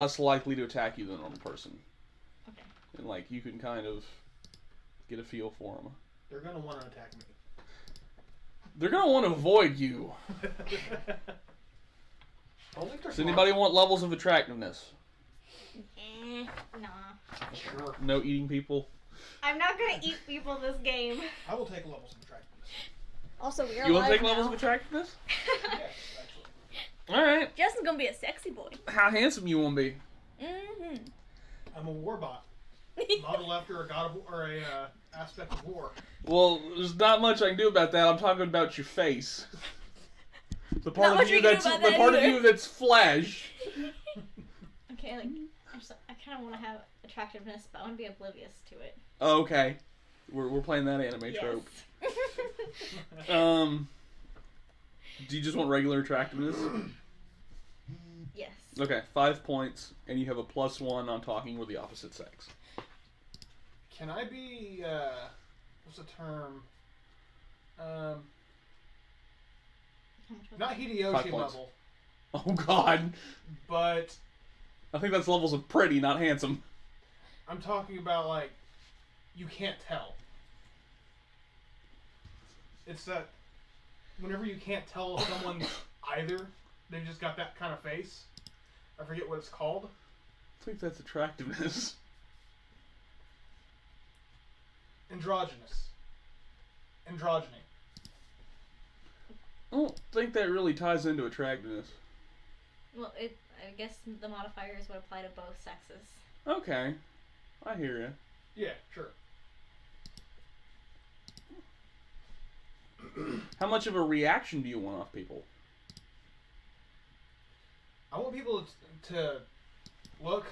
less likely to attack you than a normal person. Okay. And, like, you can kind of get a feel for them. They're going to want to attack me. They're going to want to avoid you. Does anybody want levels of attractiveness? Nah. Sure. No eating people? I'm not going to eat people this game. I will take levels of attractiveness. Also, we're You want to alive take levels now. of attractiveness? Yes, actually. Alright. Justin's gonna be a sexy boy. How handsome you want to be? Mm-hmm. I'm a warbot. Modeled after a god of or a aspect of war. Well, there's not much I can do about that. I'm talking about your face. The part Not of much you we can do that's about the that part of either. you that's flesh. Okay, like, I kind of want to have attractiveness, but I want to be oblivious to it. Oh, okay. We're playing that anime trope. Yes. Do you just want regular attractiveness? Yes. Okay, 5 points, and you have a +1 on talking with the opposite sex. Can I be, what's the term? How much was Not that? 5 Hideyoshi points. level, Oh god. but I think that's levels of pretty, not handsome. I'm talking about, like, you can't tell. It's that whenever you can't tell if someone's either, they've just got that kind of face. I forget what it's called. I think that's attractiveness. Androgynous. Androgyny. I don't think that really ties into attractiveness. Well, I guess the modifiers would apply to both sexes. Okay. I hear you. Yeah, sure. How much of a reaction do you want off people? I want people to look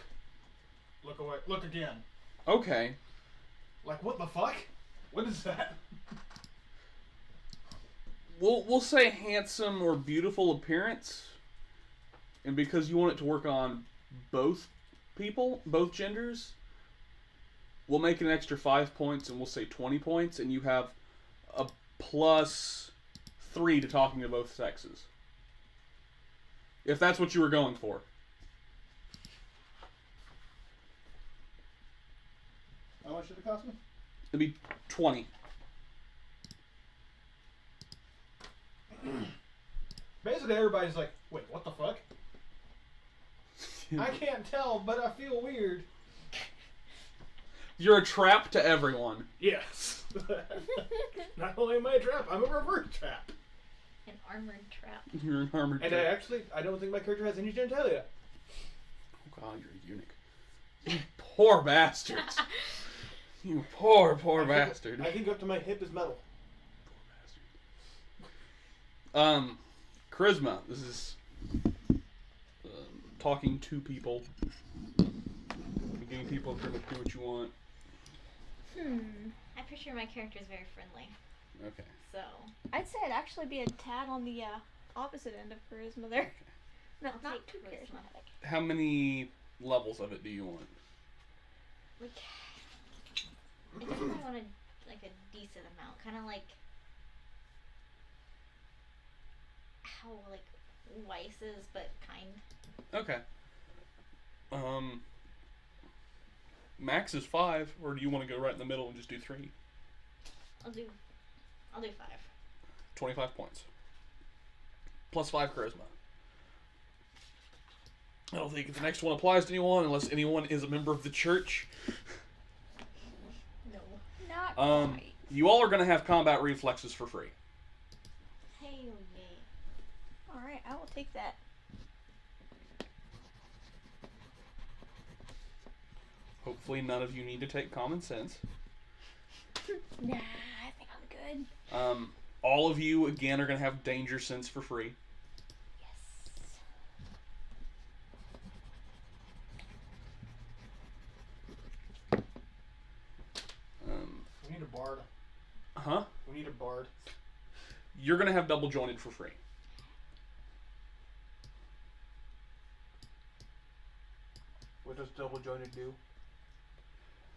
away, look again. Okay. Like, what the fuck? What is that? We'll say handsome or beautiful appearance. And because you want it to work on both people, both genders, we'll make an extra 5 points and we'll say 20 points, and you have a +3 to talking to both sexes. If that's what you were going for. How much did it cost me? It'd be 20. Basically, everybody's like, wait, what the fuck? I can't tell, but I feel weird. You're a trap to everyone. Yes. Not only am I a trap, I'm a reverse trap. An armored trap. You're an armored And trap. I don't think my character has any genitalia. Oh god, you're a eunuch. You poor bastards. You poor bastard. I think up to my hip is metal. Charisma. This is talking to people. Getting people to pretty much do what you want. I'm pretty sure my character is very friendly. Okay. So. I'd say I'd actually be a tad on the opposite end of charisma there. No, I'll not take too charisma. charismatic. How many levels of it do you want? Like, I think I wanted like a decent amount, kind of like how like Weiss is, but kind. Okay. Max is 5, or do you want to go right in the middle and just do 3? I'll do 5. 25 points. +5 charisma. I don't think the next one applies to anyone unless anyone is a member of the church. No. Not quite. You all are going to have combat reflexes for free. Hey, yay. Alright, I will take that. Hopefully none of you need to take common sense. Nah, I think I'm good. All of you, again, are going to have danger sense for free. We need a bard. Huh? We need a bard. You're going to have double jointed for free. What does double jointed do?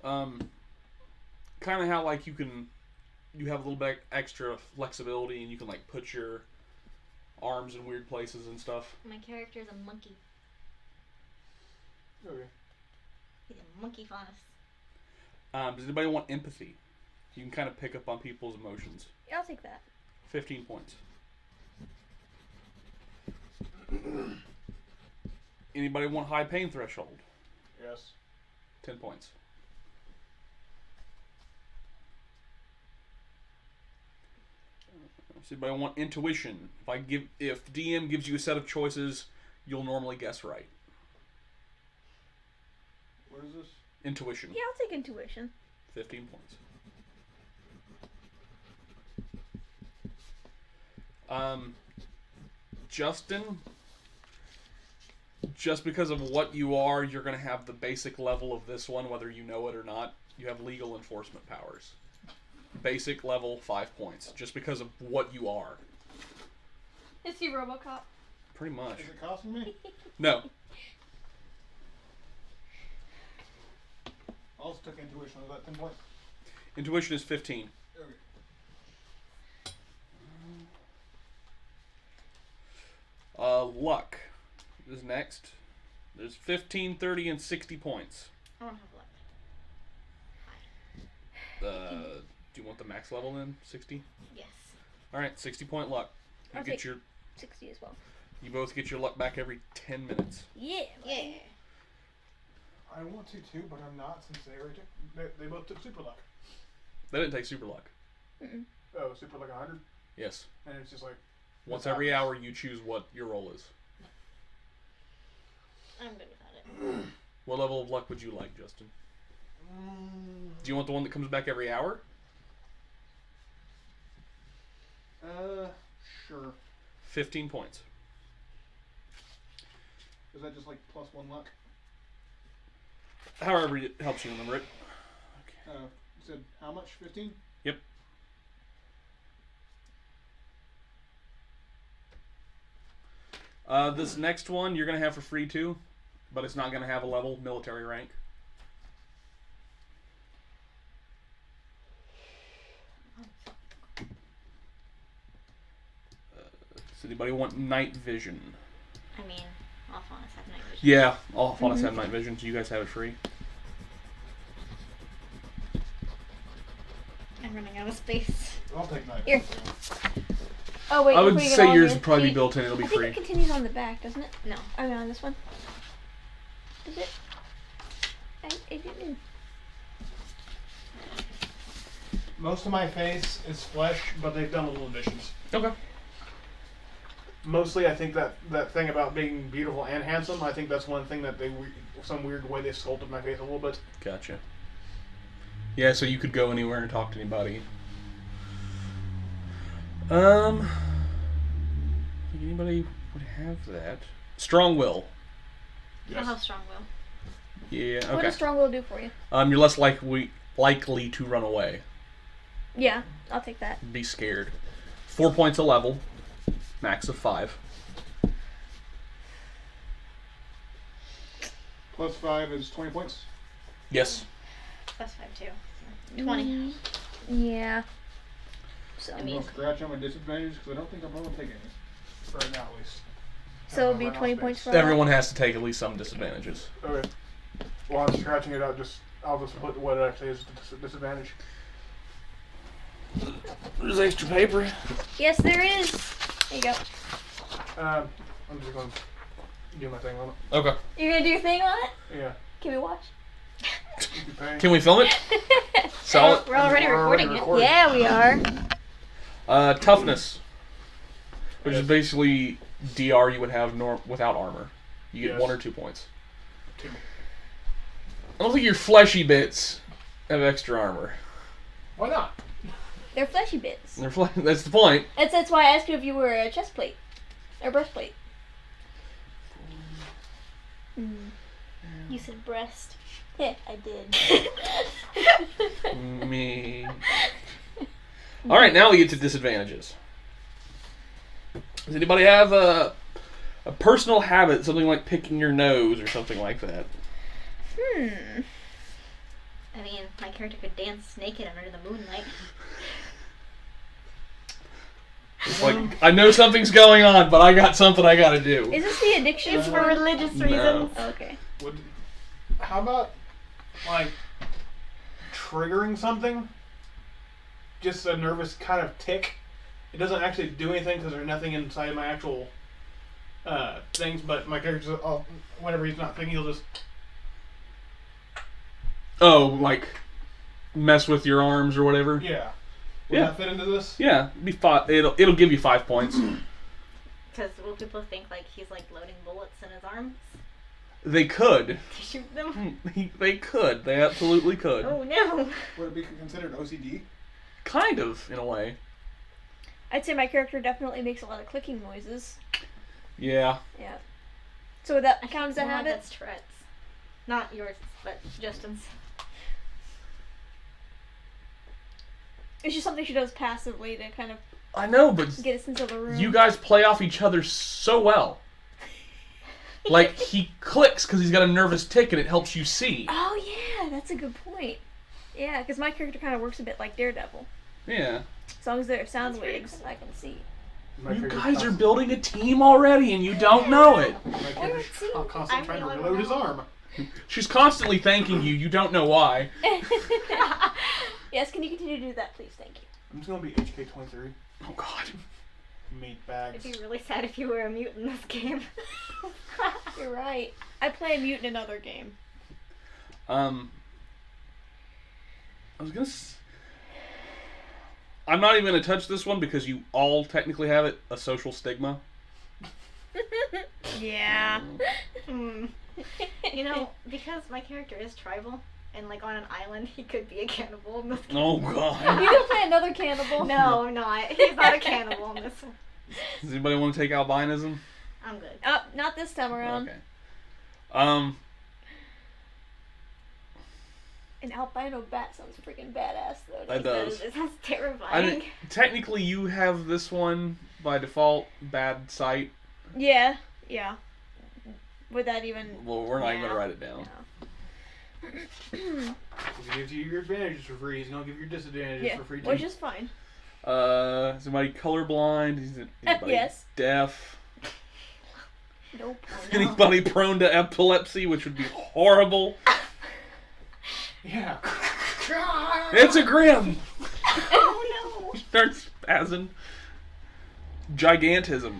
Kind of how like you have a little bit extra flexibility and you can like put your arms in weird places and stuff. My character is a monkey. monkey faunus. Does anybody want empathy? You can kind of pick up on people's emotions. Yeah, I'll take that. 15 points. Anybody want high pain threshold? Yes. 10 points. Does anybody want intuition? If DM gives you a set of choices, you'll normally guess right. What is this? Intuition. Yeah, I'll take intuition. 15 points. Justin, just because of what you are, you're going to have the basic level of this one, whether you know it or not. You have legal enforcement powers. Basic level, 5 points, just because of what you are. Is he RoboCop? Pretty much. Is it costing me? No. I also took intuition. Was that 10 points? Intuition is 15. Okay. Luck is next. There's 15, 30, and 60 points. I don't have luck. Do you want the max level then? 60? Yes. Alright, 60 point luck. You I'll get take your 60 as well. You both get your luck back every 10 minutes. Yeah. Yeah. I want to too, but I'm not since they already took. They both took super luck. They didn't take super luck. Mm-mm. Oh, super luck 100, Yes. and it's just like Once This every happens. hour you choose what your roll is. I'm good without it. What level of luck would you like, Justin? Do you want the one that comes back every hour? Sure. 15 points. Is that just like +1 luck? However it helps you remember it. You said how much? 15? Yep. This next one you're going to have for free too, but it's not going to have a level military rank. Does anybody want night vision? I mean, all faunus have night vision. Yeah, all faunus have night vision, so you guys have it free. I'm running out of space. I'll take 9. Here. Oh wait. I would before you get say all yours the- would probably be see, built in, it'll be I think free. it continues on the back, doesn't it? No. I mean on this one. Does it? I didn't. Most of my face is flesh, but they've done little additions. Okay. Mostly, I think that thing about being beautiful and handsome, I think that's one thing that some weird way they sculpted my face a little bit. Gotcha. Yeah, so you could go anywhere and talk to anybody. Think anybody would have that. Strong will. I'll have strong will. Yeah, What okay. does strong will do for you? You're less likely to run away. Yeah, I'll take that. Be scared. 4 points a level. Max of 5. +5 is 20 points. Yes. +5 too. 20. Yeah. So I'm going to scratch on my disadvantage because I don't think I'm going to take any. Right now, at least. So it'll be 20 points for Everyone has to take at least some disadvantages. Okay. While I'm scratching it out, I'll just put what it actually is a disadvantage. There's extra paper. Yes, there is. There you go. I'm just going to do my thing on it. Okay. You're gonna do your thing on it? Yeah. Can we watch? You can pay. Can we film it? Solid. We're already We're already recording it. recording. Yeah, we are. Toughness. Which is basically DR you would have without armor. You get Yes. 1 or 2 points. 2. I don't think your fleshy bits have extra armor. Why not? They're fleshy bits. That's the point. That's why I asked you if you were a chest plate or breastplate. You said breast. Yeah, I did. Me. Alright, now we get to disadvantages. Does anybody have a personal habit, something like picking your nose or something like that? I mean, my character could dance naked under the moonlight. Like, I know something's going on, but I got something I gotta do. Is this the addiction? It's for religious No. reasons. Okay. How about like triggering something. Just a nervous kind of tick. It doesn't actually do anything because there's nothing inside my actual things. But my character, whenever he's not thinking, he'll just. Oh, like mess with your arms or whatever. Yeah. Would Yeah. that fit into this? Yeah, be it'll give you 5 points. Because will people think like he's like loading bullets in his arms They could. to shoot them? They could. They absolutely could. Oh no! Would it be considered OCD? Kind of, in a way. I'd say my character definitely makes a lot of clicking noises. Yeah. Yeah. So would that count as a Well, habit? That's Tourette's. Not yours, but Justin's. It's just something she does passively to kind of I know, but get a sense of the room. you guys play off each other so well. Like, he clicks because he's got a nervous tick and it helps you see. Oh yeah, that's a good point. Yeah, because my character kind of works a bit like Daredevil. Yeah. As long as there are sound That's pretty waves, cool. I can see. You guys are building a team already and you don't know it. My character's see. constantly I'm trying to the only reload one his who- arm. She's constantly thanking you. You don't know why. Yes, can you continue to do that, please? Thank you. I'm just gonna be HK23. Oh, God. Meat bags. It'd be really sad if you were a mute in this game. You're right. I play a mute in another game. I was gonna. I'm not even gonna touch this one because you all technically have it. A social stigma. Yeah. Hmm. You know, because my character is tribal, and like on an island, he could be a cannibal in this game. Oh, God. You can play another cannibal. No, I'm not. He's not a cannibal in this one. Does anybody want to take albinism? I'm good. Not this time around. Okay. An albino bat sounds freaking badass, though. That does. It sounds I terrifying. mean, technically, you have this one by default. Bad sight. Yeah. Yeah. Would that even? Well, we're not even Yeah. gonna write it down. If he gives you your advantages for free, he's gonna give you your disadvantages Yeah, for free too. which is fine. Is anybody colorblind? Is anybody Yes. deaf? Nope. Anybody prone to epilepsy, which would be horrible? Yeah. It's a Grim! Oh no! Starts spazzing. Gigantism.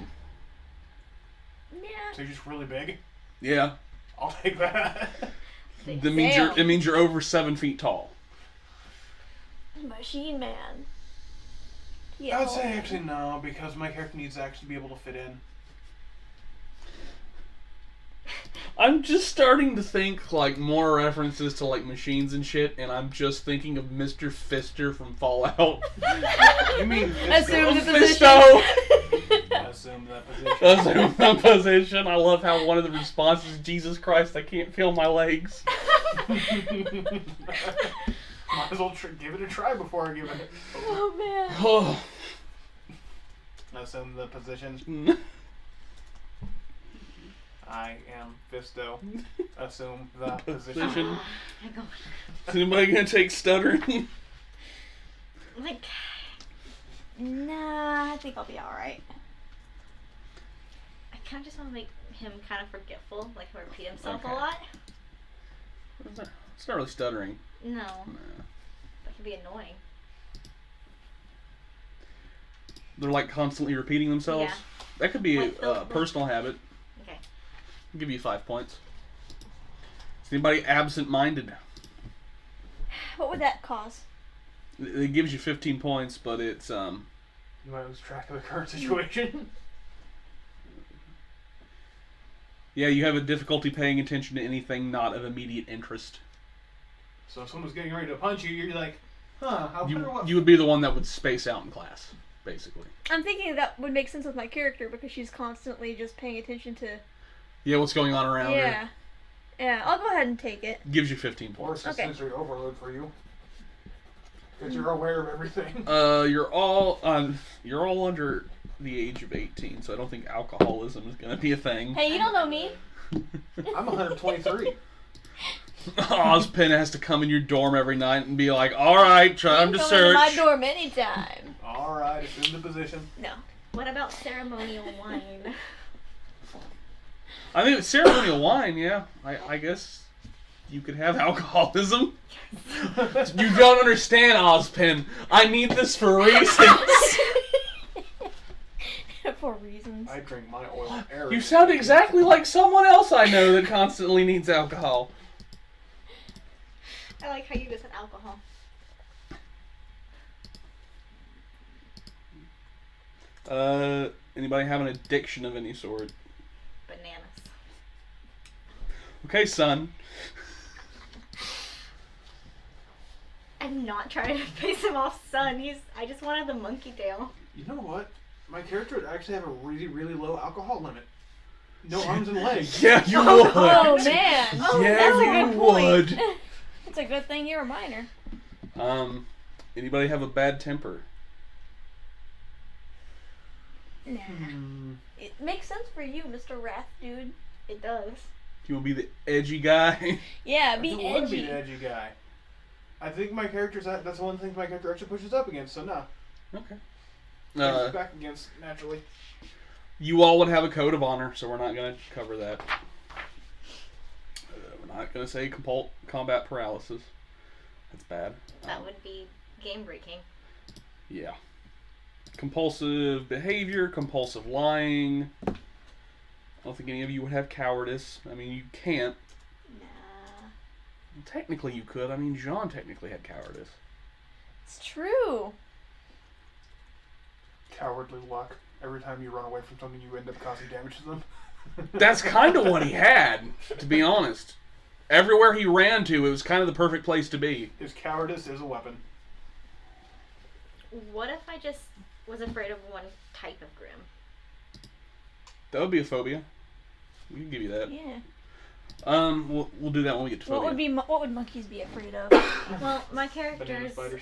Yeah. So you're just really big? Yeah. I'll take that. That means Damn. it means you're over 7 feet tall. Machine Man. I would say actually no, because my character needs to actually be able to fit in. I'm just starting to think like more references to like machines and shit, and I'm just thinking of Mr. Fister from Fallout. You mean Assume the position. Fisto! Assume that position. Assume the position. I love how one of the responses is Jesus Christ, I can't feel my legs. Might as well give it a try before I give it. Oh man. Oh. Assume the position. I am Fisto. Assume the position. Position. My God. Is anybody gonna take stuttering? Like, Nah, I think I'll be alright. I kind of just want to make him kind of forgetful, like he'll repeat himself Okay. a lot. It's not really stuttering. No, Nah. that can be annoying. They're like constantly repeating themselves. Yeah. That could be Like a those- personal habit. Okay. I'll give you 5 points. Is anybody absent-minded? What would that cause? It gives you 15 points, but it's You might lose track of the current situation. yeah, you have a difficulty paying attention to anything not of immediate interest. So if someone's getting ready to punch you, you're like, huh, I wonder what. You would be the one that would space out in class, basically. I'm thinking that would make sense with my character because she's constantly just paying attention to. Yeah, what's going on around Yeah. her. Yeah, I'll go ahead and take it. Gives you 15 Or points. it's a Okay. sensory overload for you. Because you're aware of everything. You're all under the age of 18, so I don't think alcoholism is going to be a thing. Hey, you don't know me. I'm 123. Ozpin has to come in your dorm every night and be like, alright, time to Come into my search. dorm anytime. Alright, assume the position. No. What about ceremonial wine? I mean, ceremonial wine, yeah. I guess. You could have alcoholism. You don't understand, Ozpin. I need this for reasons. For reasons. I drink my oil and air. You sound exactly like someone else I know that constantly needs alcohol. I like how you just said alcohol. Anybody have an addiction of any sort? Bananas. Okay, son. I'm not trying to face him off, son. I just wanted the monkey tail. You know what? My character would actually have a really, really low alcohol limit. No arms and legs. Yeah, you would. Oh man. Oh, yeah, that's a you good point. would. It's a good thing you're a minor. Anybody have a bad temper? Nah. It makes sense for you, Mr. Wrath, dude. It does. Do you want to be the edgy guy? Yeah, I be don't want to be edgy. the edgy guy. I think my character's that's one of the things my character actually pushes up against, so no. Okay. Pushes back against, naturally. You all would have a code of honor, so we're not going to cover that. We're not going to say combat paralysis. That's bad. That would be game breaking. Yeah. Compulsive behavior, compulsive lying. I don't think any of you would have cowardice. I mean, you can't. Nah. Technically, you could. I mean, Jean technically had cowardice. It's true. Cowardly luck. Every time you run away from something, you end up causing damage to them. That's kind of what he had, to be honest. Everywhere he ran to, it was kind of the perfect place to be. His cowardice is a weapon. What if I just was afraid of one type of Grim? That would be a phobia. We can give you that. Yeah. We'll do that when we get to phobia. What would monkeys be afraid of? Well, my character's spiders.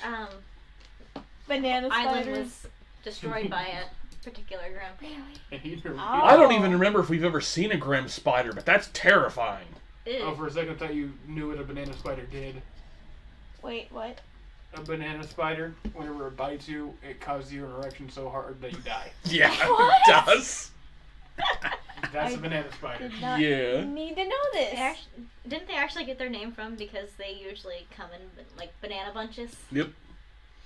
Banana island spiders. was destroyed by a particular Grim. And he I don't even remember if we've ever seen a Grim spider, but that's terrifying. Oh, for a second I thought you knew what a banana spider did. Wait, what? A banana spider, whenever it bites you, it causes you an erection so hard that you die. Yeah, What? it does. That's I a banana spider. Did not Yeah. need to know this. Didn't they actually get their name from because they usually come in like banana bunches? Yep.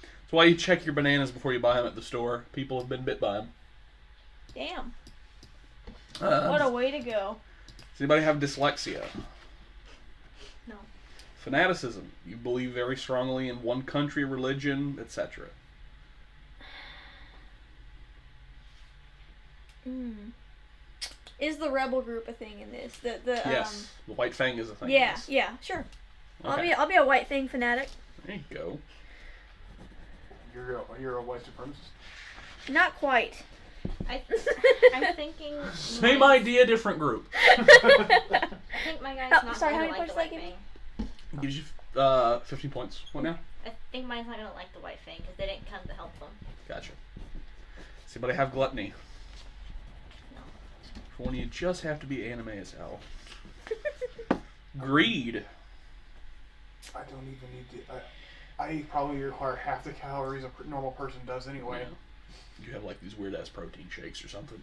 That's why you check your bananas before you buy them at the store. People have been bit by them. Damn. What a Does way to go. anybody have dyslexia? No. Fanaticism. You believe very strongly in one country, religion, etc. Is the rebel group a thing in this? Yes. The White Fang is a thing. Yeah, yes. yeah, sure. Okay. I'll be a White Fang fanatic. There you go. You're a white supremacist. Not quite. I'm thinking. Same idea, different group. I think my guy's not sorry, how going many to like the points White did I give Fang. Gives you 15 points. What now? I think mine's not going to like the White Fang because they didn't come to help them. Gotcha. Does anybody have gluttony? No. For when you just have to be anime as hell. Greed. I don't even need to. I probably require half the calories a normal person does anyway. Yeah. You have like these weird ass protein shakes or something.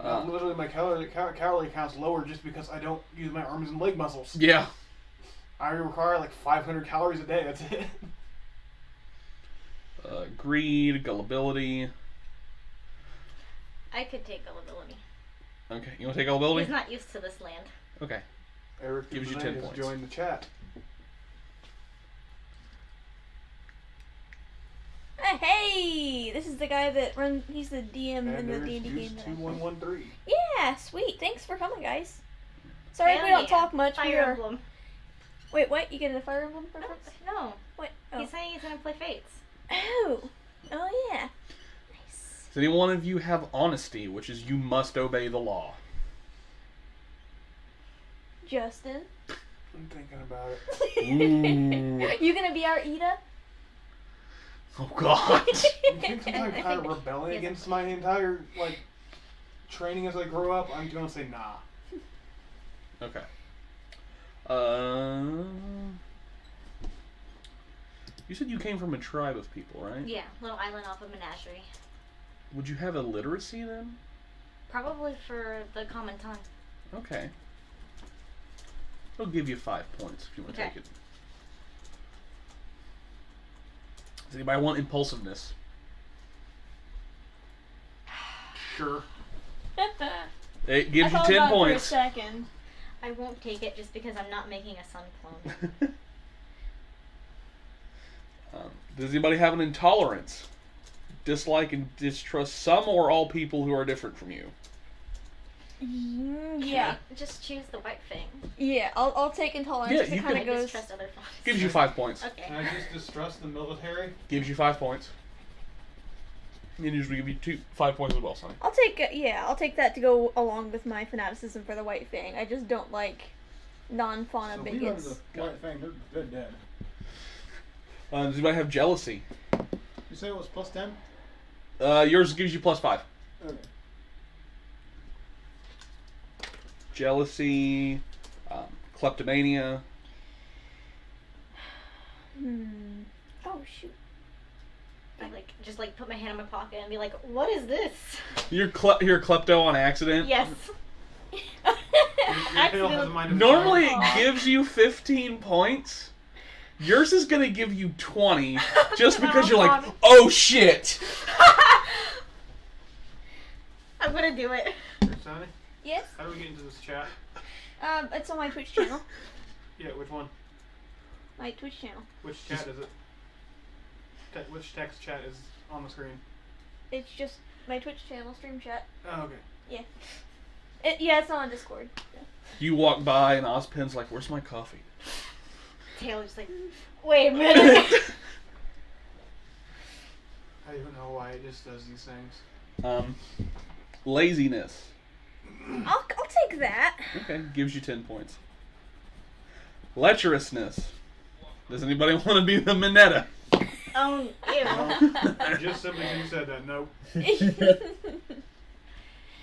Literally, my calorie count's lower just because I don't use my arms and leg muscles. Yeah. I require like 500 calories a day. That's it. Greed, gullibility. I could take gullibility. Okay, you want to take gullibility? He's not used to this land. Okay. Eric Gives you 10 has points. joined the chat. Hey, this is the guy that runs. He's the DM in the D&D game. that I play. 2113. Yeah, sweet. Thanks for coming, guys. Sorry Hell we don't yeah. talk much. We Fire are. Emblem. Wait, what? You get a Fire Emblem reference? No. What? Oh. He's saying he's going to play Fates. Oh. Oh yeah. Nice. Does any one of you have honesty, which is you must obey the law? Justin. I'm thinking about it. Ooh. You gonna be our Ida? Oh God. I think since I'm kind of rebelling against my entire training as I grow up, I'm gonna say nah. Okay. You said you came from a tribe of people, right? Yeah, little island off of Menagerie. Would you have illiteracy then? Probably for the common tongue. Okay. I'll give you 5 points if you want to Okay. take it. Does anybody want impulsiveness? Sure. It gives I you thought 10 about it for a points. second. I won't take it just because I'm not making a sun clone. Does anybody have an intolerance? Dislike and distrust some or all people who are different from you? Yeah. Just choose the white thing. Yeah, I'll take intolerance. Yeah, Yeah, you it kind I of goes. distrust other folks. Gives you 5 points. Okay. Can I just distrust the military? Gives you 5 points. And usually give you 5 points as well, Sonny. I'll take that to go along with my fanaticism for the white thing. I just don't like non-fauna So we go to bigots. the white thing, they're dead. Does anybody have jealousy? You say it was plus 10? Yours gives you +5. Okay. Jealousy, kleptomania. Oh shoot. I just put my hand in my pocket and be like, what is this? You're a klepto on accident? Yes. Your tail has a mind of its Normally own. it gives you 15 points. Yours is gonna give you 20 just because you're like, oh shit! I'm gonna do it. Hey, Sonny, Yes. how do we get into this chat? It's on my Twitch channel. Yeah, which one? My Twitch channel. Which chat is it? Which text chat is on the screen? It's just my Twitch channel, stream chat. Oh, okay. It's not on Discord. You walk by and Ozpin's like, where's my coffee? Taylor's like, wait a minute. I don't even know why it just does these things. Laziness. I'll take that. Okay, gives you 10 points. Lecherousness. Does anybody want to be the Minetta? Oh, ew. Just simply because you said that, nope.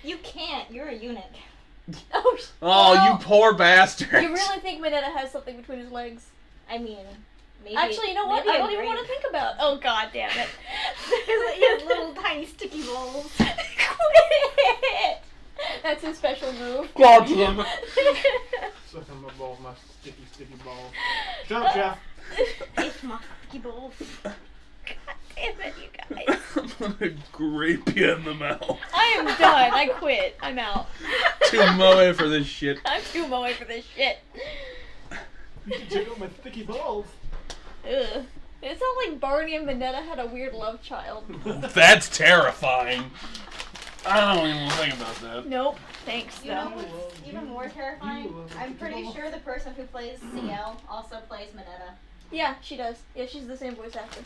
You can't. You're a eunuch. Oh, Oh, well, you poor bastard. You really think Minetta has something between his legs? I mean, maybe. Actually, you know what? maybe I don't a even want to grape. think about. Oh god damn it! He has little tiny sticky balls. Quit! That's his special move. God damn it. Suck on my balls, my sticky balls. Shut up, Jeff. It's my sticky balls. God damn it, you guys. I'm gonna grape you in the mouth. I am done. I quit. I'm out. Too moe for this shit. I'm too moe for this shit. You can check out my sticky balls. Ugh. It sounds like Barney and Minetta had a weird love child. That's terrifying. I don't even think about that. Nope. Thanks, You know though. what's even more terrifying? I'm pretty sure the person who plays CL also plays Minetta. Yeah, she does. Yeah, she's the same voice actor.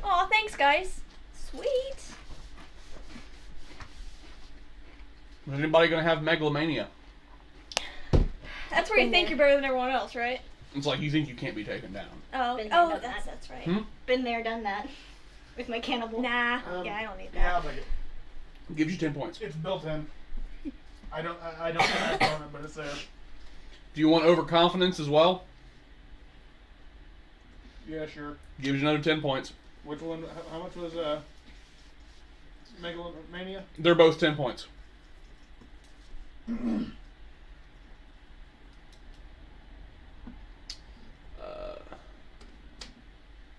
Aw, thanks, guys. Sweet. Is anybody gonna have megalomania? That's where you Been think there. you're better than everyone else, right? It's like you think you can't be taken down. Oh, Been there, done that's right. Hmm? Been there, done that. With my cannibal. Nah, yeah, I don't need Yeah, that. I'll take it. Gives you 10 points. It's built in. I don't have on it, but it's there. Do you want overconfidence as well? Yeah, sure. Gives you another 10 points. Which one? How much was Megalomania? They're both 10 points.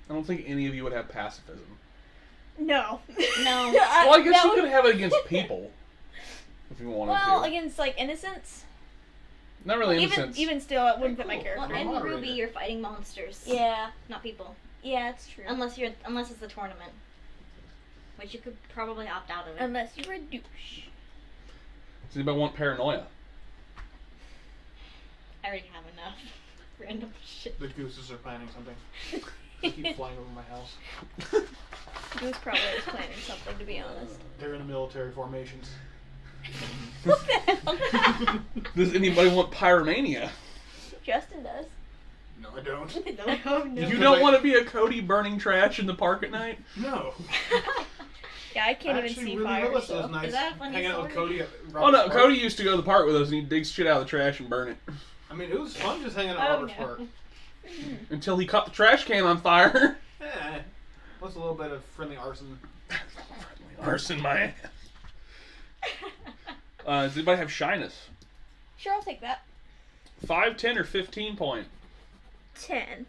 I don't think any of you would have pacifism. No. No. Well, I guess that you would- could have it against people. If you wanted Well, to. against like innocents. Not really innocence. Even still, it wouldn't fit my Cool. character. Well, in Moderator. RWBY, you're fighting monsters. Yeah, Not people. yeah, it's true. Unless it's the tournament. Which you could probably opt out of it. Unless you're a douche. Does anybody want paranoia? I already have enough. Random shit. The gooses are planning something. They keep flying over my house. Goose probably is planning something, to be honest. They're in a military formations. What the hell? Does anybody want pyromania? Justin does. No, I don't. No, no. You don't want to be a Cody burning trash in the park at night? No. Yeah, I can't I even actually see really fire. relish So. those nights. Is that a funny hanging out with story? Cody at Oh Robert's no, Park. Cody used to go to the park with us and he digs shit out of the trash and burn it. I mean, it was fun just hanging out at Oh, Robert's no. Park. Until he caught the trash can on fire. Eh. What's a little bit of friendly arson? Arson my ass. Does anybody have shyness? Sure, I'll take that. 5, 10, or 15 point? 10.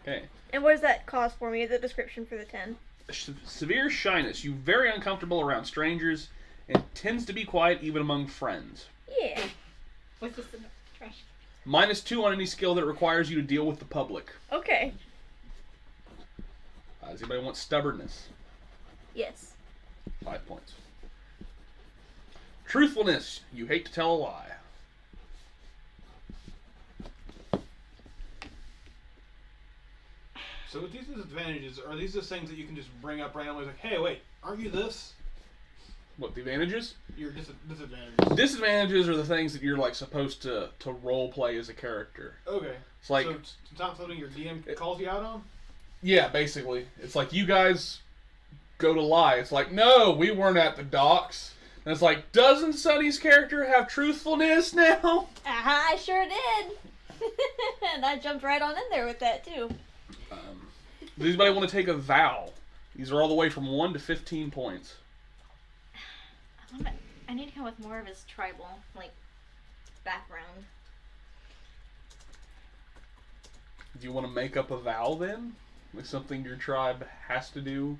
Okay. And what does that cost for me? The description for the 10. Severe shyness. You very uncomfortable around strangers and tends to be quiet even among friends. Yeah. What's this in the trash? -2 on any skill that requires you to deal with the public. Okay. Does anybody want stubbornness? Yes. 5 points. Truthfulness. You hate to tell a lie. So with these disadvantages, are these just things that you can just bring up randomly? Like, hey, wait, aren't you this? What, the advantages? Your disadvantages. Disadvantages are the things that you're like supposed to role play as a character. Okay. It's like, so it's not something your DM calls you out on? yeah, basically. It's like you guys go to lie. It's like, no, we weren't at the docks. And it's like, doesn't Sunny's character have truthfulness now? I sure did. And I jumped right on in there with that too. Does anybody want to take a vow? These are all the way from 1 to 15 points. I need to come with more of his tribal, like, background. Do you want to make up a vow then? Like something your tribe has to do?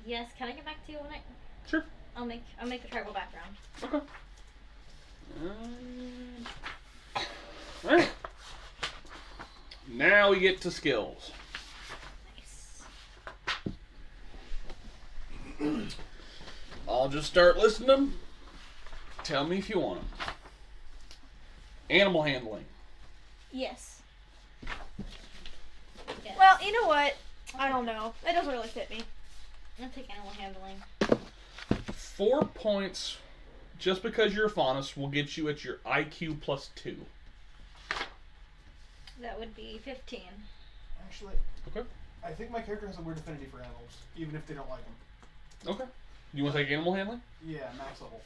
Yes, can I get back to you when I... Sure. I'll make the tribal background. Okay. Alright. Now we get to skills. Nice. I'll just start listing them. Tell me if you want them. Animal handling. Yes. Yes. Well, you know what? I don't know. It doesn't really fit me. I'll take animal handling. 4 points, just because you're a faunus, will get you at your IQ +2. That would be 15. Actually, Okay. I think my character has a weird affinity for animals, even if they don't like them. Okay. You want to take animal handling? Yeah, max level.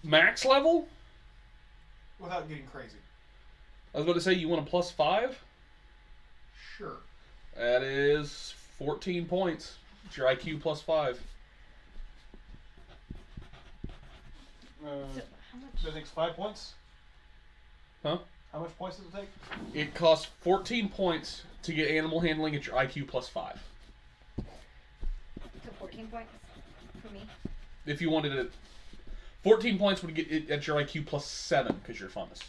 Max level? Without getting crazy. I was about to say you want a +5? Sure. That is 14 points. It's your IQ +5. So, how much? That takes 5 points? Huh? How much points does it take? It costs 14 points to get animal handling at your IQ +5. So 14 points for me. If you wanted it, 14 points would get it at your IQ +7 because you're faunus.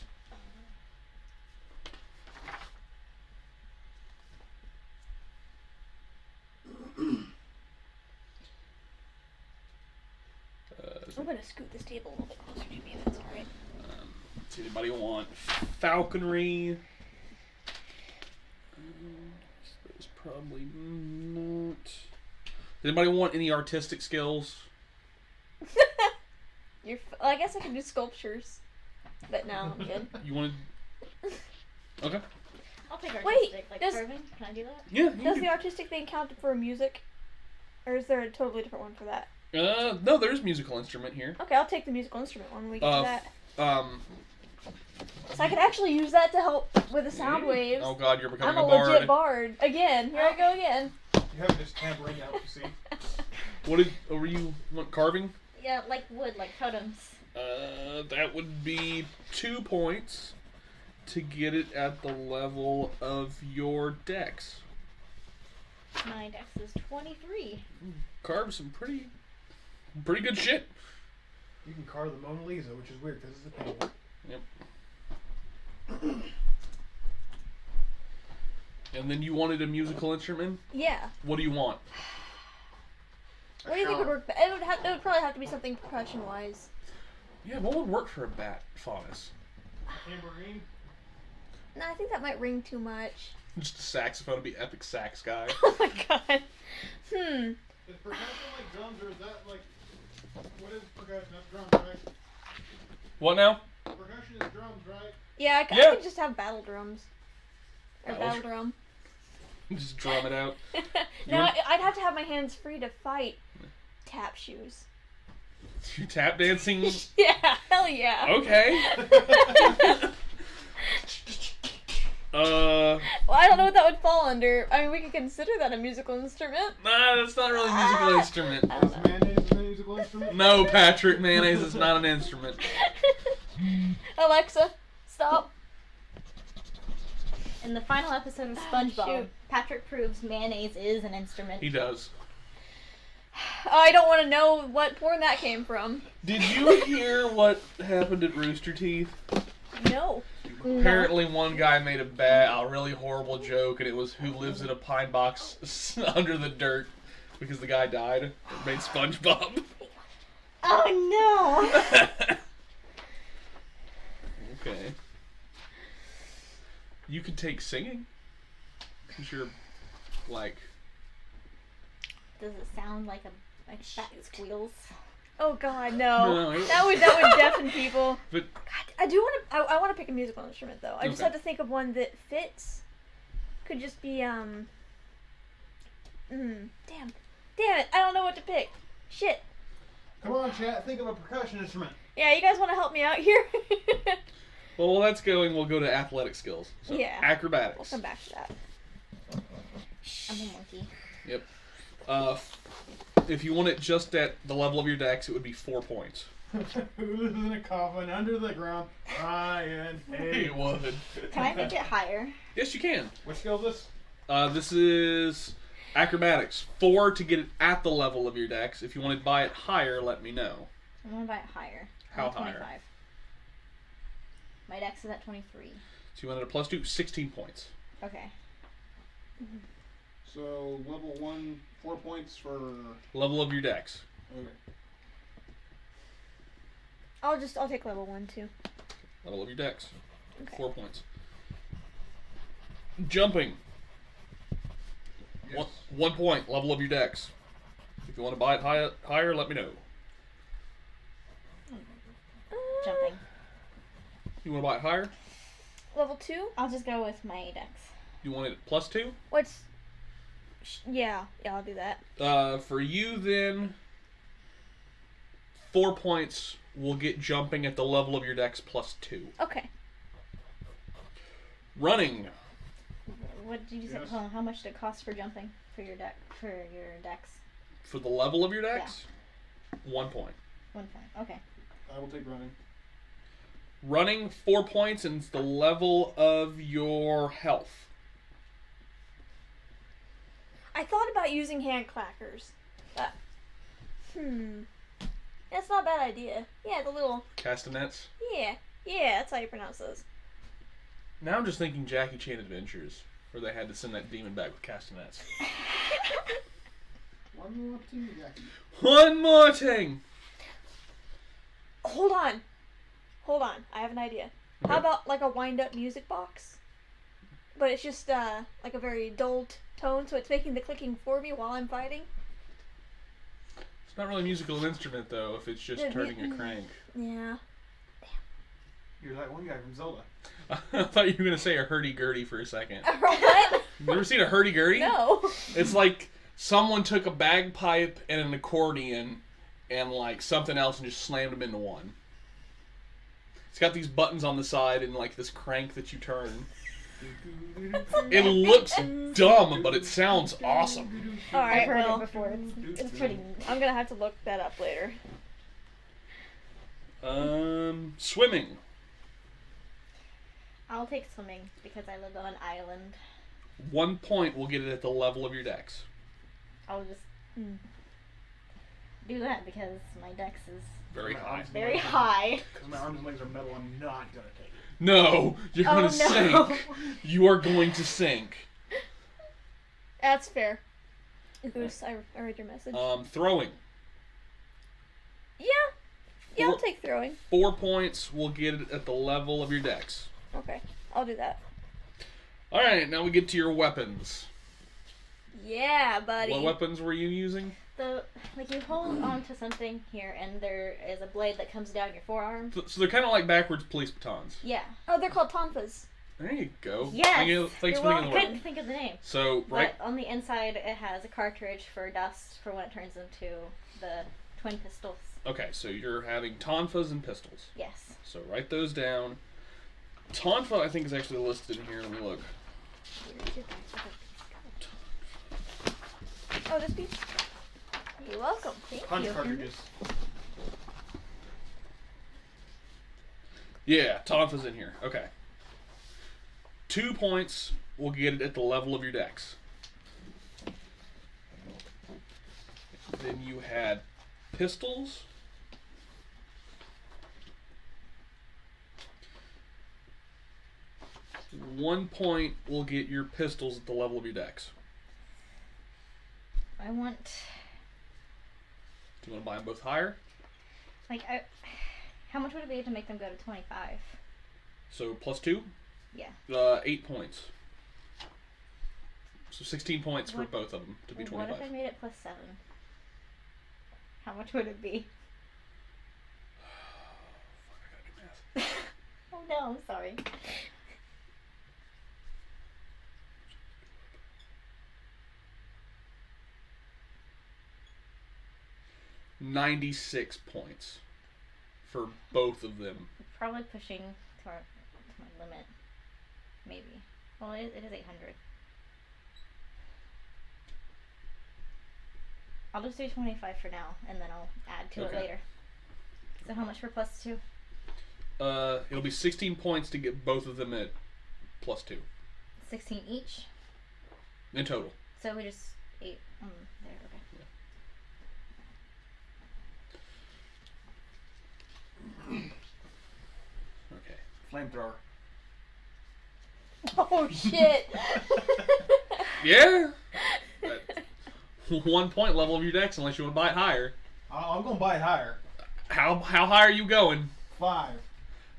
I'm gonna scoot this table a little bit closer to me if that's alright. Does anybody want falconry? Suppose probably not. Does anybody want any artistic skills? I guess I can do sculptures. But no, I'm good. You want to? Okay. I'll take artistic. Wait, like does- carving. Can I do that? Yeah. Does the artistic thing count for music? Or is there a totally different one for that? No, there's musical instrument here. Okay, I'll take the musical instrument one when we get to that. Um. So I could actually use that to help with the sound waves. Oh God, you're becoming I'm a bard. legit bard. Again, here I go again. You have this tambourine out, you see. What were you want carving? Yeah, like wood, like totems. That would be 2 points to get it at the level of your dex. My dex is 23. Carve some pretty good shit. You can carve the Mona Lisa, which is weird because it's a painting. Yep. And then you wanted a musical instrument? Yeah. What do you want? What do you think would work? It would probably have to be something percussion-wise. Yeah, what would work for a bat faunus? Tambourine? No, I think that might ring too much. Just a saxophone would be epic sax guy. Oh my god. Is percussion like drums, or is that like... What is percussion? That's drums, right? What now? Percussion is drums, right? Yeah, I Yeah. could just have battle drums. Or Battle battle drum. Just drum it out. No, want- I'd have to have my hands free to fight. Tap shoes. You tap dancing? Yeah, hell yeah. Okay. Well, I don't know what that would fall under. I mean, we could consider that a musical instrument. Nah, that's not really a musical instrument. I don't know. Mayonnaise in instrument? No, Patrick, mayonnaise is not an instrument. Alexa, stop. In the final episode of SpongeBob, Shoot. Patrick proves mayonnaise is an instrument. He does. I don't want to know what porn that came from. Did you hear what happened at Rooster Teeth? No. Apparently, one guy made a really horrible joke, and it was who lives in a pine box under the dirt because the guy died. It made SpongeBob. Oh no! Okay. You could take singing. Cause you're like. Does it sound like bat squeals? Oh God, no. No. That would deafen people. But God, I do want to. I want to pick a musical instrument though. I just Okay. have to think of one that fits. Could just be Damn it! I don't know what to pick. Shit. Come on, chat. Think of a percussion instrument. Yeah, you guys want to help me out here? well, while that's going, we'll go to athletic skills. So, Yeah. acrobatics. We'll come back to that. I'm a monkey. Yep. If you want it just at the level of your dex, it would be 4 points. Who lives in a coffin under the ground? Ryan. It would. Can I make it higher? Yes, you can. What skill is this? This is acrobatics. 4 to get it at the level of your dex. If you want to buy it higher, let me know. I want to buy it higher. How 25. higher? My dex is at 23. So you want it a +2, 16 points. Okay. So level 1, 4 points for. Level of your dex. Okay. I'll take level 1 too. Level of your dex. Okay. 4 points. Jumping. Yes. 1 point. Level of your dex. If you want to buy it higher, let me know. Jumping. You want to buy it higher? Level 2? I'll just go with my dex. You want it +2? What's? Yeah, I'll do that. For you then, 4 points will get jumping at the level of your dex +2. Okay. Running. What did you say? Yes. Hold on, how much did it cost for jumping for your dex? For the level of your dex, 1 point. 1 point. Okay. I will take running. Running 4 points and it's the level of your health. I thought about using hand clackers. But, that's not a bad idea. Yeah, the little. Castanets. Yeah, that's how you pronounce those. Now I'm just thinking Jackie Chan Adventures, where they had to send that demon back with castanets. One more thing, Jackie. One more thing. Hold on. I have an idea. How Okay. about like a wind-up music box? But it's just like a very dull tone, so it's making the clicking for me while I'm fighting. It's not really a musical instrument though, if it's just Yeah, turning a crank. Yeah. You're like one guy from Zelda. I thought you were gonna say a hurdy-gurdy for a second. What? You ever seen a hurdy-gurdy? No. It's like someone took a bagpipe and an accordion and like something else and just slammed them into one. It's got these buttons on the side and like this crank that you turn. It looks dumb, but it sounds awesome. All right. I've heard Well, it before. It's pretty neat. I'm gonna have to look that up later. Swimming. I'll take swimming because I live on an island. 1 point will get it at the level of your dex. I'll just do that because my dex is Very high. very high. Because my arms and legs are metal, I'm not gonna take it. No, you're gonna Oh, no. sink. You are going to sink. That's fair. Goose, I read your message. Throwing. Yeah, I'll take throwing. 4 points will get it at the level of your dex. Okay, I'll do that. Alright, now we get to your weapons. Yeah, buddy. What weapons were you using? Like you hold on to something here, and there is a blade that comes down your forearm. So they're kind of like backwards police batons. Yeah. Oh, they're called tonfas. There you go. Yes! Thanks You're for thinking of I the word. couldn't think of the name. So, right, But on the inside, it has a cartridge for dust for when it turns into the twin pistols. okay, so you're having tonfas and pistols. Yes. So write those down. Tonfa, I think, is actually listed in here. Let me look. Oh, this piece? You're welcome. Thank Punch you. cartridges. Yeah, Tonfa's in here. Okay. 2 points will get it at the level of your dex. Then you had pistols. One point will get your pistols at the level of your dex. I want, Do you want to buy them both higher? like, how much would it be to make them go to 25? So +2? Yeah. 8 points. So 16 points for What- both of them to be What 25. if I made it +7? How much would it be? Fuck, I gotta do math. Oh no, I'm sorry. $96 points for both of them. Probably pushing to my limit. Maybe. Well, it is 800. I'll just do 25 for now, and then I'll add to Okay. it later. So how much for +2? It'll be 16 points to get both of them at +2 16 each. in total. So we just 8. There. Okay. Okay. Flamethrower. Oh shit! Yeah. 1 point level of your dex unless you want to buy it higher. I'm gonna buy it higher. How high are you going? 5.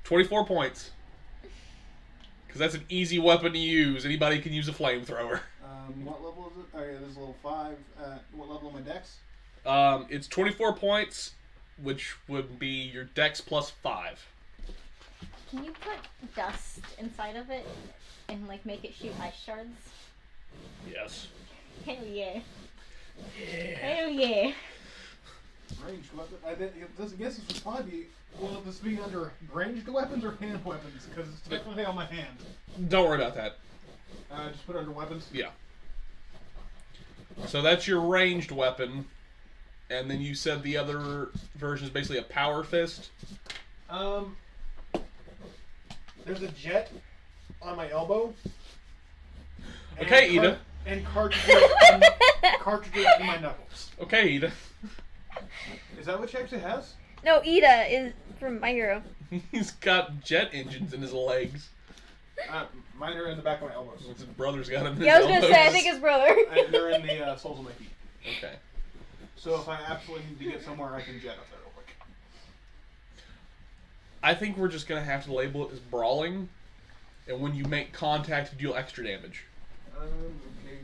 24 points. Because that's an easy weapon to use. Anybody can use a flamethrower. What level is it? Oh yeah, there's a level 5. What level of my dex? It's 24 points, which would be your dex +5. Can you put dust inside of it and like make it shoot ice shards? Yes. Hell yeah. Yeah. Hell yeah. Ranged weapon. I guess this would probably be. Will this be under ranged weapons or hand weapons? Because it's definitely on my hand. Don't worry about that. Just put it under weapons. Yeah. So that's your ranged weapon. And then you said the other version is basically a power fist. There's a jet on my elbow. Okay, Ida. And cartridges in my knuckles. Okay, Ida. Is that what she actually has? No, Ida is from My Hero. He's got jet engines in his legs. Mine are in the back of my elbows. His brother's got him in Yeah, I his was gonna say, I elbows. think his brother. And they're in the soles of my feet. Okay. So if I absolutely need to get somewhere, I can jet up there real quick. I think we're just going to have to label it as brawling. And when you make contact, you deal extra damage. Okay.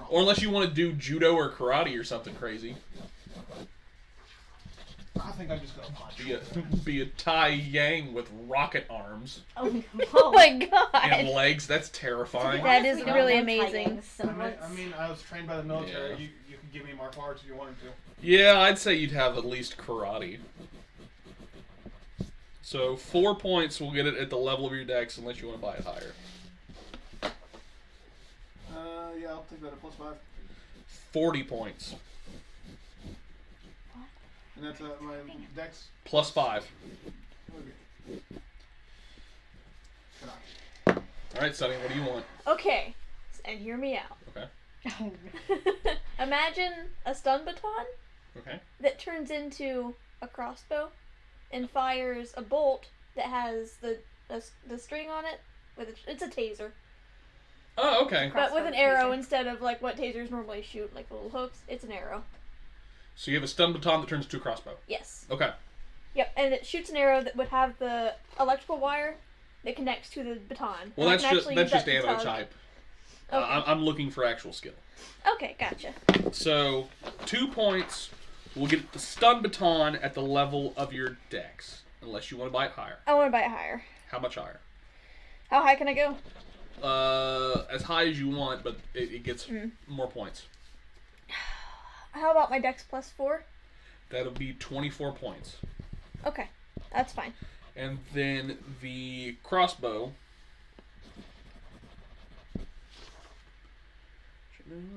Or unless you want to do judo or karate or something crazy. I think I'm just gonna punch. Be a Tai Yang with rocket arms Oh no. Oh my and god! legs. That's terrifying. That Honestly, is we don't really know amazing. Titans, so I mean, I was trained by the military. Yeah. You could give me martial arts if you wanted to. Yeah, I'd say you'd have at least karate. So 4 points will get it at the level of your dex unless you want to buy it higher. Yeah, I'll take that at +5. 40 points. And that's my dex. Plus 5. Okay. Alright, Sonny, what do you want? Okay, and hear me out. Okay. Imagine a stun baton Okay. that turns into a crossbow and fires a bolt that has the string on it. It's a taser, Oh, okay. but with an Crossbow arrow taser. instead of like what tasers normally shoot, like little hooks. It's an arrow. So you have a stun baton that turns into a crossbow. Yes. Okay. Yep, and it shoots an arrow that would have the electrical wire that connects to the baton. Well, And I that's can just actually use that to ammo tug. type. Okay. I'm looking for actual skill. Okay, gotcha. So 2 points will get the stun baton at the level of your dex, unless you want to buy it higher. I want to buy it higher. How much higher? How high can I go? As high as you want, but it gets Mm. more points. How about my dex +4? That'll be 24 points. Okay, that's fine. And then the crossbow.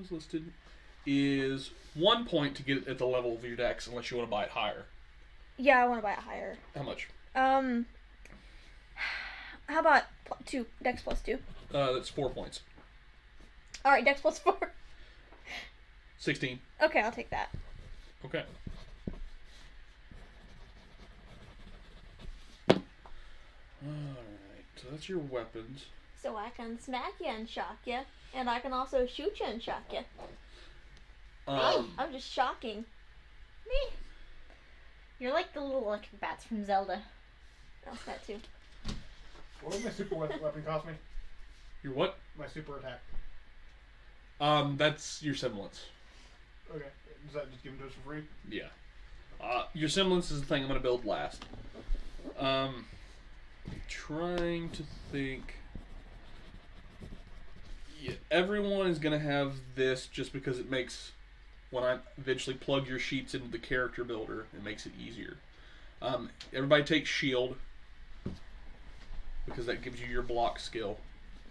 Was listed is 1 point to get it at the level of your dex, unless you want to buy it higher. Yeah, I want to buy it higher. How much? How about 2? Dex plus 2. That's 4 points. Alright, Dex plus 4. 16. Okay, I'll take that. Okay. Alright, so that's your weapons. So I can smack you and shock you, and I can also shoot you and shock you. I'm just shocking. Me. You're like the little electric bats from Zelda. That's that too. What would my super weapon cost me? Your what? My super attack. That's your semblance. Okay. Does that just give them to us for free? Yeah. Your semblance is the thing I'm going to build last. Trying to think. Yeah, everyone is going to have this just because it makes, when I eventually plug your sheets into the character builder, it makes it easier. Everybody takes shield because that gives you your block skill.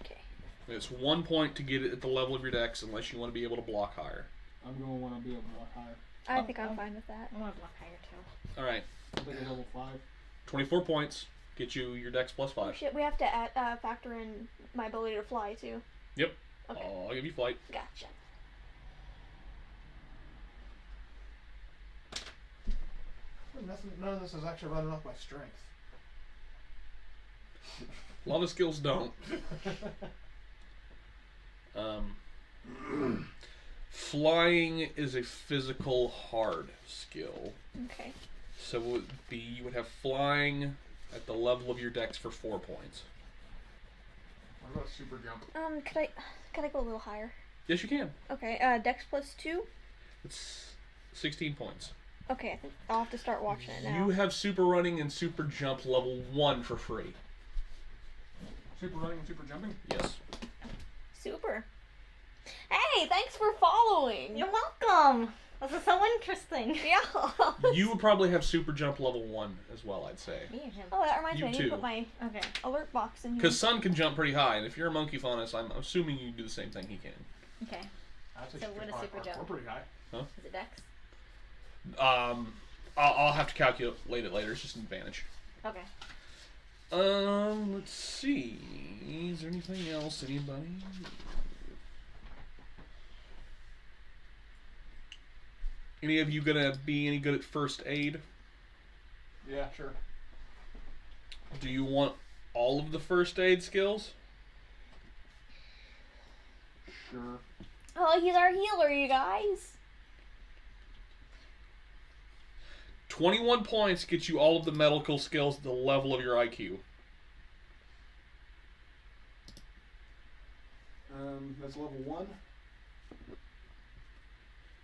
Okay. And it's 1 point to get it at the level of your dex unless you want to be able to block higher. I'm going to want to be able to block higher. I think I'm fine with that. I want to block higher too. Alright. I think a level 5. 24 points. Get you your dex plus 5. Oh, shit, we have to add, factor in my ability to fly too. Yep. Okay. I'll give you flight. Gotcha. None of this is actually running off my strength. A lot of skills don't. Flying is a physical hard skill. Okay. So it would be, you would have flying at the level of your dex for 4 points. What about super jump? Could I go a little higher? Yes, you can. Okay, Dex plus 2? It's 16 points. Okay, I think I'll have to start watching it now. You have super running and super jump level 1 for free. Super running and super jumping? Yes. Super. Hey, thanks for following! You're welcome. This is so interesting. Yeah. You would probably have super jump level 1 as well, I'd say. Me and him. Oh, that reminds You me, I need to too. put my Okay. alert box in here. Because Sun can jump pretty high, and if you're a monkey faunus, I'm assuming you do the same thing he can. Okay. I'd say So what is super jump? We're pretty high. Is it Dex? I'll have to calculate it later. It's just an advantage. Okay. Let's see. Is there anything else? Anybody? Any of you gonna be any good at first aid? Yeah, sure. Do you want all of the first aid skills? Sure. Oh, he's our healer, you guys. 21 points gets you all of the medical skills at the level of your IQ. That's level 1.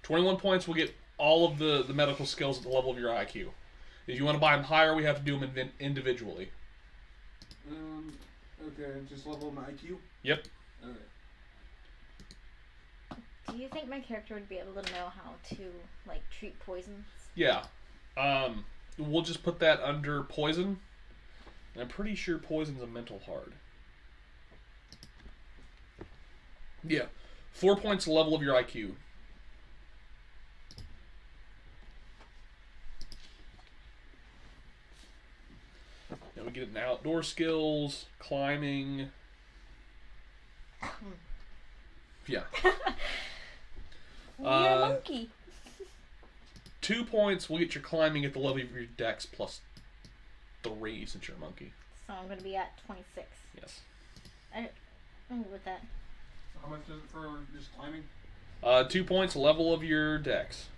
21 points will get all of the medical skills at the level of your IQ. If you want to buy them higher, we have to do them individually. Okay, just level my IQ? Yep. Okay. Do you think my character would be able to know how to like treat poisons? Yeah. We'll just put that under poison. And I'm pretty sure poison's a mental hard. Yeah. 4 points level of your IQ. Then we get into outdoor skills, climbing. Yeah. You're a monkey. 2 points will get your climbing at the level of your dex plus 3 since you're a monkey. So I'm gonna be at 26. Yes. I'm good with that. How much is it for just climbing? 2 points level of your dex.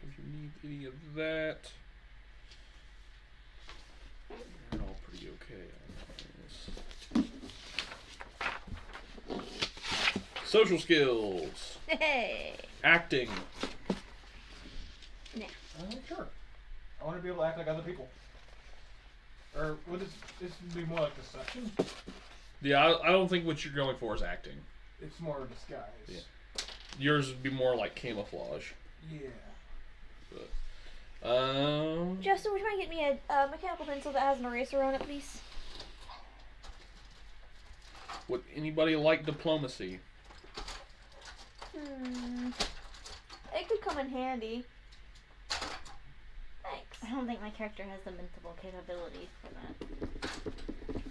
If you need any of that, you're all pretty okay on this. Social skills. Hey. Acting. Sure. I want to be able to act like other people. Or would this be more like deception? Yeah, I don't think what you're going for is acting. It's more of a disguise. Yeah. Yours would be more like camouflage. Yeah. Justin, would you mind getting me a mechanical pencil that has an eraser on it, please? Would anybody like diplomacy? It could come in handy. Thanks. I don't think my character has the mental capabilities for that.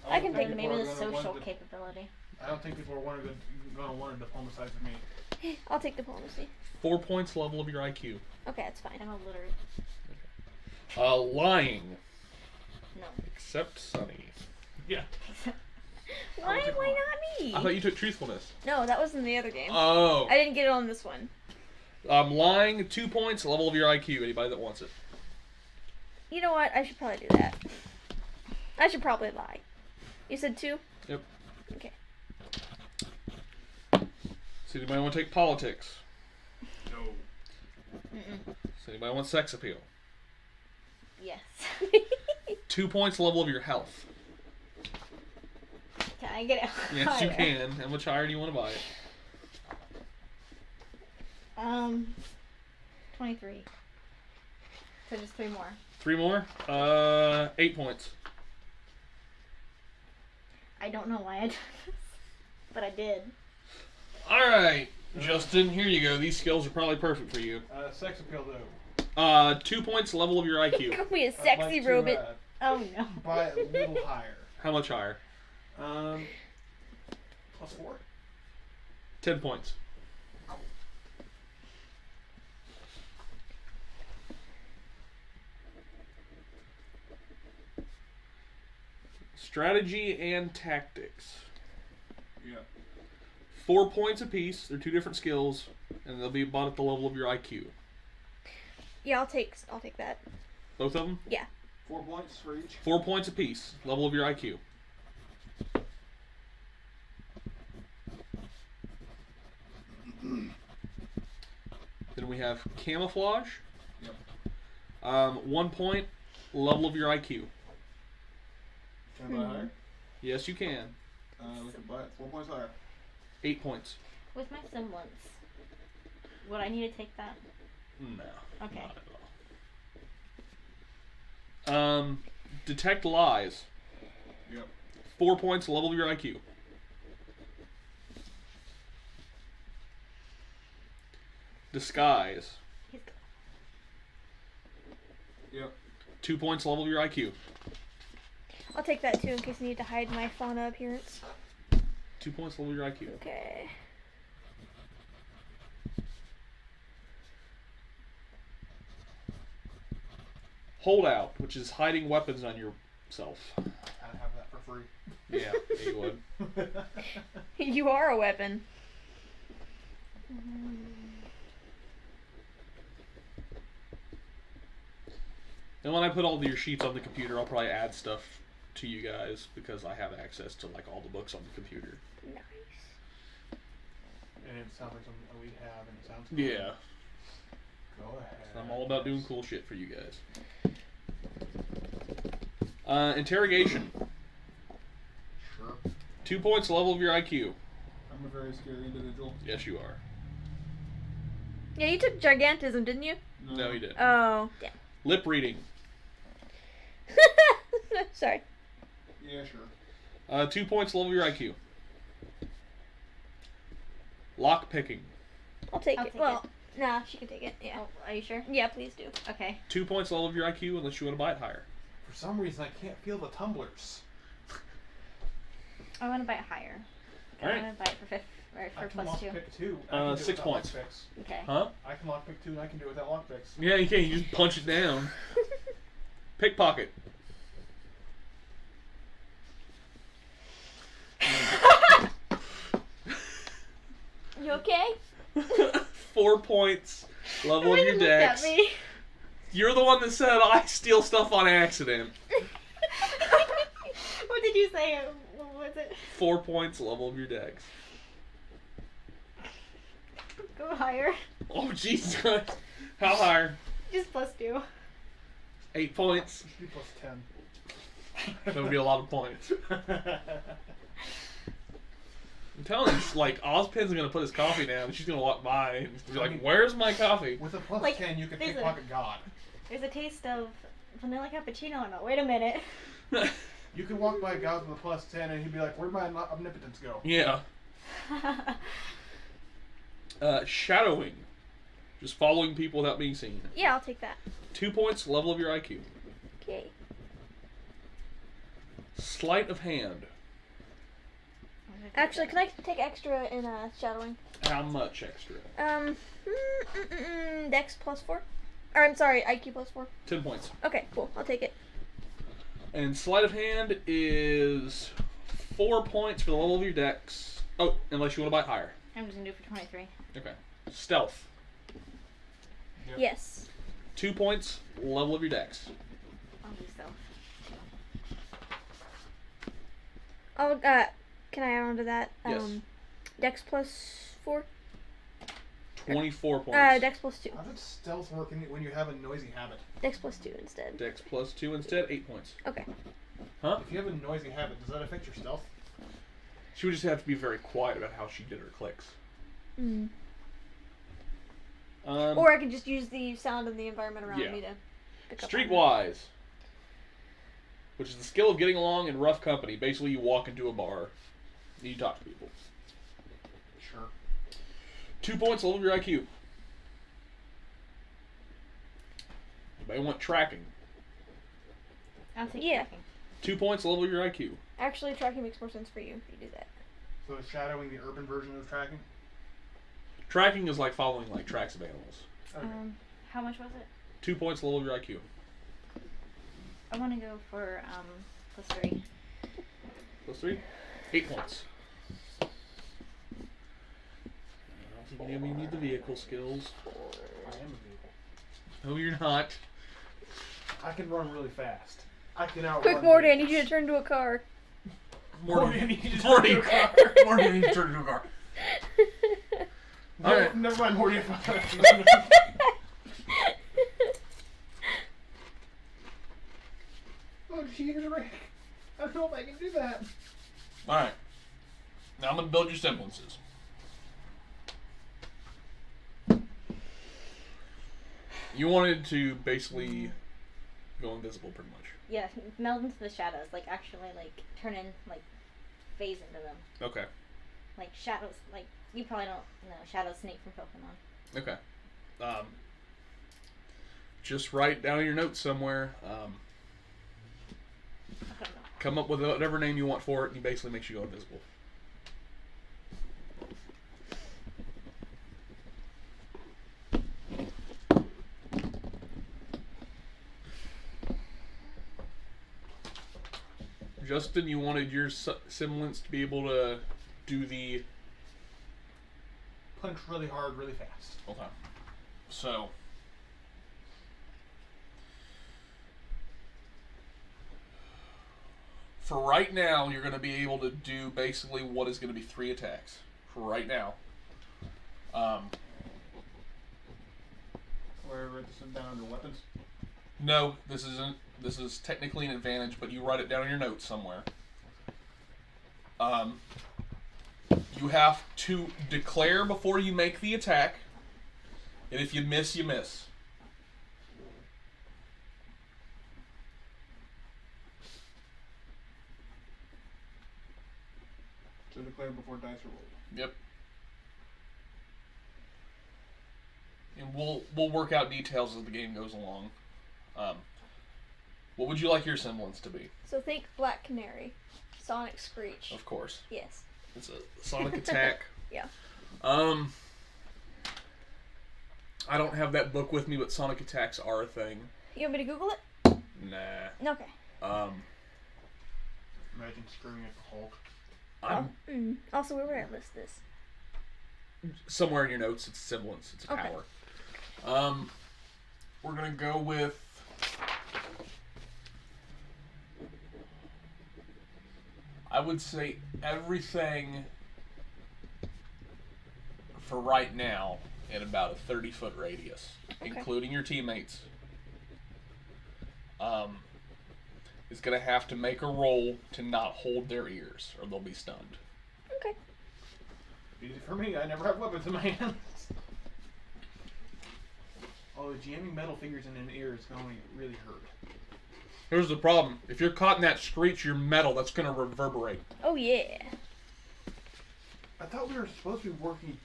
I can Like take maybe people the are gonna social want capability. I don't think people are going to want to diplomatize with me. I'll take diplomacy. 4 points level of your IQ. Okay, that's fine. I'm illiterate. Lying. No. Except Sunny. Yeah. Why not me? I thought you took truthfulness. No, that was in the other game. Oh. I didn't get it on this one. Lying, 2 points, level of your IQ. Anybody that wants it. You know what? I should probably do that. I should probably lie. You said 2? Yep. Okay. So anybody want to take politics? No. So anybody want sex appeal? Yes. 2 points, level of your health. Can I get it Yes, higher? you can. How much higher do you want to buy it? 23. So just 3 more. 3 more? 8 points. I don't know why I did this, but I did. Alright, Justin, here you go. These skills are probably perfect for you. Sex appeal though. 2 points, level of your IQ. Could be a I'd like sexy to, robot. Oh no. Buy it a little higher. How much higher? +4. 10 points. Strategy and tactics. Yeah. 4 points apiece. They're 2 different skills, and they'll be bought at the level of your IQ. Yeah, I'll take that. Both of them? Yeah. 4 points for each. 4 points apiece. Level of your IQ. Then we have camouflage. Yep. 1 point. Level of your IQ. Can I buy higher? Yes, you can. We can buy it 4 points higher. 8 points. With my semblance, would I need to take that? No. Okay. Not at all. Detect lies. Yep. 4 points. Level of your IQ. Disguise. Yep. 2 points. Level of your IQ. I'll take that too in case I need to hide my fauna appearance. 2 points. Level of your IQ. Okay. Holdout, which is hiding weapons on yourself. I'd have that for free. Yeah, you would. You are a weapon. And when I put all your sheets on the computer, I'll probably add stuff to you guys because I have access to like all the books on the computer. Nice. And it sounds like something that we have, and it sounds cool. Yeah. Go ahead. I'm all about doing cool shit for you guys. Interrogation. Sure. 2 points. Level of your IQ. I'm a very scary individual. Yes, you are. Yeah, you took gigantism, didn't you? No, you didn't. Oh, damn. Lip reading. Sorry. Yeah, sure. 2 points. Level of your IQ. Lock picking. I'll take I'll it. take Well, nah, she can take it. Yeah. Oh, are you sure? Yeah, please do. Okay. 2 points. Level of your IQ, unless you want to buy it higher. For some reason, I can't feel the tumblers. I want to buy it higher. Alright. I want to buy it for I for can plus 2. lockpick 2. I can do it 6 without points. lockpicks. Okay. Huh? I can lockpick 2, and I can do it without lockpicks. Yeah, you can't. You just punch it down. Pickpocket. You okay? 4 points. Level of Why your you looked at dex. me? You're the one that said I steal stuff on accident. What did you say? What was it? 4 points. Level of your dex. Go higher. Oh, Jesus Christ. How higher? Just plus 2. 8 points. Should be plus 10. That would be a lot of points. I'm telling you, like, Ozpin's gonna put his coffee down and she's gonna walk by and be like, "Where's my coffee?" With a plus Like, 10, you can there's pickpocket God. There's a taste of vanilla cappuccino in it. Wait a minute. You could walk by a guy with a +10 and he'd be like, where'd my omnipotence go? Yeah. Shadowing. Just following people without being seen. Yeah, I'll take that. 2 points, level of your IQ. Okay. Sleight of hand. Actually, can I take extra in shadowing? How much extra? Dex +4. Or I'm sorry, IQ +4. 10 points. Okay, cool. I'll take it. And sleight of hand is 4 points for the level of your dex. Oh, unless you want to buy higher. I'm just gonna do it for 23. Okay. Stealth. Yep. Yes. 2 points, level of your dex. I'll do stealth. Oh, can I add on to that? Yes. Dex +4. 24 points. Dex +2. How does stealth work when you have a noisy habit? Dex +2 instead. Dex +2 instead, 8 points. Okay. Huh? If you have a noisy habit, does that affect your stealth? She would just have to be very quiet about how she did her clicks. Mm. Um, Or I could just use the sound of the environment around Yeah. me to pick up. Streetwise, which is the skill of getting along in rough company. Basically, you walk into a bar and you talk to people. Sure. 2 points, level of your IQ. Anybody want tracking? I'll take Yeah. tracking. 2 points, level of your IQ. Actually, tracking makes more sense for you if you do that. So is shadowing the urban version of tracking? Tracking is like following like tracks of animals. Okay. How much was it? 2 points, level of your IQ. I want to go for +3. +3, 8 points. I don't think any of you need the vehicle skills. I am a vehicle. No, you're not. I can run really fast. I can outrun. Quick, Morty, I vehicles. need you to turn into a car. Morty, I need you to turn Morty. into a car. Morty, I need to turn into a car. No, Alright. never mind, Morty. Oh, here's Rick. I don't know if I can do that. Alright. Now I'm going to build your semblances. You wanted to basically go invisible pretty much. Yeah, meld into the shadows. Like, actually, like, turn in, like, phase into them. Okay. Like, shadows, like, you probably don't know Shadow Snake from Pokemon. Okay. Just write down in your notes somewhere. I don't know. Come up with whatever name you want for it, and he basically makes you go invisible. Justin, you wanted your semblance to be able to do the... Punch really hard, really fast. Okay. So... for right now, you're going to be able to do basically what is going to be 3 attacks. For right now. Where I write this down under weapons. No, this isn't. This is technically an advantage, but you write it down in your notes somewhere. You have to declare before you make the attack, and if you miss, you miss. So declare before dice are rolled. Yep. And we'll work out details as the game goes along. What would you like your semblance to be? So think Black Canary. Sonic Screech. Of course. Yes. It's a sonic attack. Yeah. I don't have that book with me, but sonic attacks are a thing. You want me to Google it? Nah. Okay. Imagine screaming at the Hulk. Also, where would I list this? Somewhere in your notes, it's semblance. It's a Okay. power. We're gonna go with. I would say everything for right now in about a 30-foot radius, including your teammates, is going to have to make a roll to not hold their ears, or they'll be stunned. Okay. Easy for me, I never have weapons in my hands. Oh, jamming metal fingers in an ear is going to really hurt. Here's the problem. If you're caught in that screech, you're metal. That's going to reverberate. Oh, yeah. I thought we were supposed to be working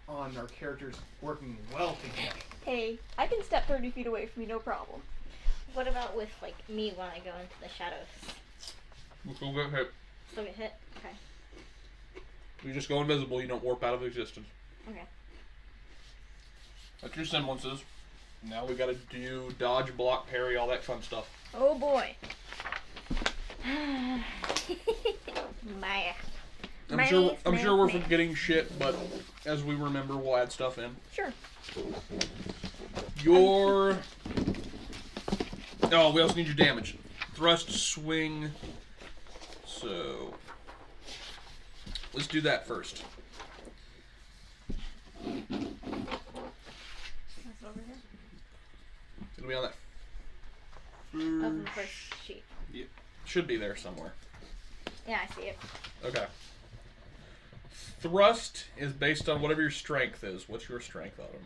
on our characters working well together. Hey, I can step 30 feet away from you, no problem. What about with like me when I go into the shadows? We'll go get hit. Still get hit? Okay. You just go invisible. You don't warp out of existence. Okay. That's your semblances. Now we got to do dodge, block, parry, all that fun stuff. Oh, boy. Maya. I'm sure we're Math. forgetting shit, but as we remember, we'll add stuff in. Sure. Your... Oh, we also need your damage. Thrust, swing. So... Let's do that first. That's over here. It'll be on that... Of the first sheet. Should be there somewhere. Yeah, I see it. Okay. Thrust is based on whatever your strength is. What's your strength, Autumn?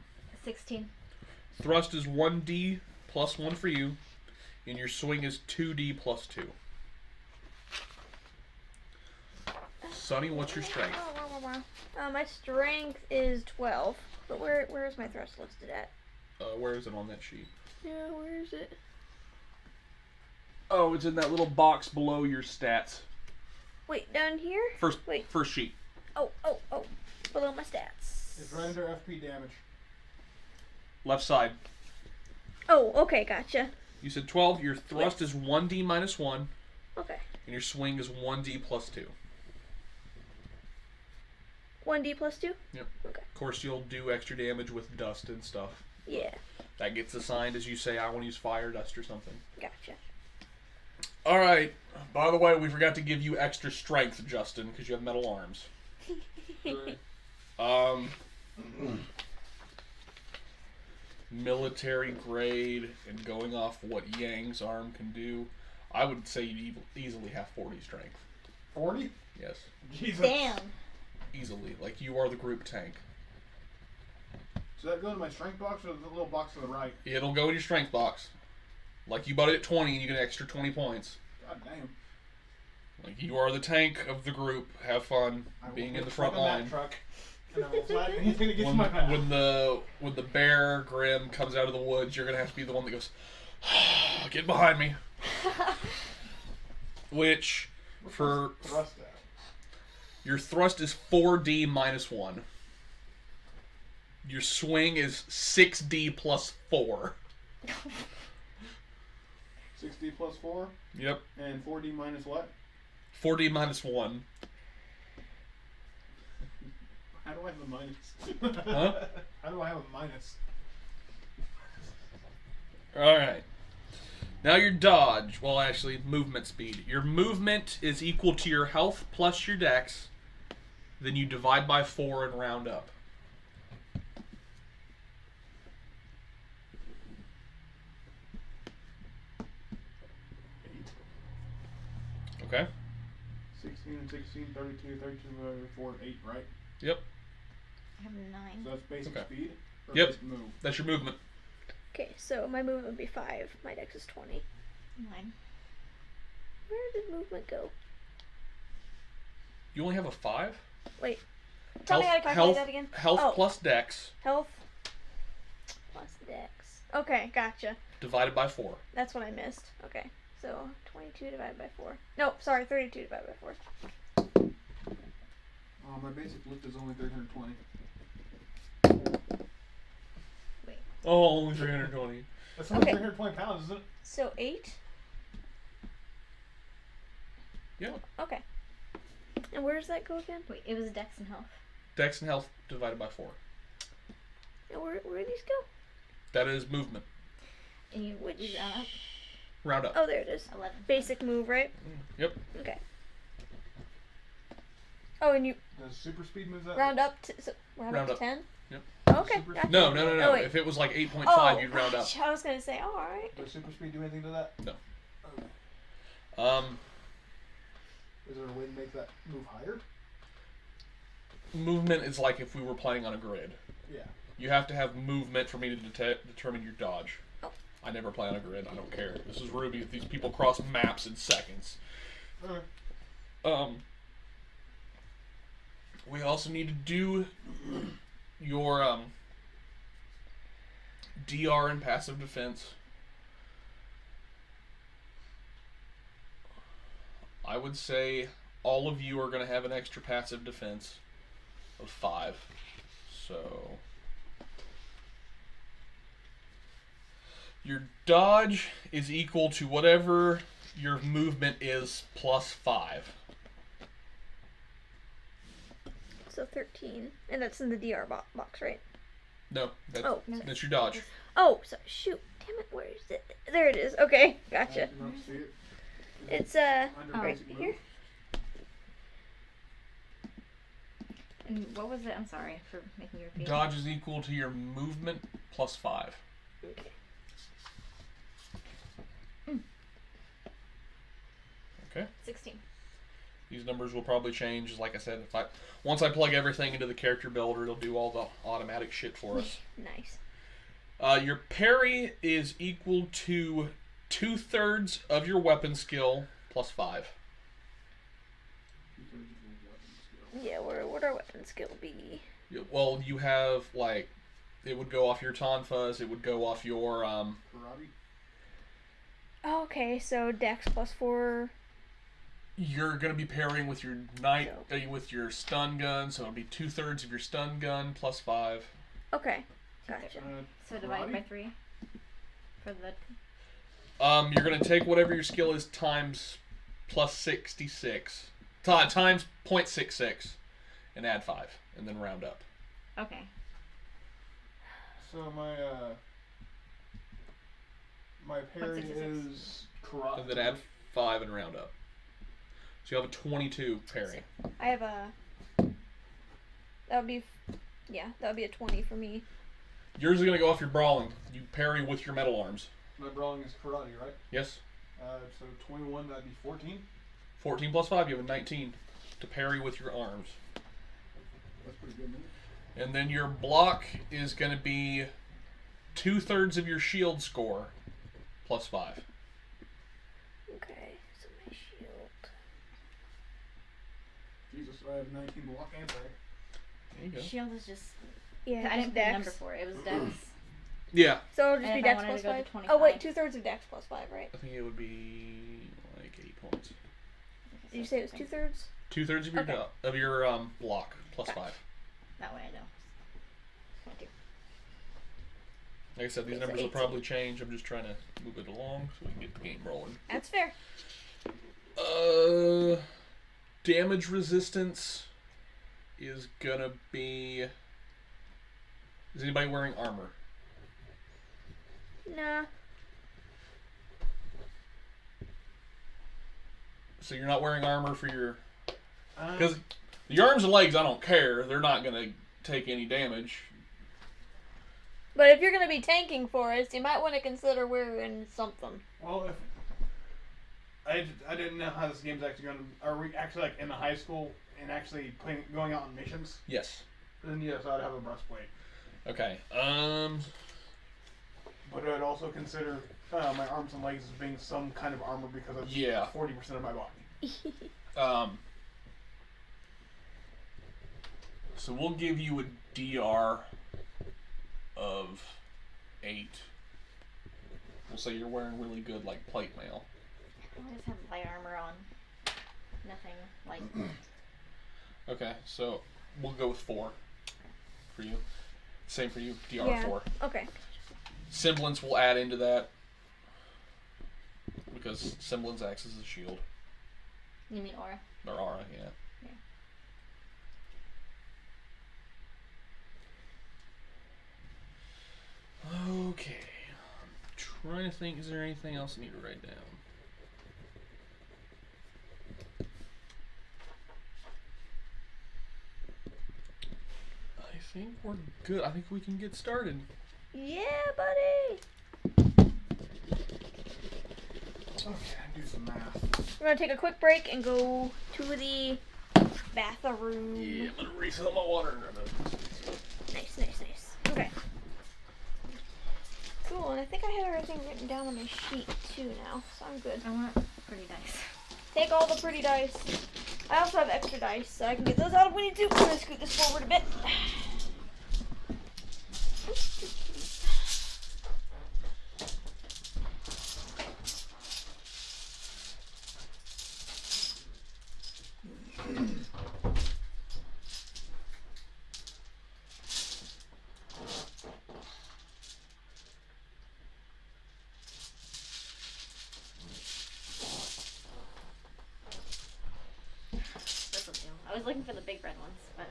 16. Thrust is 1d plus 1 for you, and your swing is 2d plus 2. Sonny, what's your strength? My strength is 12. But where is my thrust listed at? Where is it on that sheet? Yeah, where is it? Oh, it's in that little box below your stats. Wait, down here? First sheet. Oh. Below my stats. It's right under FP damage. Left side. Oh, okay, gotcha. You said 12. Your thrust is 1d minus 1, Okay. and your swing is 1d plus 2. 1d plus 2? Yep. Okay. Of course, you'll do extra damage with dust and stuff. Yeah, That gets assigned as you say, I want to use fire, dust, or something. gotcha. Alright. By the way, we forgot to give you extra strength, Justin, because you have metal arms. Military grade and going off what Yang's arm can do, I would say you'd easily have 40 strength. 40? Yes. Jesus. Damn. Easily. Like, you are the group tank. Does that go in my strength box or the little box to the right? It'll go in your strength box. Like, you bought it at 20 and you get an extra 20 points. God damn. Like, you are the tank of the group. Have fun being in the front line. Truck, and I will flat anything that gets When, in my path. when the bear Grim comes out of the woods, you're gonna have to be the one that goes, get behind me. Which, for Thrust out. your thrust is 4d minus 1. Your swing is 6d plus 4. 6D plus 4 Yep. and 4D minus what? 4d minus 1. How do I have a minus? Huh? How do I have a minus? Alright. Now your dodge, well actually movement speed. Your movement is equal to your health plus your dex. Then you divide by 4 and round up. Okay? 16 and 16, 32, 32, 4, 8, right? Yep. I have 9. So that's basic Okay. speed? Or Yep. basic move? That's your movement. Okay, so my movement would be 5. My dex is 20. 9. Where did movement go? You only have a 5? Wait. Tell me how to calculate that again. Health Oh. plus dex Health plus dex. Okay, gotcha. divided by 4. That's what I missed. Okay, so 22 divided by 4. No, sorry, 32 divided by 4. My basic lift is only 320. Oh, only 320. That's only Okay. 320 pounds, isn't it? So 8? Yeah. Okay. And where does that go again? Wait, it was Dex and Health. Dex and health divided by 4. And where do these go? That is movement. And you round up? Round up. Oh, there it is. 11. Basic move, right? Yep. Okay. Oh, and you Does super speed moves that? round up to round Round up up. to 10? Yep. Okay, Super gotcha. No. Oh, wait. If it was like 8.5, Oh, you'd round up. gosh, I was gonna say, alright. Does super speed do anything to that? No. Okay. Is there a way to make that move higher? Movement is like if we were playing on a grid. Yeah. You have to have movement for me to determine your dodge. I never play on a grid. I don't care. This is RWBY. These people cross maps in seconds. We also need to do your DR and passive defense. I would say all of you are going to have an extra passive defense of 5. So your dodge is equal to whatever your movement is plus 5. So 13. And that's in the DR box, right? No, that's, Oh. that's your dodge. Oh, so shoot. Damn it, where is it? There it is. Okay, gotcha. You don't see it. It's Under right basic here. move. And what was it? I'm sorry for making you repeat. Dodge is equal to your movement plus 5. Okay. Okay. 16. These numbers will probably change. Like I said, once I plug everything into the character builder, it'll do all the automatic shit for us. Nice. Your parry is equal to 2/3 of your weapon skill plus 5. Yeah, where would our weapon skill be? Well, you have like, it would go off your Tonfas. It would go off your Karate. Oh, okay, so Dex plus 4. You're gonna be parrying with your with your stun gun, so it'll be 2/3 of your stun gun plus 5. Okay, gotcha. So divide by 3 for the. You're gonna take whatever your skill is times plus 66 times 0.66 and add 5, and then round up. Okay. So my parry 0.66. is karate. And then add 5 and round up. So you have a 22 parry. I have a. That would be. Yeah, that would be a 20 for me. Yours is gonna go off your brawling. You parry with your metal arms. My brawling is karate, right? Yes. So 21, that'd be 14. 14 plus 5, you have a 19 to parry with your arms. That's pretty good, man. And then your block is going to be 2/3 of your shield score plus 5. Okay, so my shield. Jesus, I have 19 block and parry. There you go. Shield is just. Yeah, I didn't put a Dex. number for it. It was Dex. Yeah. So it'll just And be if I Dex wanted plus to go to 5? 25. Oh, wait, 2/3 of Dex plus 5, right? I think it would be like 8 points. Did you say it was 2/3? 2/3 of your Okay. of your block plus Gotcha. 5. That way I know. Thank you. Like I said, these Okay, so numbers will 18. probably change. I'm just trying to move it along so we can get the game rolling. That's fair. Damage resistance is gonna be. Is anybody wearing armor? Nah. So you're not wearing armor for your. Um, Because your arms and legs, I don't care. They're not gonna take any damage. But if you're going to be tanking for us, you might want to consider wearing something. Well, if I didn't know how this game's actually going to. Are we actually like in the high school and actually going out on missions? Yes. Then yes, I'd have a breastplate. Okay. But I'd also consider my arms and legs as being some kind of armor because of Yeah. 40% of my body. So we'll give you a DR of 8. We'll say you're wearing really good like plate mail. I just have light armor on. Nothing like. Okay, so we'll go with 4 for you. Same for you, DR Yeah. 4. Okay. Semblance will add into that because semblance acts as a shield. You mean aura? Or aura, yeah. Okay. I'm trying to think, is there anything else I need to write down? I think we're good. I think we can get started. Yeah, buddy. Okay, do some math. We're going to take a quick break and go to the bathroom. Yeah, I'm gonna refill my water. Nice, nice, nice. Okay. Cool, and I think I have everything written down on my sheet too now, so I'm good. I want pretty dice. Take all the pretty dice. I also have extra dice, so I can get those out if we need to. I'm gonna scoot this forward a bit. This'll do. I was looking for the big red ones, but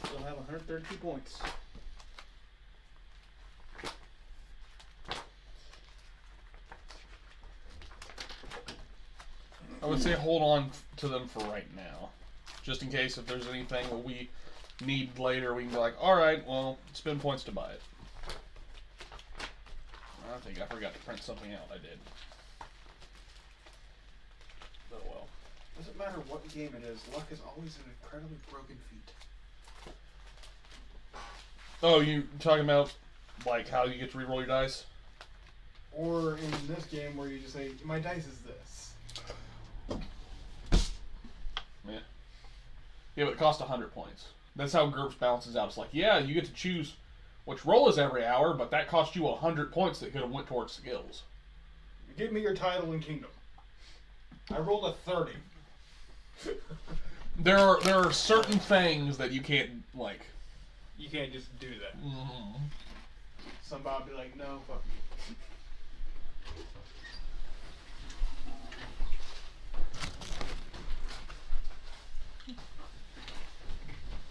Still have 132 points. I would say hold on to them for right now. Just in case if there's anything that we need later, we can be like, alright, well, spend points to buy it. I think I forgot to print something out. I did. Oh well. Doesn't matter what game it is, luck is always an incredibly broken feat. Oh, you talking about like how you get to reroll your dice? Or in this game where you just say, my dice is this. Yeah. Yeah, but it costs 100 points. That's how GURPS balances out. It's like, yeah, you get to choose which roll is every hour, but that cost you 100 points that could have went towards skills. Give me your title and kingdom. I rolled a 30. There are certain things that you can't like. You can't just do that. Mm-hmm. Somebody be like, no, fuck you.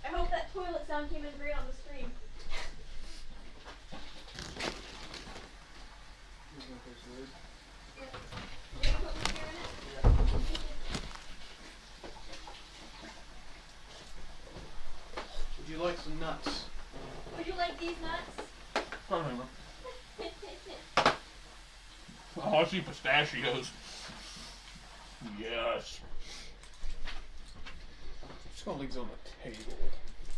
I hope that toilet sound came in great on the stream. Would you like some nuts? Would you like these nuts? Oh, I see pistachios. Yes. Just gonna leave these on the table.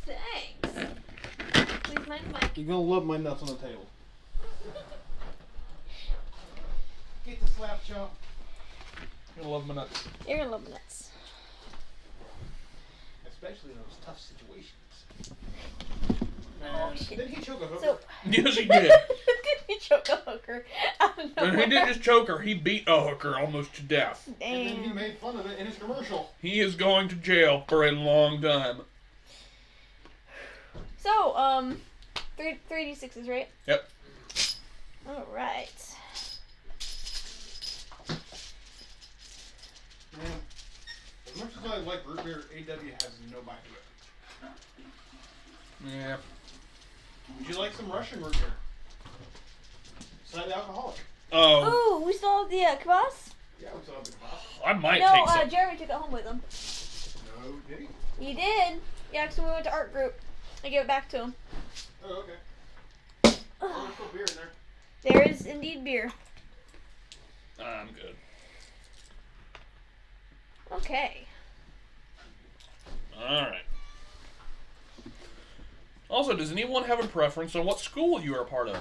Thanks. Please mind Mike. You're gonna love my nuts on the table. Get the slap chop. I love my nuts. You're gonna love the nuts. Especially in those tough situations. Oh, shit. Didn't he choke a hooker? So, Yes, he did. did he choke a hooker? Out of And he nowhere? didn't just choke her, he beat a hooker almost to death. and then he Damn. made fun of it in his commercial. He is going to jail for a long time. So, 3d6s, right? Yep. Alright. Man, as much as I like root beer, AW has no bite to it. Yeah. Would you like some Russian root beer? Slightly alcoholic. Oh, Ooh, we still have the kvass? Yeah, we still have the glass. I might No, take some. Jeremy took it home with him. No, did he? He did. Yeah, because we went to art group. I gave it back to him. Oh, okay. Oh, there's still beer in there. There is indeed beer. I'm good. Okay. Alright. Also, does anyone have a preference on what school you are a part of?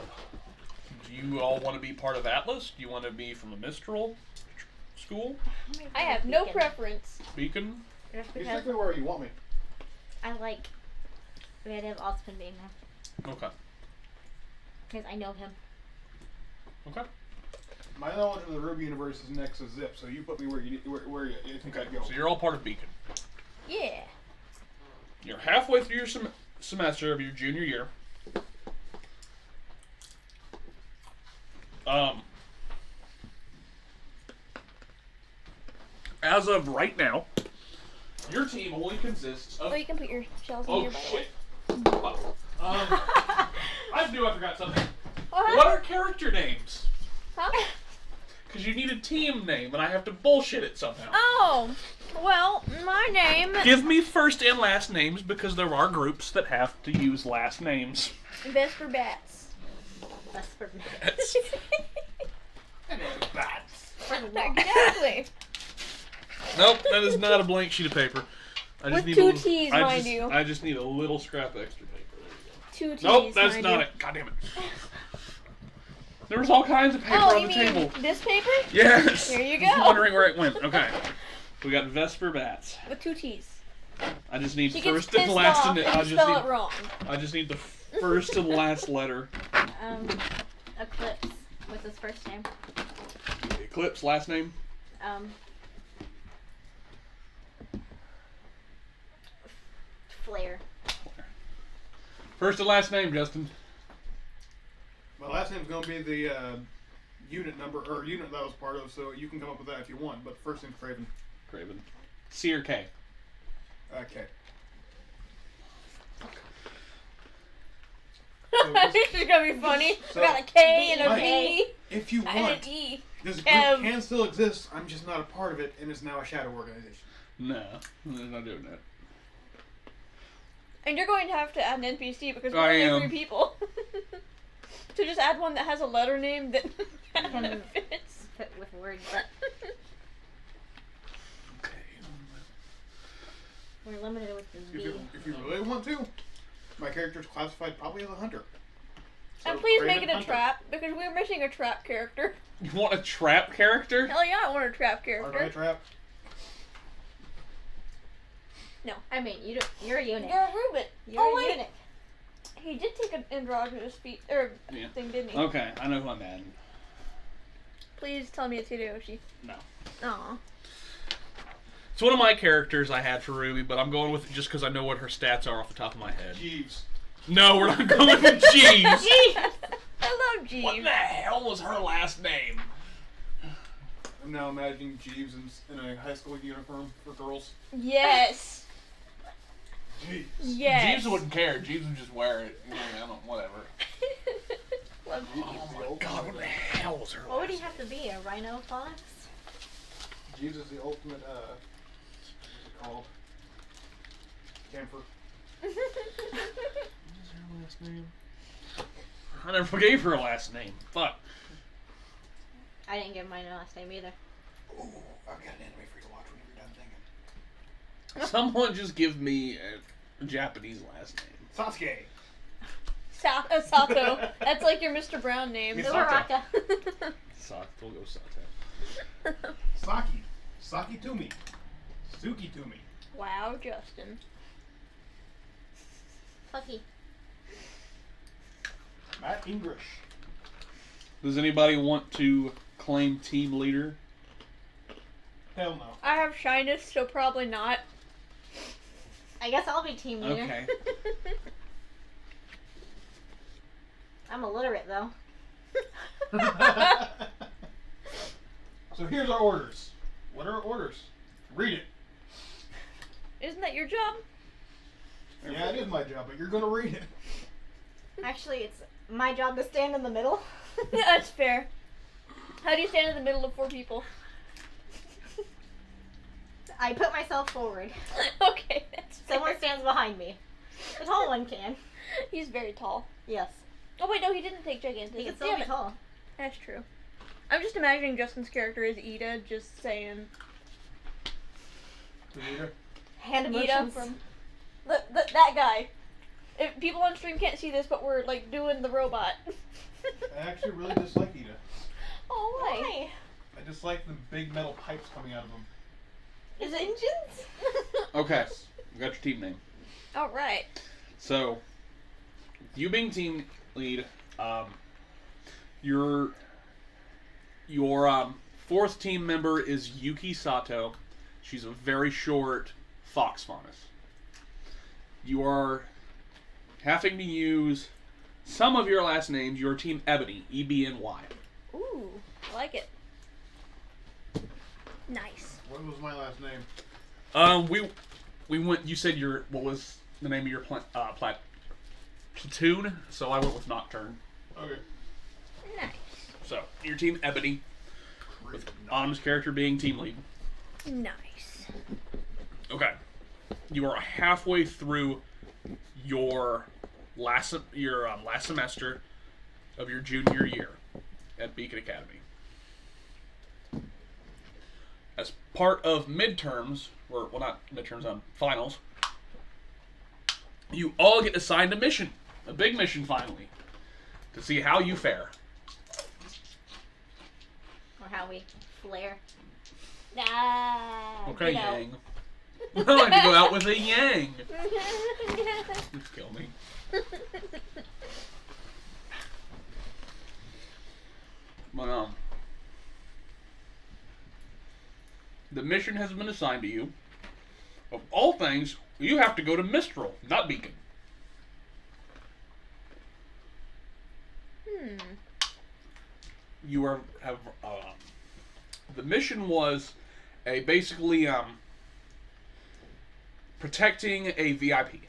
Do you all want to be part of Atlas? Do you want to be from a Mistral school? I have no Beacon. preference. Beacon? Just You're because exactly where you want me. I like the idea of Altspin being there. Okay. Because I know him. Okay. My knowledge of the RWBY universe is next to Zip, so you put me where you think I'd go. So you're all part of Beacon. Yeah. You're halfway through your semester of your junior year. As of right now, Your team only consists of. Oh, you can put your shells in Oh here, by the way. shit! Fuck. I knew I forgot something. What? What are character names? Huh? Because you need a team name, and I have to bullshit it somehow. Oh, well, my name... Give me first and last names, because there are groups that have to use last names. Vesper Bats. Vesper That's Bats. Exactly. Nope, that is not a blank sheet of paper. I With need two a little- T's, I mind just, you. I just need a little scrap of extra paper. There you Two T's, go. Nope, that's mind not you. it. God damn it. There was all kinds of paper Oh, on you the mean table. this paper? Yes. Here you Just go. wondering where it went. Okay. We got Vesper Bats. With two T's. I just need She gets first and pissed last. off And if you spell it wrong. I just need the first and last letter. Eclipse. What's his first name? Eclipse last name. Flare. First and last name, Justin. My last name's gonna be the unit number or unit that I was part of, so you can come up with that if you want. But first name's Craven. Craven. C or K? Okay. This is gonna be funny. So- We got a K and a Mike, V If you and want, an E. this group Kev. can still exist. I'm just not a part of it, and it's now a shadow organization. No, they're not doing that. And you're going to have to add an NPC because we're I only am. 3 people. So just add one that has a letter name that kind of fits. Fit with words. Okay. We're limited with the V. If you really want to, my character's classified probably as a hunter. And So please Craven make it a Hunter. trap because we're missing a trap character. You want a trap character? Hell yeah, I want a trap Are character. they trap? I mean, you're a eunuch. You're a Rubit. You're Oh a wait, eunuch. he did take an androgynous Yeah. thing, didn't he? Okay, I know who I'm at. Please tell me it's Hideyoshi. No. Aw. It's one of my characters I had for Ruby, but I'm going with it just because I know what her stats are off the top of my head. Jeeves. No, we're not going with Jeeves. I love Jeeves. What the hell was her last name? I'm now imagining Jeeves in a high school uniform for girls. Yes. Jeeves. Yes. Jeeves wouldn't care. Jeeves would just wear it. You know, I don't, whatever. Love Jeeves. Oh my god, what the hell was her What would last he have to be? A rhino fox? Jeeves is the ultimate, what's it called? Camper. What is her last name? I never gave her a last name. Fuck. I didn't give mine a last name either. Ooh, I've got an anime for you to watch when you're done thinking. Someone just give me a Japanese last name. Sasuke. Sato. That's like your Mr. Brown name. Miss- Uraraka. We'll go Sato. Saki. Saki to me. Suki to me. Wow, Justin. Fucky. Matt English. Does anybody want to claim team leader? Hell no. I have shyness, so probably not. I guess I'll be team leader. Okay. I'm illiterate though. So here's our orders. What are our orders? Read it. Isn't that your job? Yeah, it is my job, but you're gonna read it. Actually, it's my job to stand in the middle. That's fair. How do you stand in the middle of 4 people? I put myself forward. Okay, that's fair. Someone stands behind me. The tall one can. He's very tall. Yes. Oh wait, no, he didn't take gigantism. He can still Damn be it. tall. That's true. I'm just imagining Justin's character as Ida, just saying Hand Ida emotions. from that guy. If people on stream can't see this, but we're like doing the robot. I actually really dislike Ida. Oh, why? Why? I dislike the big metal pipes coming out of them. Is it engines? Okay. You got your team name. All right. So, you being team lead, your 4th team member is Yuki Sato. She's a very short fox faunus. You are having to use some of your last names. Your team Ebony, EBNY. Ooh, I like it. Nice. What was my last name? You said what was the name of your platoon? So I went with Nocturne. Okay. Nice. So your team Ebony, with Autumn's character being team lead. Nice. Okay. You are halfway through your last semester of your junior year at Beacon Academy. As part of midterms, or well, not midterms, finals, you all get assigned a mission, a big mission finally, to see how you fare. Or how we flare. Okay, get out. Yang. I like to go out with a Yang. Please kill me. But, the mission has been assigned to you. Of all things, you have to go to Mistral, not Beacon. You have the mission was basically protecting a VIP.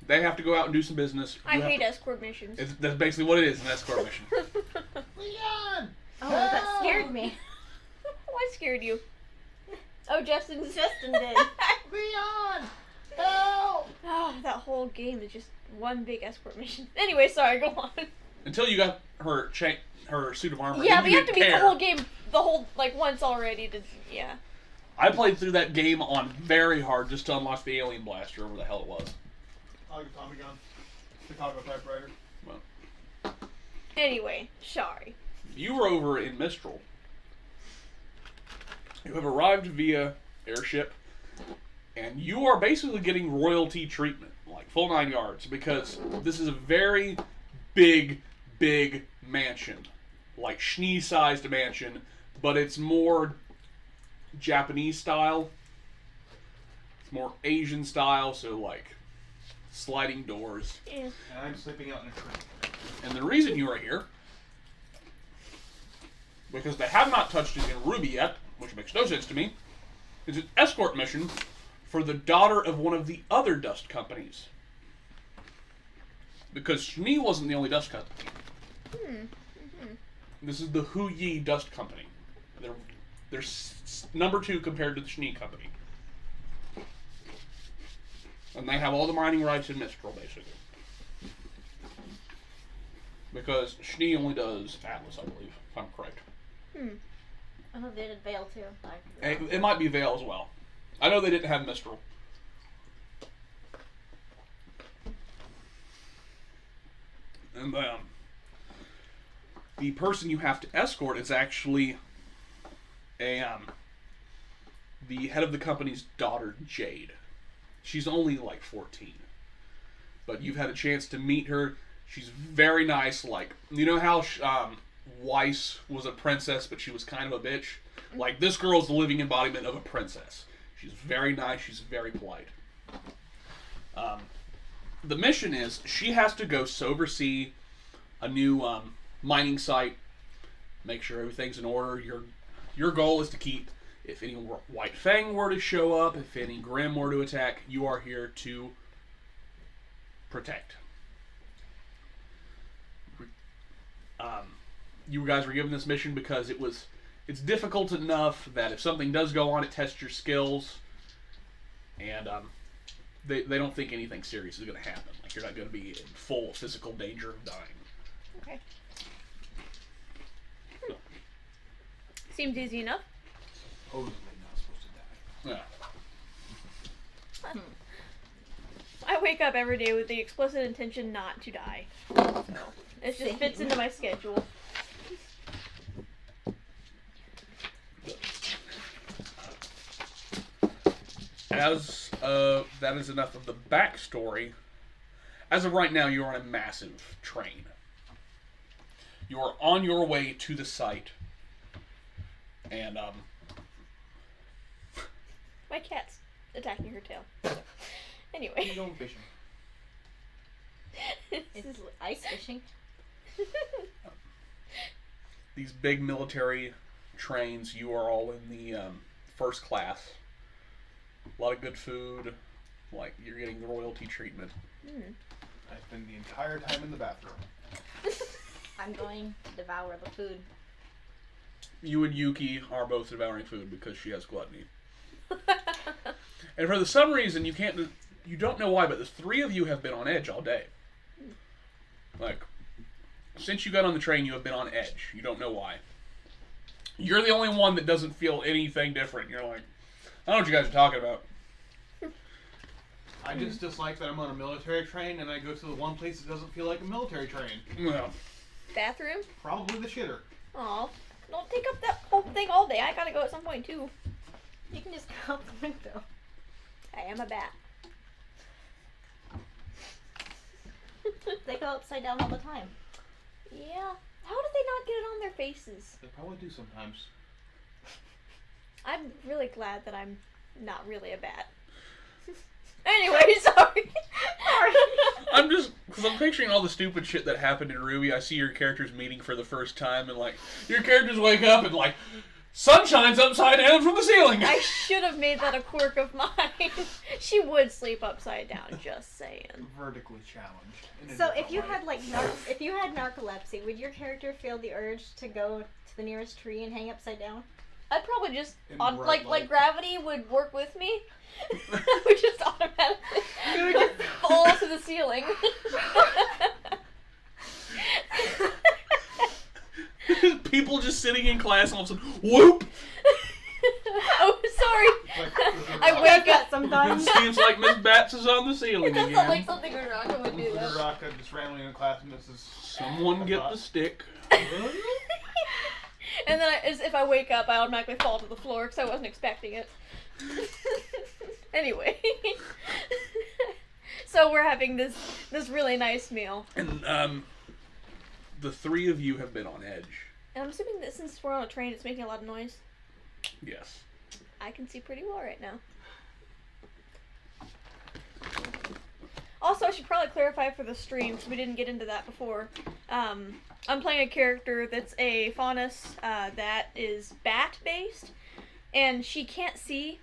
They have to go out and do some business. I hate escort missions. That's basically what it is, an escort mission. Leon! Oh, that scared me. What scared you? Oh, Justin did. Leon! Help! Oh, that whole game is just one big escort mission. Anyway, sorry, go on. Until you got her suit of armor. Yeah, then but you have to beat the care. whole game, once already to, yeah. I played through that game on very hard just to unlock the alien blaster, or whatever the hell it was. I like a Tommy gun. Chicago typewriter. Well, Anyway, sorry. you were over in Mistral. You have arrived via airship, and you are basically getting royalty treatment, like full 9 yards, because this is a very big mansion, like Schnee-sized mansion, but it's more Japanese style. It's more Asian style, so like sliding doors. Yeah. And I'm sleeping out in a tree. And the reason you are here, because they have not touched it in RWBY yet, which makes no sense to me, is an escort mission for the daughter of one of the other dust companies. Because Schnee wasn't the only dust company. This is the Hu Yi Dust Company. They're number 2 compared to the Schnee Company. And they have all the mining rights in Mistral, basically. Because Schnee only does Atlas, I believe, if I'm correct. I thought they did Veil too. It might be Veil as well. I know they didn't have Mistral. And the person you have to escort is actually the head of the company's daughter, Jade. She's only like 14. But you've had a chance to meet her. She's very nice. Like, you know how Weiss was a princess, but she was kind of a bitch? Like, this girl's the living embodiment of a princess. She's very nice. She's very polite. The mission is she has to go oversee a new mining site, make sure everything's in order. Your goal is to keep, if any White Fang were to show up, if any Grim were to attack, you are here to protect. You guys were given this mission because it's difficult enough that if something does go on, it tests your skills, and they don't think anything serious is going to happen. Like, you're not going to be in full physical danger of dying. Okay. Seems easy enough. Supposedly not supposed to die. Yeah. I wake up every day with the explicit intention not to die. So, it just fits into my schedule. As that is enough of the backstory. As of right now, you're on a massive train. You are on your way to the site, and My cat's attacking her tail. Anyway. You're going fishing. It's ice fishing. these big military trains, you are all in the first class. A lot of good food. Like, you're getting the royalty treatment. I spend the entire time in the bathroom. I'm going to devour the food. You and Yuki are both devouring food because she has gluttony. And for some reason, you don't know why, but the three of you have been on edge all day. Like, since you got on the train, you have been on edge. You don't know why. You're the only one that doesn't feel anything different. You're like, I don't know what you guys are talking about. I just dislike that I'm on a military train and I go to the one place that doesn't feel like a military train. Well, Bathroom? Probably the shitter. Aw, don't take up that whole thing all day. I gotta go at some point too. You can just go out the window. I am a bat. They go upside down all the time. Yeah. How did they not get it on their faces? They probably do sometimes. I'm really glad that I'm not really a bat. Anyway, sorry. I'm just, because I'm picturing all the stupid shit that happened in RWBY. I see your characters meeting for the first time, and like, your characters wake up and like, sun shines upside down from the ceiling. I should have made that a quirk of mine. She would sleep upside down, just saying. Vertically challenged. in a So different if you way. had like if you had narcolepsy, would your character feel the urge to go to the nearest tree and hang upside down? I'd probably just, In on, bright like light. gravity would work with me. We just automatically fall to the ceiling. People just sitting in class and all of a sudden, whoop! Oh, sorry. Like, I wake up. It Sometimes. seems like Miss Bats is on the ceiling It does again. sound like something Uraraka would do that. Uraraka just randomly in class and this is... Someone get the stick. And then, as if I wake up, I automatically fall to the floor because I wasn't expecting it. Anyway, so we're having this really nice meal, And the three of you have been on edge. and I'm assuming that since we're on a train, it's making a lot of noise. Yes. I can see pretty well right now. Also, I should probably clarify for the stream, because we didn't get into that before. I'm playing a character that's a faunus that is bat-based, and she can't see,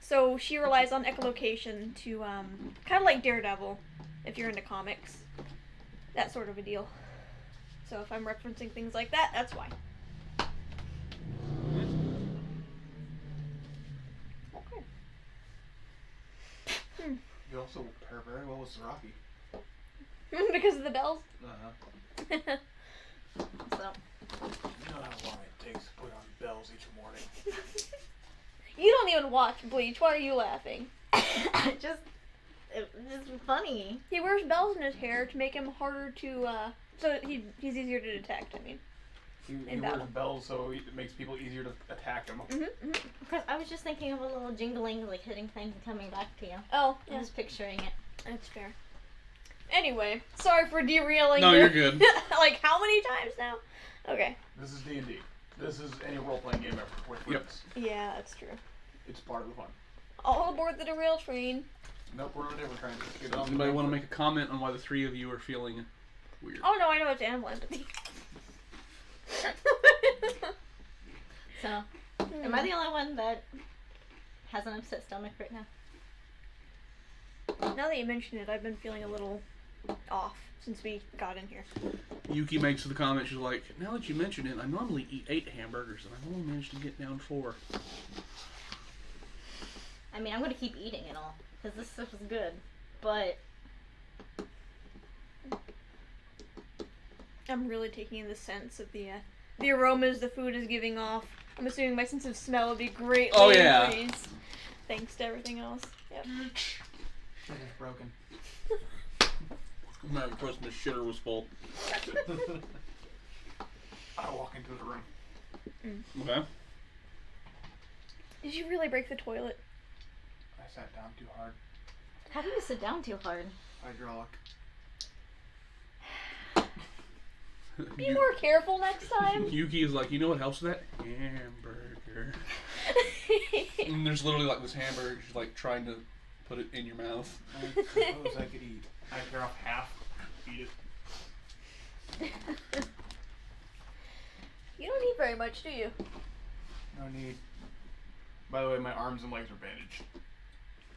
so she relies on echolocation to, kind of like Daredevil, if you're into comics. That sort of a deal. So if I'm referencing things like that, that's why. Okay. You also pair very well with Zaraki. Because of the bells? Uh-huh. So You know how long it takes to put on bells each morning. You don't even watch Bleach. Why are you laughing? it's just funny. He wears bells in his hair to make him harder to, so he's easier to detect, I mean. He In wears battle. bells so it makes people easier to attack him. Because I was just thinking of a little jingling, like hitting things and coming back to you. Oh, I yeah, was picturing it. that's fair. Anyway, sorry for derailing. No, the- you're good. Like, how many times now? Okay. This is D&D. This is any role-playing game ever with Yep. friends. Yeah, that's true. It's part of the fun. All aboard the derail train. Nope, we're never trying to get on. Anybody want to make a comment on why the three of you are feeling weird? Oh no, I know it's animal empathy. So, am I the only one that has an upset stomach right now? Now that you mention it, I've been feeling a little off since we got in here. Yuki makes the comment, she's like, now that you mention it, I normally eat 8 hamburgers and I've only managed to get down 4. I mean, I'm gonna keep eating it all because this stuff is good, but I'm really taking in the sense of the aromas the food is giving off. I'm assuming my sense of smell would be greatly Oh, yeah. increased. Thanks to everything else. Yep. It's broken. Merry Christmas, shitter was full. I walk into the room. Okay. Did you really break the toilet? I sat down too hard. how do you sit down too hard? Hydraulic. Be more careful next time. Yuki is like, you know what helps with that? Hamburger. And there's literally like this hamburger, she's like trying to put it in your mouth. I suppose I could eat. I tear off half, eat it. You don't eat very much, do you? No need. By the way, my arms and legs are bandaged.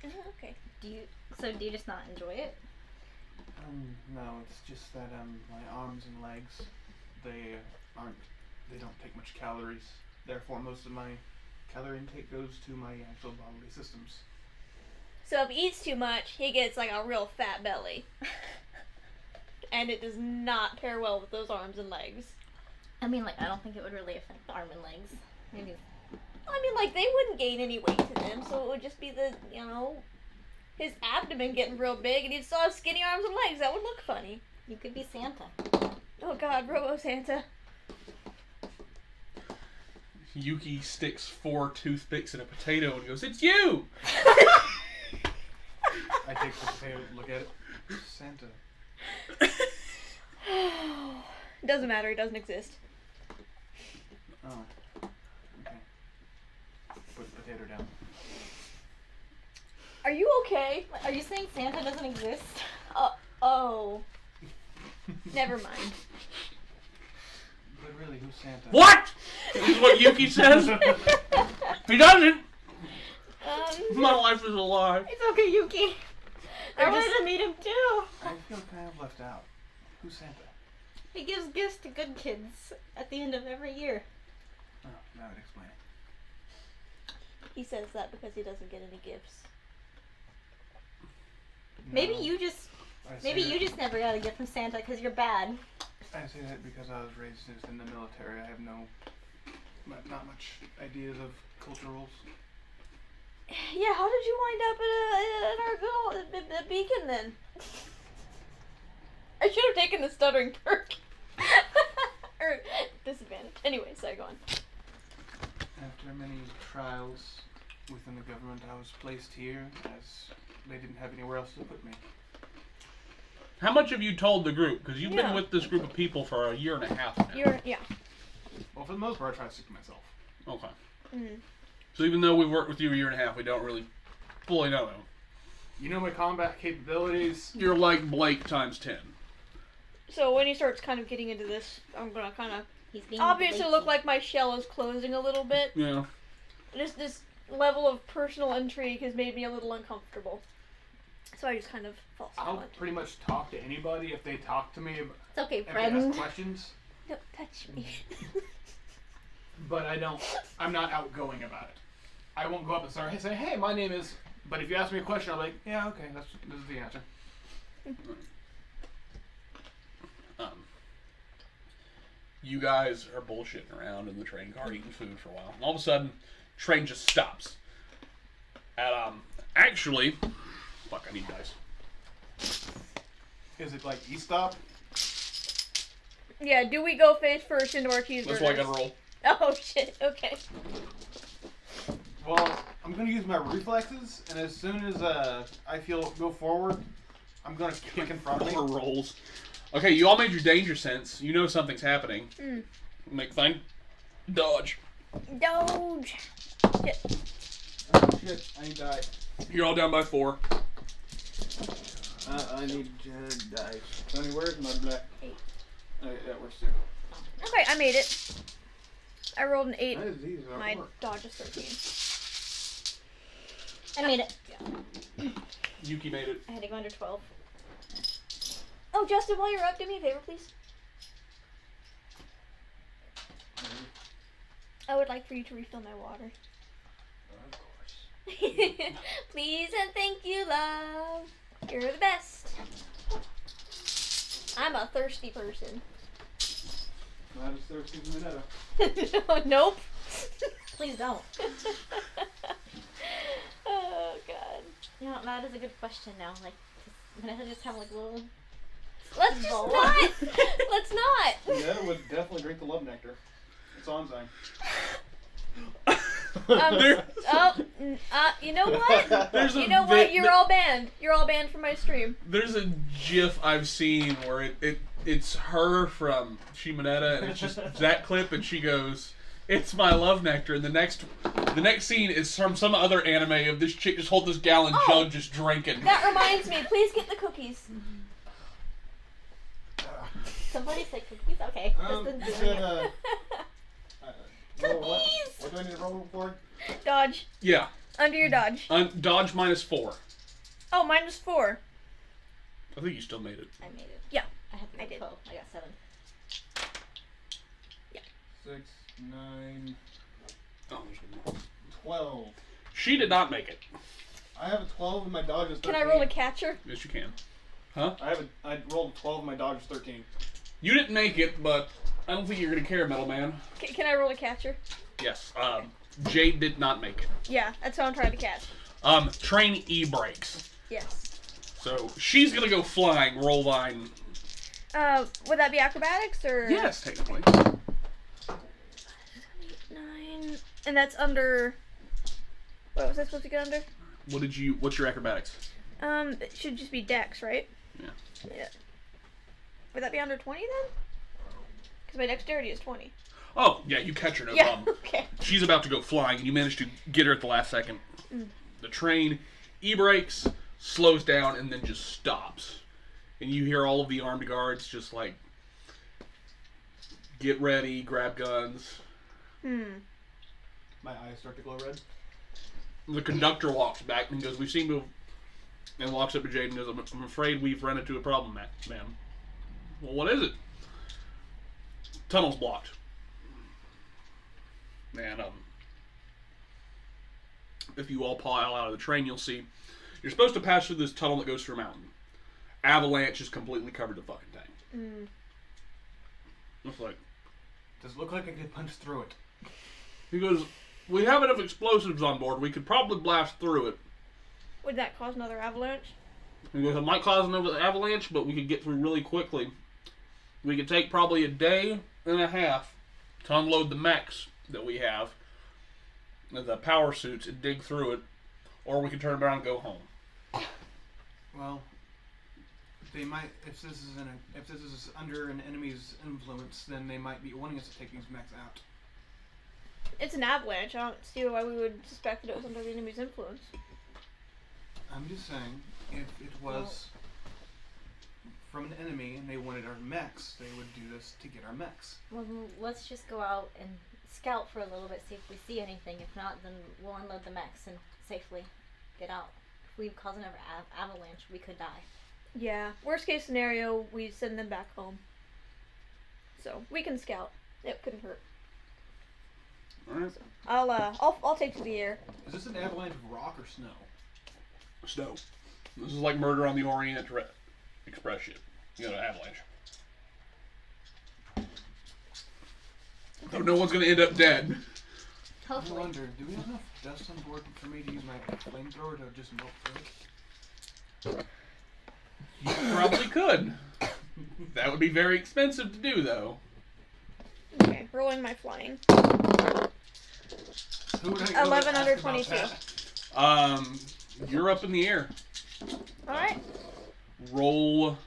Okay. Do you just not enjoy it? No, it's just that my arms and legs, they don't take much calories. Therefore, most of my calorie intake goes to my actual bodily systems. So if he eats too much, he gets like a real fat belly. And it does not pair well with those arms and legs. I mean, like, I don't think it would really affect the arm and legs. Maybe. I mean, like, they wouldn't gain any weight to them, so it would just be his abdomen getting real big, and he'd still have skinny arms and legs. That would look funny. You could be Santa. Oh God, Robo Santa. Yuki sticks 4 toothpicks in a potato and goes, "It's you!" I take the potato, look at it. Who's Santa? Doesn't matter, he doesn't exist. Oh. Okay. Put the potato down. Are you okay? Are you saying Santa doesn't exist? Oh. Never mind. But really, who's Santa? What? Is what Yuki says? He doesn't. My life is a lie. It's okay, Yuki. I wanted to meet him too. I feel kind of left out. Who's Santa? He gives gifts to good kids at the end of every year. Oh, that would explain it. He says that because he doesn't get any gifts. Maybe No, you just I say that- never got a gift from Santa because you're bad. I say that because I was raised in the military. I have not much ideas of culturals. Yeah, how did you wind up at our good old Beacon then? I should have taken the stuttering perk. Or disadvantage. Anyway, so go on. After many trials within the government, I was placed here as they didn't have anywhere else to put me. How much have you told the group? Because you've Yeah. been with this group of people for a year and a half now. Yeah. Well, for the most part, I try to stick to myself. Okay. Mm. So even though we've worked with you a year and a half, we don't really fully know him. You know my combat capabilities. You're like Blake times 10. So when he starts kind of getting into this, I'm gonna kind of He's being obviously flaky. look like my shell is closing a little bit. Yeah. Just this level of personal intrigue has made me a little uncomfortable. So I just kind of fall I'll silent. pretty much talk to anybody if they talk to me, if It's okay, they friend. ask questions. Don't touch me. But I'm not outgoing about it. I won't go up and start say, "Hey, my name is." But if you ask me a question, I'll be like, "Yeah, okay, this is the answer." You guys are bullshitting around in the train car eating food for a while. And all of a sudden, train just stops. At, actually, fuck, I need dice. Is it like E-stop? Yeah, do we go face first into our cheeseburgers? That's why I gotta roll. Oh shit, okay. Well, I'm gonna use my reflexes, and as soon as I feel go forward, I'm gonna kick in front of me. More rolls. Okay, you all made your danger sense. You know something's happening. Mm. Make thing. Dodge. Doge. Shit. Oh shit, I need die. You're all down by 4. I need dice. Tony, where's my black? 8. That works too. Okay, I made it. I rolled an 8. That is easy. That My work. dodge is 13. I made it. Yuki made it. I had to go under 12. Oh, Justin, while you're up, do me a favor, please. I would like for you to refill my water. Of course. Please and thank you, love. You're the best. I'm a thirsty person. Not as thirsty as Minetta. Nope. Please don't. Oh, God. You know, that is a good question now. Like, does Vanessa just have like little... Let's just Bowl. not. Let's not. Minetta would definitely drink the love nectar. That's all I'm saying. You know what? There's You know what? You're all banned. You're all banned from my stream. There's a GIF I've seen where it's her from Shimonetta, and it's just that clip, and she goes, "It's my love nectar," and the next scene is from some other anime of this chick just holding this gallon jug just drinking. That reminds me. Please get the cookies. Somebody said cookies? Okay. You Just the- said, roll what? Cookies! What do I need to roll for? Dodge. Yeah. Under your dodge. Dodge -4. Oh, -4. I think you still made it. I made it. Yeah. I did. 12. I got 7. 6, 9, Oh, 12. she did not make it. I have a 12 and my dodge is 13. Can I roll a catcher? Yes, you can. I rolled a 12 and my dodge is 13. You didn't make it, but I don't think you're gonna care, Metal Man. Can I roll a catcher? Yes. Jade did not make it. Yeah, that's what I'm trying to catch. Train E-brakes. Yes. So she's gonna go flying. Roll line. Would that be acrobatics or? Yes, technically. 9, and that's under. What was I supposed to get under? What's your acrobatics? It should just be dex, right? Yeah. Yeah. Would that be under 20 then? Because my dexterity is 20. Oh, yeah, you catch her, no Yeah. problem. Okay. She's about to go flying, and you manage to get her at the last second. The train e-brakes, slows down, and then just stops. And you hear all of the armed guards just like, get ready, grab guns. My eyes start to glow red. The conductor walks back and goes, "We seem to have," and walks up to Jade and goes, I'm afraid we've run into a problem, ma'am." "Well, what is it?" "Tunnel's blocked." And if you all pile out of the train, you'll see you're supposed to pass through this tunnel that goes through a mountain. Avalanche has completely covered the fucking thing. It's like, Does it look like I could punch through it? he goes, "We have enough explosives on board. We could probably blast through it." Would that cause another avalanche? He goes, "It might cause another avalanche, but we could get through really quickly. We could take probably a day and a half to unload the mechs that we have, the power suits, and dig through it, or we could turn around and go home." Well, they might. If this is under an enemy's influence, then they might be wanting us to take these mechs out. It's an avalanche. I don't see why we would suspect that it was under the enemy's influence. I'm just saying, if it was from an enemy and they wanted our mechs, they would do this to get our mechs. Well, then let's just go out and scout for a little bit, see if we see anything. If not, then we'll unload the mechs and safely get out. If we cause another avalanche, we could die. Yeah. Worst case scenario, we send them back home. So we can scout. It couldn't hurt. All right. I'll take to the air. Is this an avalanche of rock or snow? Snow. This is like Murder on the Orient Express ship. You know, avalanche. So no one's going to end up dead. I Hopefully. wonder, do we have enough dust on board for me to use my flamethrower to just melt through it? You probably could. That would be very expensive to do, though. Okay, rolling my flying. Who would I go 11 ask under about 22. that? You're up in the air. Alright. Roll.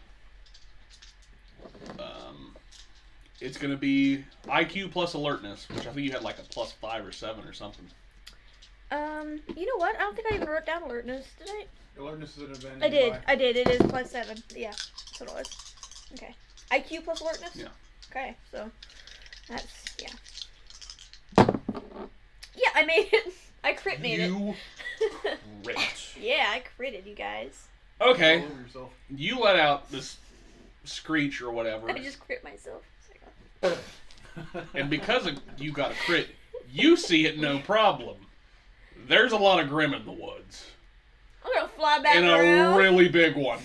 It's going to be IQ plus alertness, which I think you had like a +5 or 7 or something. You know what? I don't think I even wrote down alertness, did I? Alertness is an advantage. I did. It is +7. Yeah, that's what it was. Okay. IQ plus alertness? Yeah. Okay, so that's, yeah. Yeah, I made it. I crit made it. You crit. Yeah, I critted, you guys. Okay. All over yourself. You let out this screech or whatever, I just crit myself. and because you got a crit, you see it no problem. There's a lot of Grim in the woods. I'm gonna fly back And around. a really big one.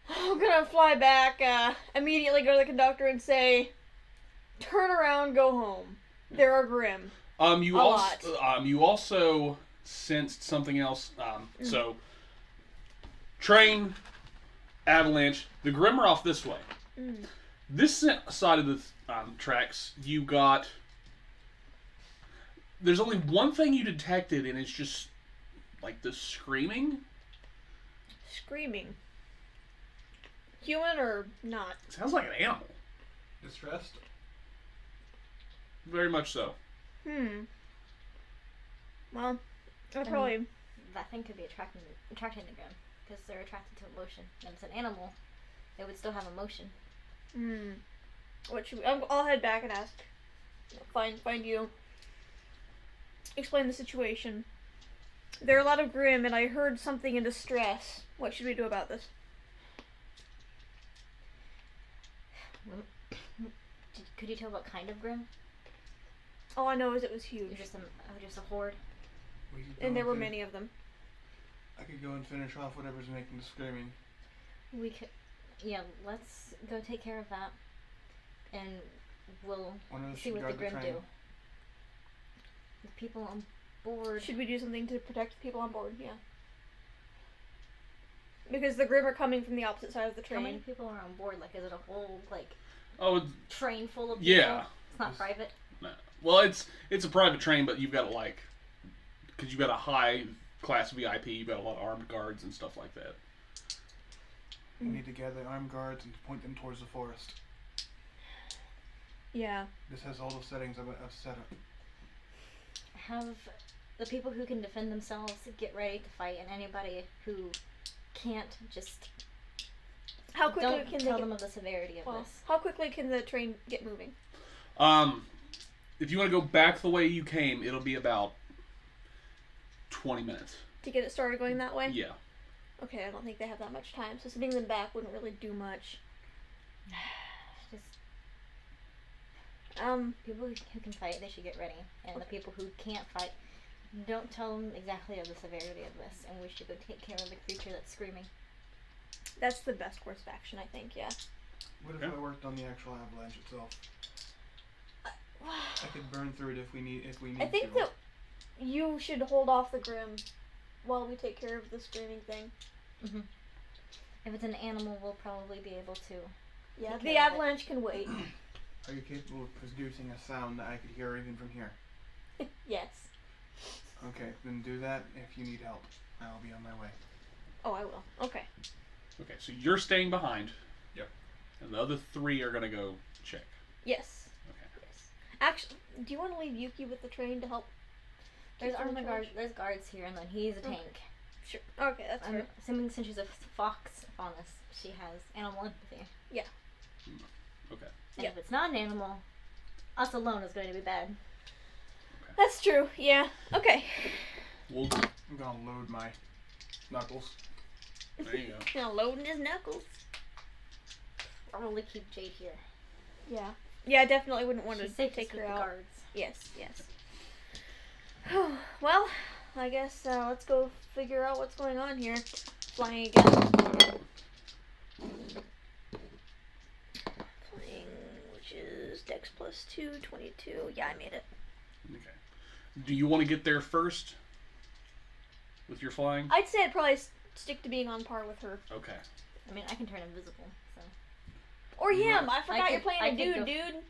I'm gonna fly back, immediately go to the conductor and say, turn around, go home. There are Grim. You also sensed something else. So, train, avalanche. The Grim are off this way. This side of the tracks, you got. There's only one thing you detected, and it's just like the screaming. Screaming. Human or not? Sounds like an animal. Distressed? Very much so. Well, I probably. That thing could be attracting the Grim, because they're attracted to emotion. And it's an animal, it would still have emotion. What should we? I'll head back and ask. Find you. explain the situation. There are a lot of Grimm, and I heard something in distress. What should we do about this? Could you tell what kind of Grim? All I know is it was It huge, was just a horde. We could go and there were fin- many of them. I could go and finish off whatever's making the screaming. We could, yeah. Let's go take care of that, and we'll One of us see should what the guard Grim train. do. The people on board. Should we do something to protect the people on board? Yeah. Because the Grimm are coming from the opposite side of the How many train. people are on board? Like, is it a whole Oh, train full of people? yeah. It's not private. No. Well, it's a private train, but you've got because you've got a high class VIP, you've got a lot of armed guards and stuff like that. We need to gather armed guards and point them towards the forest. Yeah. This has all the settings I've set up. Have the people who can defend themselves get ready to fight, and anybody who can't, just How quickly don't can they tell get, them of the severity of well, this. how quickly can the train get moving? If you want to go back the way you came, it'll be about 20 minutes. To get it started going that way? Yeah. Okay, I don't think they have that much time, so sending them back wouldn't really do much. Just people who can fight, they should get ready, and the people who can't fight, don't tell them exactly of the severity of this, and we should go take care of the creature that's screaming. That's the best course of action, I think, yeah. What if Okay. I worked on the actual avalanche itself? I could burn through it if we need I think to. that you should hold off the Grimm while we take care of the screaming thing. If it's an animal, we'll probably be able to. Yeah, Take the care of it. avalanche can wait. Are you capable of producing a sound that I could hear even from here? Yes. Okay, then do that. If you need help, I'll be on my way. Oh, I will. Okay. Okay, so you're staying behind. Yep. And the other 3 are going to go check. Yes. Okay. Yes. Actually, do you want to leave Yuki with the train to help? There's keep them in armor charge? guards. There's guards here, and then he's a tank. Sure. Okay, that's I'm fair. assuming since she's a faunus, she has animal empathy. Okay. And Yeah. if it's not an animal, us alone is going to be bad. That's true. Yeah. Okay. Well, I'm gonna load my knuckles. there you go. Now loading his knuckles. Probably keep Jade here. Yeah. Yeah, I definitely wouldn't want She's to safest take with her the out. guards. Yes. Yes. Well, I guess let's go figure out what's going on here. Flying again. Flying, which is Dex plus 2, 22. Yeah, I made it. Okay. Do you want to get there first with your flying? I'd say I'd probably stick to being on par with her. Okay. I mean, I can turn invisible, so. Or You him. I forgot could- you're playing I a could dude, go- dude.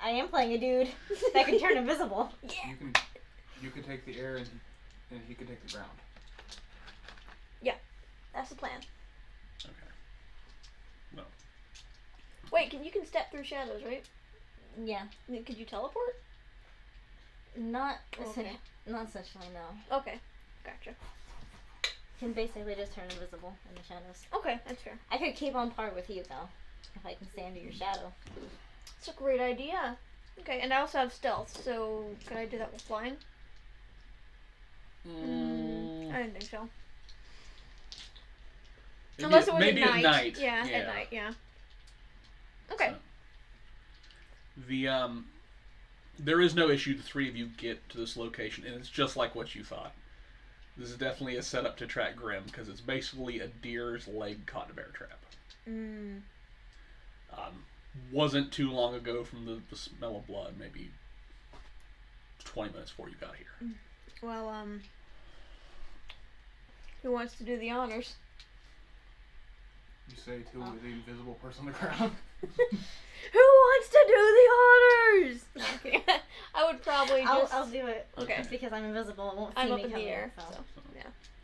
I am playing a dude that can turn invisible. Yeah. You can take the air and he can take the ground. That's the plan. Okay. No. Wait, you can step through shadows, right? Yeah. Could you teleport? Not Okay. not essentially, no. Okay. Gotcha. Can basically just turn invisible in the shadows. Okay, that's fair. I could keep on par with you, though, if I can stay under your shadow. That's a great idea. Okay, and I also have stealth, so could I do that with flying? I didn't think so. Maybe Unless it was maybe at night. at night. Yeah, at night, yeah. Okay. So, there is no issue. The 3 of you get to this location, and it's just like what you thought. This is definitely a setup to track Grimm because it's basically a deer's leg caught in a bear trap. Wasn't too long ago from the smell of blood, maybe 20 minutes before you got here. Well, who wants to do the honors? You say to the invisible person on the ground. Who wants to do the honors? No, I'm kidding. I would probably just. I'll do it. Okay. Just because I'm invisible, it won't see I'm me up in the coming, air, so. so.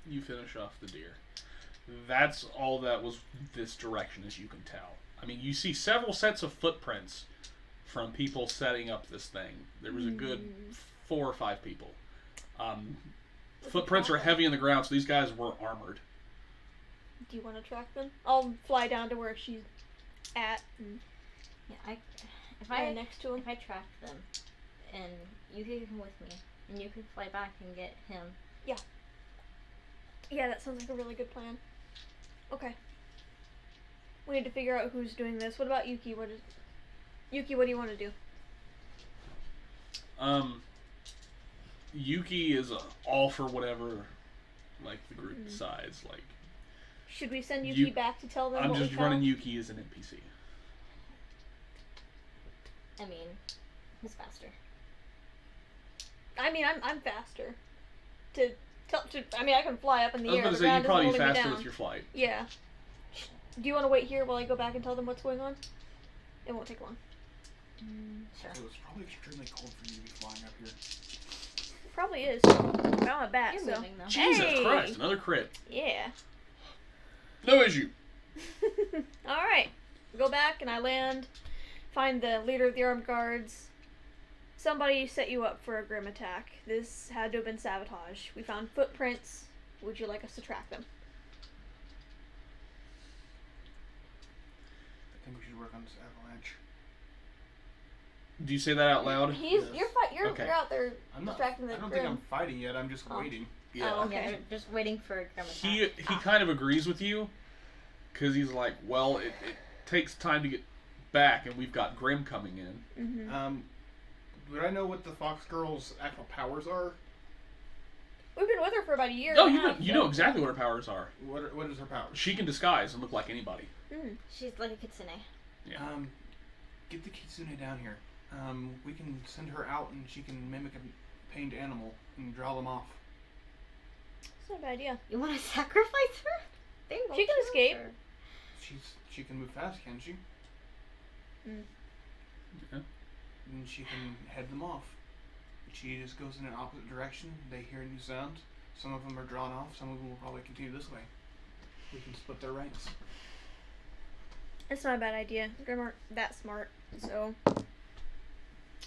You finish off the deer. That's all that was this direction, as you can tell. I mean, you see several sets of footprints from people setting up this thing. There was a good 4 or 5 people. Footprints are heavy in the ground, so these guys were armored. Do you want to track them? I'll fly down to where she's at and Yeah, if fly I next to him. if I track them, and you can come with me, and you can fly back and get him. Yeah, that sounds like a really good plan. Okay. We need to figure out who's doing this. What about Yuki? Yuki, what do you want to do? Yuki is all for whatever, like, the group decides. Like, Should we send Yuki back to tell them I'm what just we found? running Yuki as an NPC. I mean, who's faster? I mean, I'm faster. I mean, I can fly up in the I was air. going The to say, ground you'd probably be isn't holding me faster down. with your flight. Yeah. Do you want to wait here while I go back and tell them what's going on? It won't take long. Sure. It was probably extremely cold for you to be flying up here. It probably is. But I'm a bat, You're so. moving, though. Jesus Hey! Christ, another crit. Yeah. No issue. Alright. Go back and I land. Find the leader of the armed guards. Somebody set you up for a grim attack. This had to have been sabotage. We found footprints. Would you like us to track them? I think we should work on this avalanche. Do you say that out loud? Yes. You're Okay. you're out there I'm not. distracting the I don't grim. think I'm fighting yet. I'm just Oh. waiting. Yeah. Oh, okay. Yeah, they're just waiting for a grim attack. He kind of agrees with you, because he's like, well, it takes time to get back, and we've got Grim coming in. Mm-hmm. Would I know what the Fox Girl's actual powers are? We've been with her for about a year. Oh, and a half, you know exactly what her powers are. What is her powers? She can disguise and look like anybody. She's like a kitsune. Yeah. Get the kitsune down here. We can send her out and she can mimic a pained animal and draw them off. It's not a bad idea. You want to sacrifice her? They won't She can kill escape. her. She can move fast, can she? Yeah. And she can head them off. She just goes in an opposite direction. They hear new sounds. Some of them are drawn off. Some of them will probably continue this way. We can split their ranks. It's not a bad idea. Grim aren't that smart, so.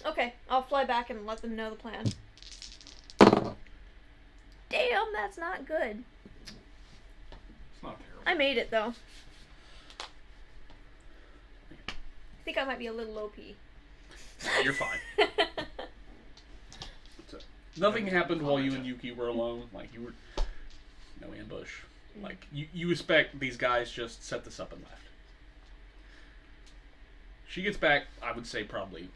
Okay, I'll fly back and let them know the plan. Damn, that's not good. It's not terrible. I made it though. I think I might be a little OP. Yeah, you're fine. Nothing happened while you and Yuki were alone. Like, you were... No ambush. Like, you expect these guys just set this up and left. She gets back, I would say, probably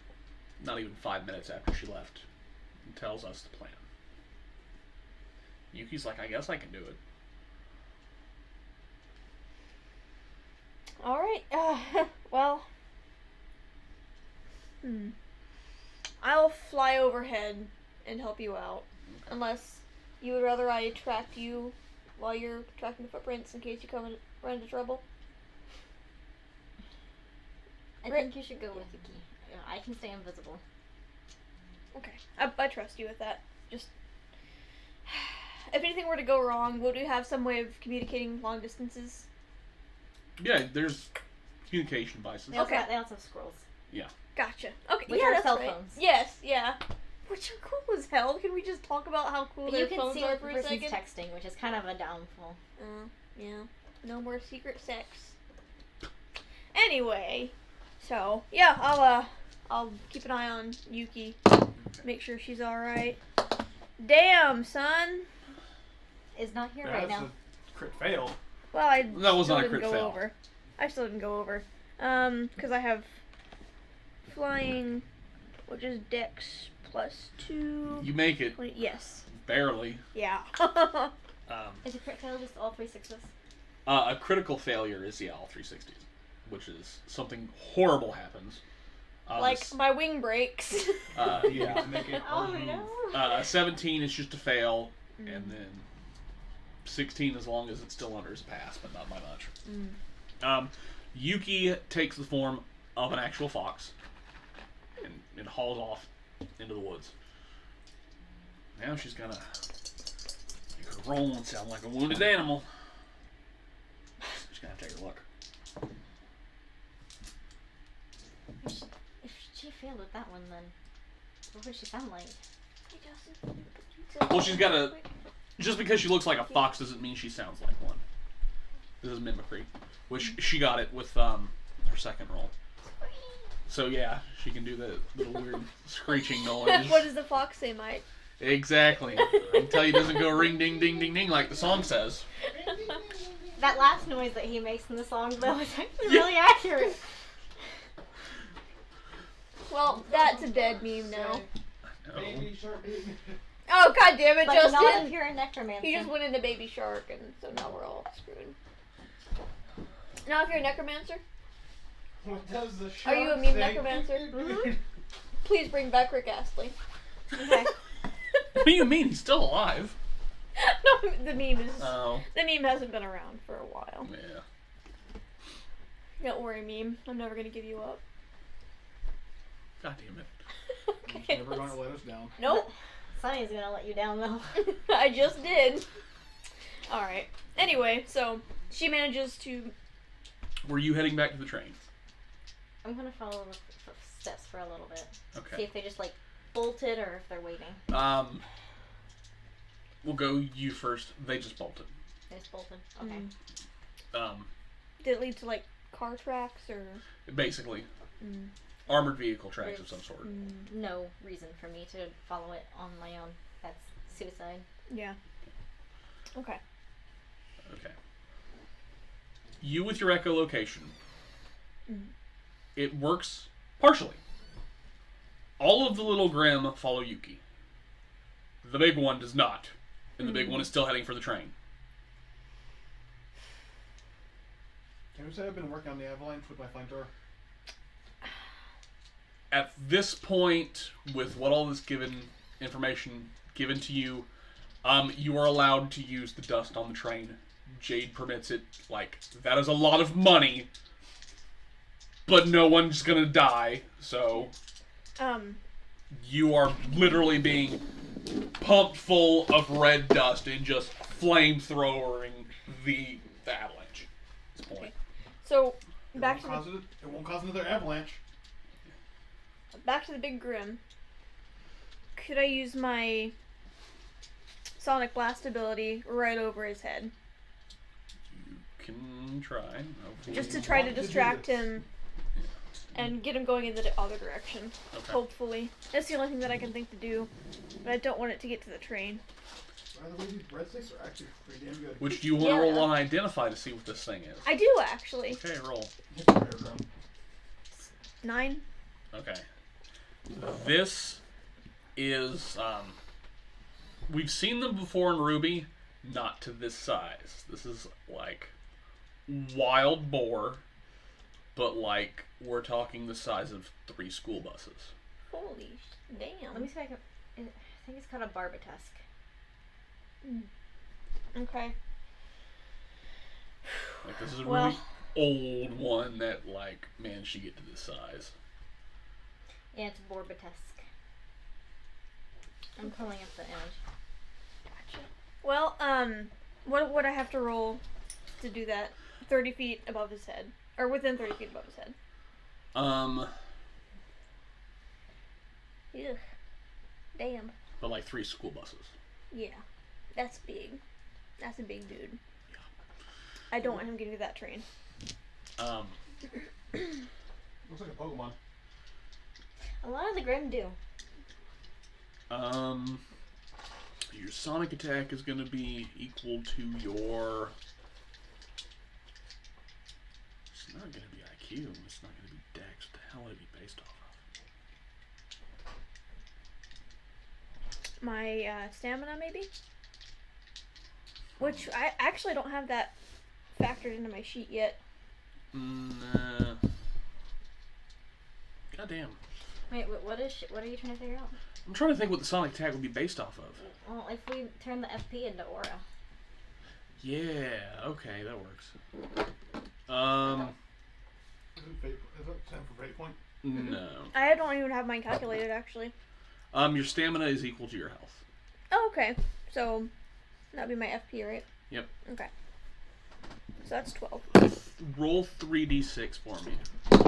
not even 5 minutes after she left, and tells us the plan. Yuki's like, I guess I can do it. Alright, well. I'll fly overhead and help you out. Unless you would rather I track you while you're tracking the footprints in case you run into trouble. I think you should go with Yuki. I can stay invisible. Okay. I trust you with that. Just. If anything were to go wrong, would we have some way of communicating long distances? Yeah, there's communication devices. They also, Okay. they also have scrolls. Gotcha. Okay, Which yeah, are that's cell right. phones. Yes, yeah. Which are cool as hell. Can we just talk about how cool But their you can phones see are what for the a person's second? texting, which is kind of a downfall. Yeah. No more secret sex. Anyway, so yeah, I'll keep an eye on Yuki. Make sure she's all right. Damn, son. Is not here That's right now. a crit fail. Well, I That was still not a didn't crit go fail. over. I still didn't go over. Because I have flying, which is Dex +2. You make it, Yes. barely. Yeah. Is a crit fail just all 3 sixes? A critical failure is, all 360s, which is something horrible happens. Like my wing breaks. Yeah. To make it Oh move. no. 17 is just a fail, and then 16, as long as it's still under, is a pass, but not by much. Yuki takes the form of an actual fox and hauls off into the woods. Now she's gonna make her roll and sound like a wounded animal. She's gonna have to take a look. If she failed with that one, then what would she sound like? Well, she's got a... Just because she looks like a fox doesn't mean she sounds like one. This is mimicry, which she got it with her second roll. So yeah, she can do the little weird screeching noise. What does the fox say, Mike? Exactly. I can tell you it doesn't go ring ding ding ding ding like the song says. That last noise that he makes in the song, though, is actually really accurate. Well, that's a dead meme now. No. Baby shark, baby. Oh, god damn it, But not Justin! if you're a necromancer. He just went into Baby Shark, and so now we're all screwed. Now, if you're a necromancer, What does the Are shark you a meme say? necromancer? Mhm. please bring back Rick Astley. Okay. What do you mean? He's still alive. No, the meme is. Oh. The meme hasn't been around for a while. Yeah. Don't worry, meme. I'm never gonna give you up. God damn it. He's Okay. never going to let us down. Nope. Sunny's gonna let you down, though. I just did. Alright. Anyway, so she manages to. Were you heading back to the train? I'm gonna follow the steps for a little bit. See Okay. if they just, like, bolted or if they're waiting. We'll go you first. They just bolted. They just bolted. Okay. Did it lead to, like, car tracks or. Basically, Mm. armored vehicle tracks of some sort. No reason for me to follow it on my own. That's suicide. Yeah. Okay. Okay. You with your echolocation. Mhm. It works partially. All of the little Grimm follow Yuki. The big one does not. And the big one is still heading for the train. Can we say I've been working on the avalanche with my flamethrower? At this point, with what all this information given to you, you are allowed to use the dust on the train. Jade permits it. Like, that is a lot of money. But no one's gonna die, so you are literally being pumped full of red dust and just flamethrowering the avalanche at this point. So, It back to won't cause another avalanche. the big Grim. Could I use my Sonic Blast ability right over his head? You can try. Just to try to Want to do distract this. him and get him going in the other direction. Okay. Hopefully. That's the only thing that I can think to do. But I don't want it to get to the train. By the way, these breadsticks are actually pretty damn good. Which do you want to roll on identify to see what this thing is? I do, actually. Okay, roll. Hit the rare drum. 9. Okay. This is, we've seen them before in RWBY, not to this size. This is like wild boar, but like we're talking the size of 3 school buses. Holy damn. Let me see if I can. I think it's called a Barbatusque. Okay. Like this is a Well- really old one that like managed to get to this size. Yeah, it's Barbatusque. I'm pulling up the image. Gotcha. Well, what would I have to roll to do that? 30 feet above his head. Or within 30 feet above his head. Ugh. Damn. But like 3 school buses. Yeah. That's big. That's a big dude. I don't want him getting to that train. Looks like a Pokemon. A lot of the Grim do. Your sonic attack is going to be equal to your. It's not going to be IQ. It's not going to be Dex. What the hell would it be based off of? My stamina, maybe? Which I actually don't have that factored into my sheet yet. Nah. Goddamn. Wait, what are you trying to figure out? I'm trying to think what the sonic attack would be based off of. Well, if we turn the FP into aura. Yeah. Okay, that works. Is that time for fate point? No. I don't even have mine calculated, actually. Your stamina is equal to your health. Oh, okay. So, that'd be my FP, right? Yep. Okay. So that's 12. Roll 3d6 for me.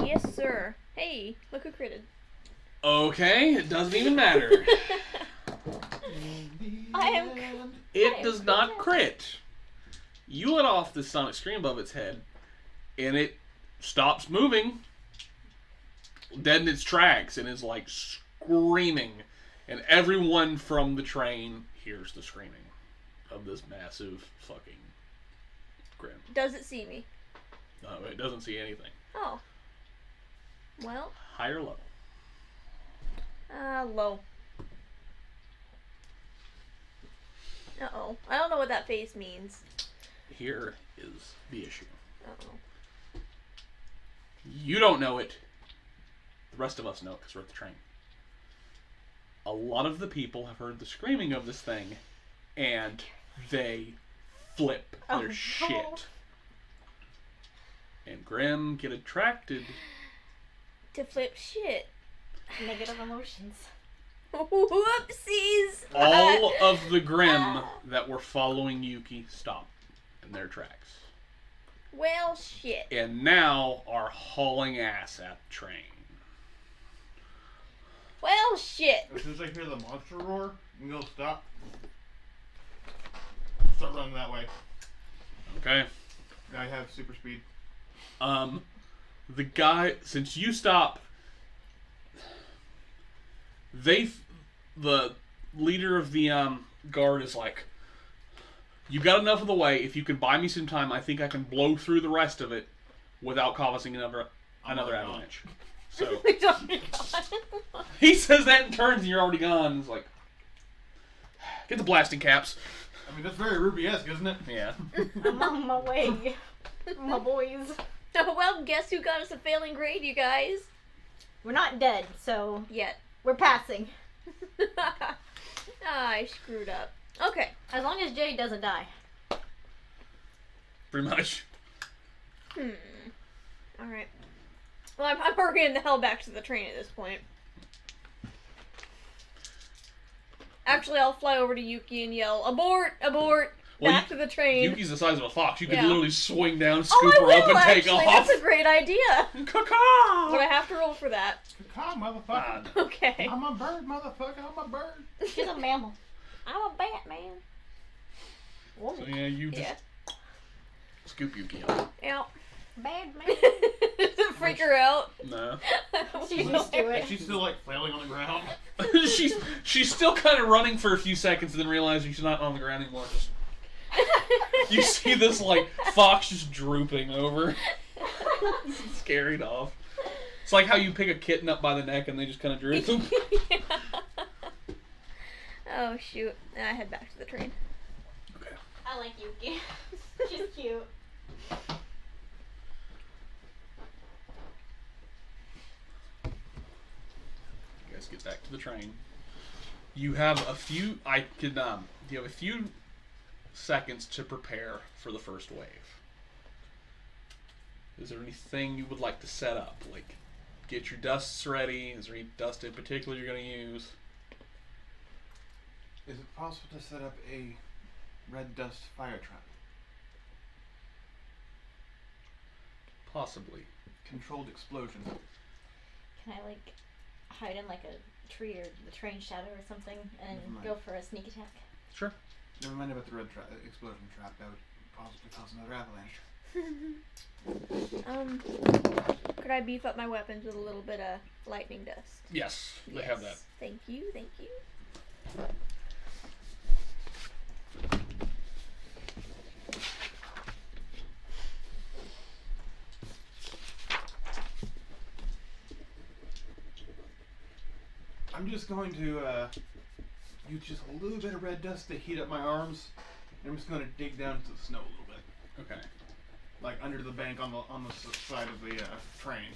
Yes, sir. Hey, look who critted. Okay, it doesn't even matter. I am. It does not crit. You let off the sonic scream above its head, and it stops moving, dead in its tracks, and is like screaming. And everyone from the train hears the screaming of this massive fucking Grim. Does it see me? No, it doesn't see anything. Oh. Well. High or low? Low. Uh-oh. I don't know what that face means. Here is the issue. Uh-oh. You don't know it. The rest of us know it because we're at the train. A lot of the people have heard the screaming of this thing, and they flip their shit. And Grim get attracted. To flip shit. Negative emotions. Whoopsies! All of the Grim that were following Yuki stop in their tracks. Well, shit. And now are hauling ass at the train. Well, shit. As soon as I hear the monster roar, I'm gonna stop. Start running that way. Okay. I have super speed. The guy, since you stop, the leader of the guard is like, you got enough of the way. If you can buy me some time, I think I can blow through the rest of it without causing another avalanche. So he says that and turns, and you're already gone. It's like, get the blasting caps. I mean, that's very RWBY-esque, isn't it? Yeah. I'm on my way. My boys. Oh, well, guess who got us a failing grade, you guys? We're not dead, so Yet. we're passing. I screwed up. Okay. As long as Jay doesn't die. Pretty much. Alright. Well, I'm hurrying the hell back to the train at this point. Actually, I'll fly over to Yuki and yell, abort, abort, Well, back to the train. Yuki's the size of a fox. You could Yeah. literally swing down, Oh, scoop I her will, up, and take actually. off. That's a great idea. Caw-caw! But I have to roll for that. Come on, motherfucker. Okay. I'm a bird, motherfucker. I'm a bird. She's a mammal. I'm a Batman. Whoa. So yeah, you just Yeah. scoop Yuki up. Yeah. Bad man. Does it freak her out? No. She's used to it. She's still like flailing on the ground. she's still kind of running for a few seconds, and then realizing she's not on the ground anymore. Just you see this like fox just drooping over, carried off. It's like how you pick a kitten up by the neck and they just kind of droop. Yeah. Oh shoot! I head back to the train. Okay. I like Yuki. She's cute. You guys get back to the train. You have a few. You have a few seconds to prepare for the first wave. Is there anything you would like to set up? Like, get your dusts ready. Is there any dust in particular you're going to use? Is it possible to set up a red dust fire trap? Possibly. Controlled explosion. Can I like hide in like a tree or the train shadow or something and Never mind. go for a sneak attack? Sure. Never mind about the red explosion trap. That would possibly cause another avalanche. Could I beef up my weapons with a little bit of lightning dust? Yes, they have that. Thank you, thank you. I'm just going to use just a little bit of red dust to heat up my arms. And I'm just going to dig down into the snow a little bit, Okay. like under the bank on the side of the train.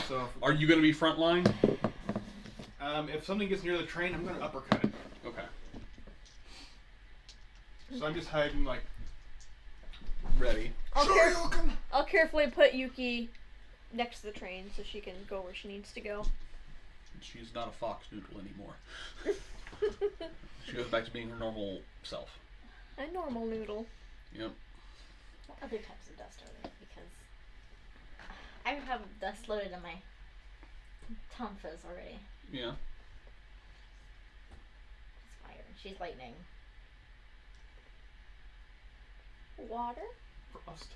So Are you going to be front line? if something gets near the train, I'm going to uppercut it. Okay. So I'm just hiding like. Ready. I'll carefully put Yuki next to the train so she can go where she needs to go. She's not a fox noodle anymore. She goes back to being her normal self. A normal noodle. Yep. What other types of dust are there? Because I have dust loaded in my Tom Fizz already. Yeah. She's fire. She's lightning. Water? Frost.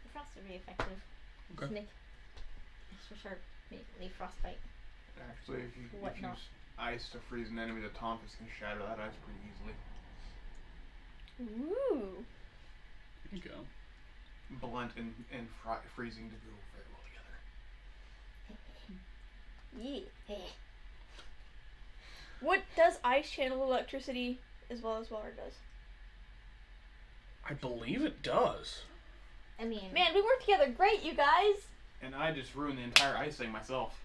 The frost would be effective. Okay. Snake. Extra sharp. Leave frostbite. Actually, if you Whatnot. use ice to freeze an enemy, the Tompkins can shatter that ice pretty easily. Ooh. There you go. Blunt and freezing to go very well together. Yeah. What does ice channel electricity as well as water does? I believe it does. I mean, Man, we work together great, you guys. And I just ruined the entire ice thing myself.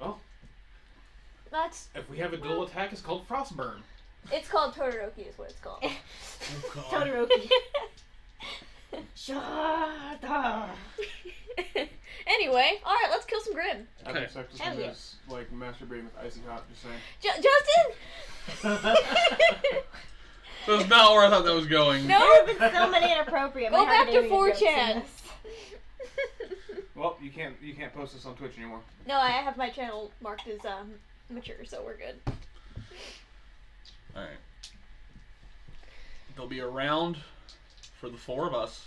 Oh, That's if we have a dual attack, it's called Frostburn. it's called Todoroki is what it's called. Todoroki. Shut up. Anyway, alright, let's kill some Grim. I've Okay. accepted Hell him yeah. as like masturbating with icy hot, just saying. Justin! That's not where I thought that was going. No! There have been so many inappropriate. Go back to macadamia jokes in 4chan. this. Well, you can't post this on Twitch anymore. No, I have my channel marked as mature, so we're good. Alright. There'll be a round for the 4 of us.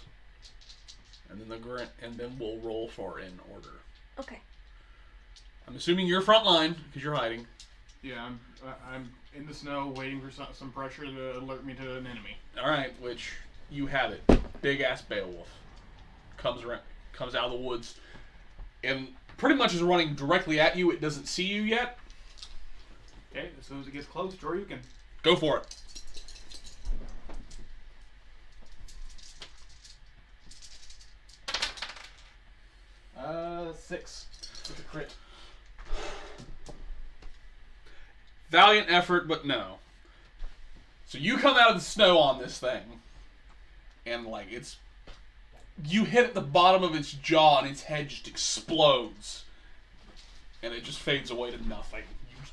And then we'll roll for in order. Okay. I'm assuming you're front line because you're hiding. Yeah, I'm in the snow waiting for some pressure to alert me to an enemy. All right, which you have it. Big ass Beowulf comes out of the woods, and pretty much is running directly at you. It doesn't see you yet. Okay, as soon as it gets close, Joryuken. Go for it. Six. It's a crit. Valiant effort, but no. So you come out of the snow on this thing, and like you hit at the bottom of its jaw, and its head just explodes, and it just fades away to nothing. You're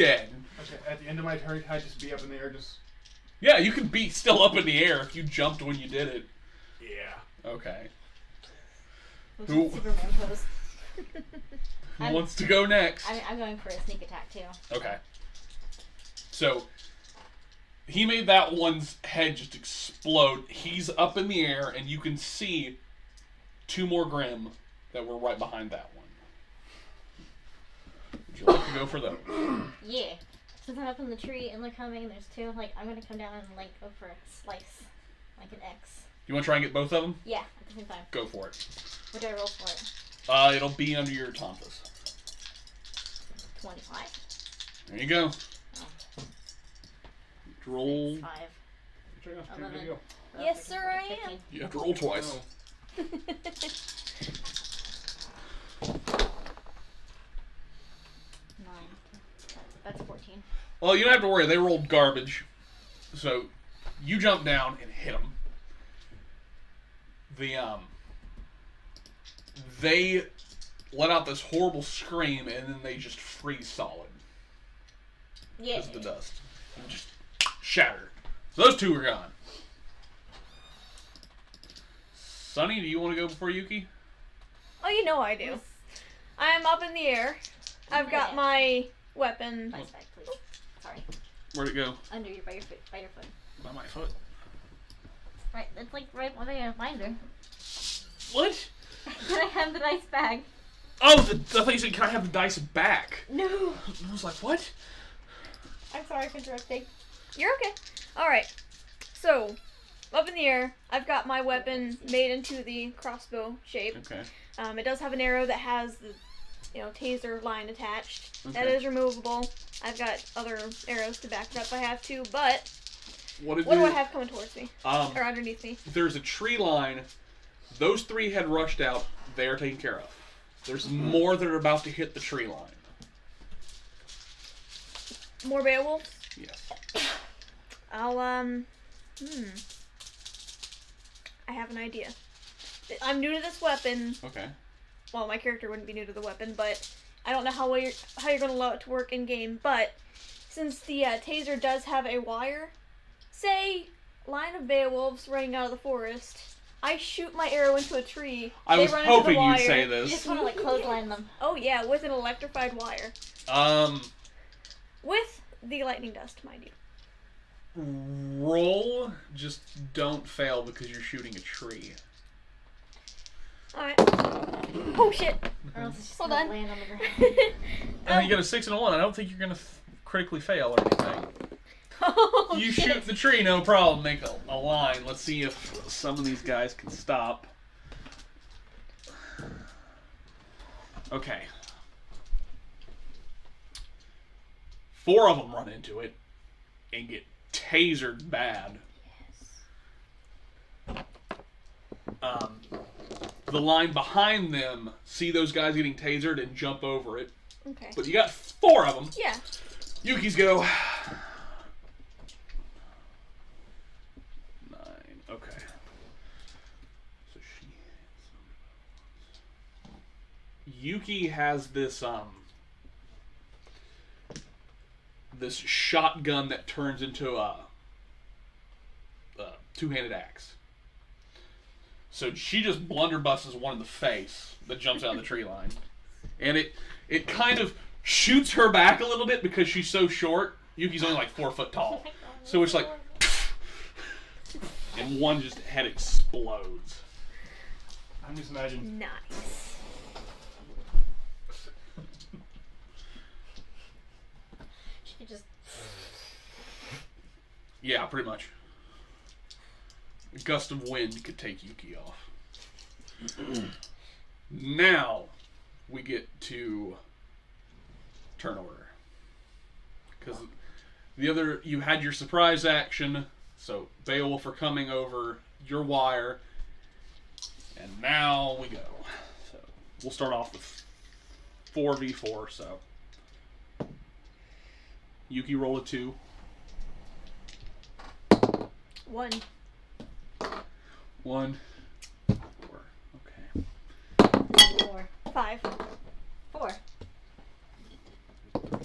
dead. Okay, at the end of my turn, can I just be up in the air, just... Yeah, you can be still up in the air if you jumped when you did it. Yeah. Okay. Which Who- is Superman pose. Who wants to go next? I'm going for a sneak attack too. Okay. So, he made that one's head just explode. He's up in the air, and you can see 2 more Grim that were right behind that one. Would you like to go for them? Yeah. Since I'm up in the tree and they're coming, there's 2. Like, I'm gonna come down and like go for a slice, like an X. You want to try and get both of them? Yeah, at the same time. Go for it. What do I roll for it? It'll be under your Tonfas. 25. There you go. Oh. Roll. 5. Turn off, 11. video. Yes, sir, I am. 15. You have to roll twice. Oh. 9. That's 14. Well, you don't have to worry. They rolled garbage. So, you jump down and hit them. They let out this horrible scream, and then they just freeze solid Yeah. because of the dust. And just shatter. So those 2 are gone. Sonny, do you want to go before Yuki? Oh, you know I do. I'm up in the air. I've got Yeah. my weapon. Ice bag, please. Sorry. Where'd it go? Under your, by your foot. By your foot. By my foot. Right. It's like right under your binder. What? Can I have the dice bag? Oh, I thought you said, can I have the dice back? No. I was like, what? I'm sorry for interrupting. You're okay. Alright. So, up in the air, I've got my weapon made into the crossbow shape. Okay. It does have an arrow that has the, taser line attached. That Okay. is removable. I've got other arrows to back it up if I have to, but What what do I have coming towards me? Or underneath me? There's a tree line. Those 3 had rushed out. They are taken care of. There's more that are about to hit the tree line. More Beowulfs? Yes. I'll, I have an idea. I'm new to this weapon. Okay. Well, my character wouldn't be new to the weapon, but I don't know how you're going to allow it to work in game. But since the taser does have a wire, say line of Beowulfs running out of the forest, I shoot my arrow into a tree. I they was run hoping into the you'd wire. say You this. just want to like clothesline them. Oh yeah, with an electrified wire, with the lightning dust, mind you. Roll. Just don't fail because you're shooting a tree. Alright. Oh shit. Or else it's just Hold gonna on. land on the ground. And you got a 6 and a 1. I don't think you're gonna critically fail or anything. Oh, You shit. shoot the tree, no problem. Make a line. Let's see if some of these guys can stop. Okay. 4 of them run into it and get tasered bad. The line behind them see those guys getting tasered and jump over it. Okay. But you got 4 of them. Yeah. Yuki's go. 9. Okay. So Yuki has this this shotgun that turns into a two-handed axe. So she just blunderbusses one in the face that jumps out of the tree line. And it kind of shoots her back a little bit because she's so short. Yuki's only like 4 foot tall. So it's like, and one just head explodes. I'm just imagining. Nice. She could just. Yeah, pretty much. A gust of wind could take Yuki off. Now we get to turn order. Because the other, you had your surprise action, so Beowulf are coming over your wire, and now we go. So we'll start off with 4v4, so. Yuki, roll a 2. 1. 1, 4. Okay. 4. 5. 4.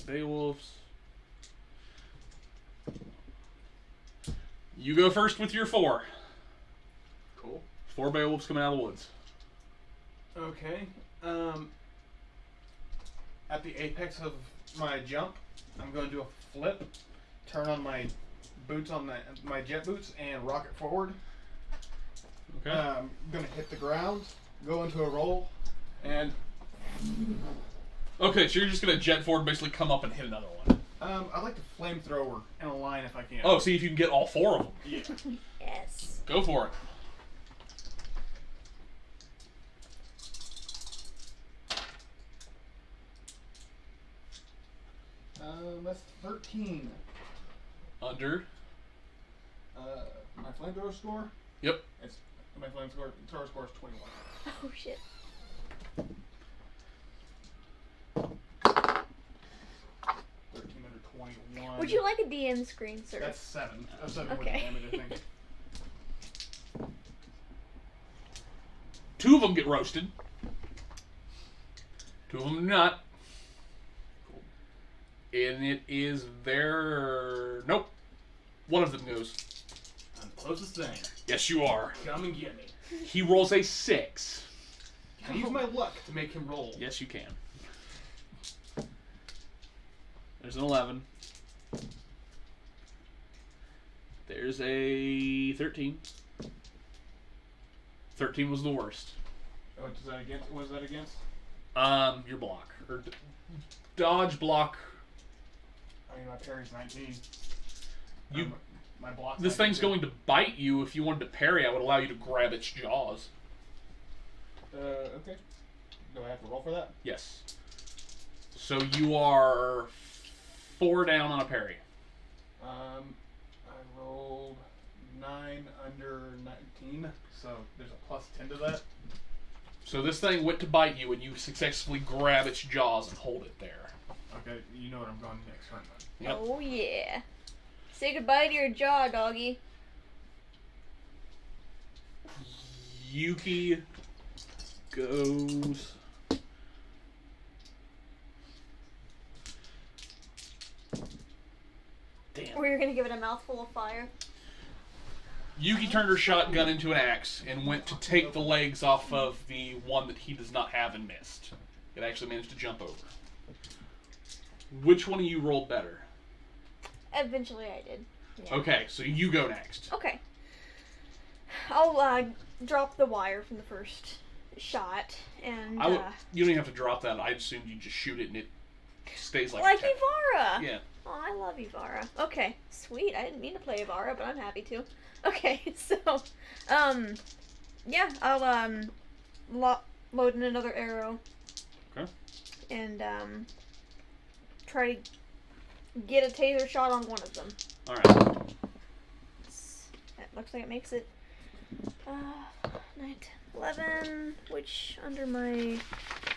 Beowulfs. You go first with your 4. Cool. 4 Beowulfs coming out of the woods. Okay. At the apex of my jump, I'm going to do a flip, turn on my boots on my jet boots, and rocket forward. Okay. I'm going to hit the ground, go into a roll, and Okay, so you're just gonna jet forward, basically come up and hit another one. I'd like to flamethrower in a line if I can. Oh, see if you can get all 4 of them. Yeah. Yes. Go for it. That's 13. Under. My flamethrower score? Yep. My flamethrower score is 21. Oh shit. 13 under 21. Would you like a DM screen, sir? That's 7. That's 7 with Okay. damage, I think. 2 of them get roasted. 2 of them do not. And it is their... Nope. One of them goes. I'm the closest thing. Yes, you are. Come and get me. He rolls a 6. Can I use my luck to make him roll? Yes, you can. There's an 11. There's a 13. 13 was the worst. What is that against? What is that against? Your block. Or dodge block. I mean, my parry's 19. You. My block. This thing's going to bite you. If you wanted to parry, I would allow you to grab its jaws. Okay. Do I have to roll for that? Yes. So you are 4 down on a parry. I rolled 9 under 19, so there's a plus 10 to that. So this thing went to bite you, and you successfully grab its jaws and hold it there. Okay, you know what I'm going next turn then. Yep. Oh yeah. Say goodbye to your jaw, doggy. Yuki goes. Damn. Or you're gonna give it a mouthful of fire. Yuki turned her shotgun into an axe and went to take the legs off of the one that he does not have and missed. It actually managed to jump over. Which one of you rolled better? Eventually I did. Yeah. Okay, so you go next. Okay. I'll drop the wire from the first shot, and You don't even have to drop that. I assumed you just shoot it and it stays like like a tap. Ivara. Yeah. Oh, I love Ivara. Okay, sweet. I didn't mean to play Ivara, but I'm happy to. Okay, so, yeah, I'll load in another arrow. Okay. And try to get a taser shot on one of them. All right. That looks like it makes it 9, 10, 11, which under my...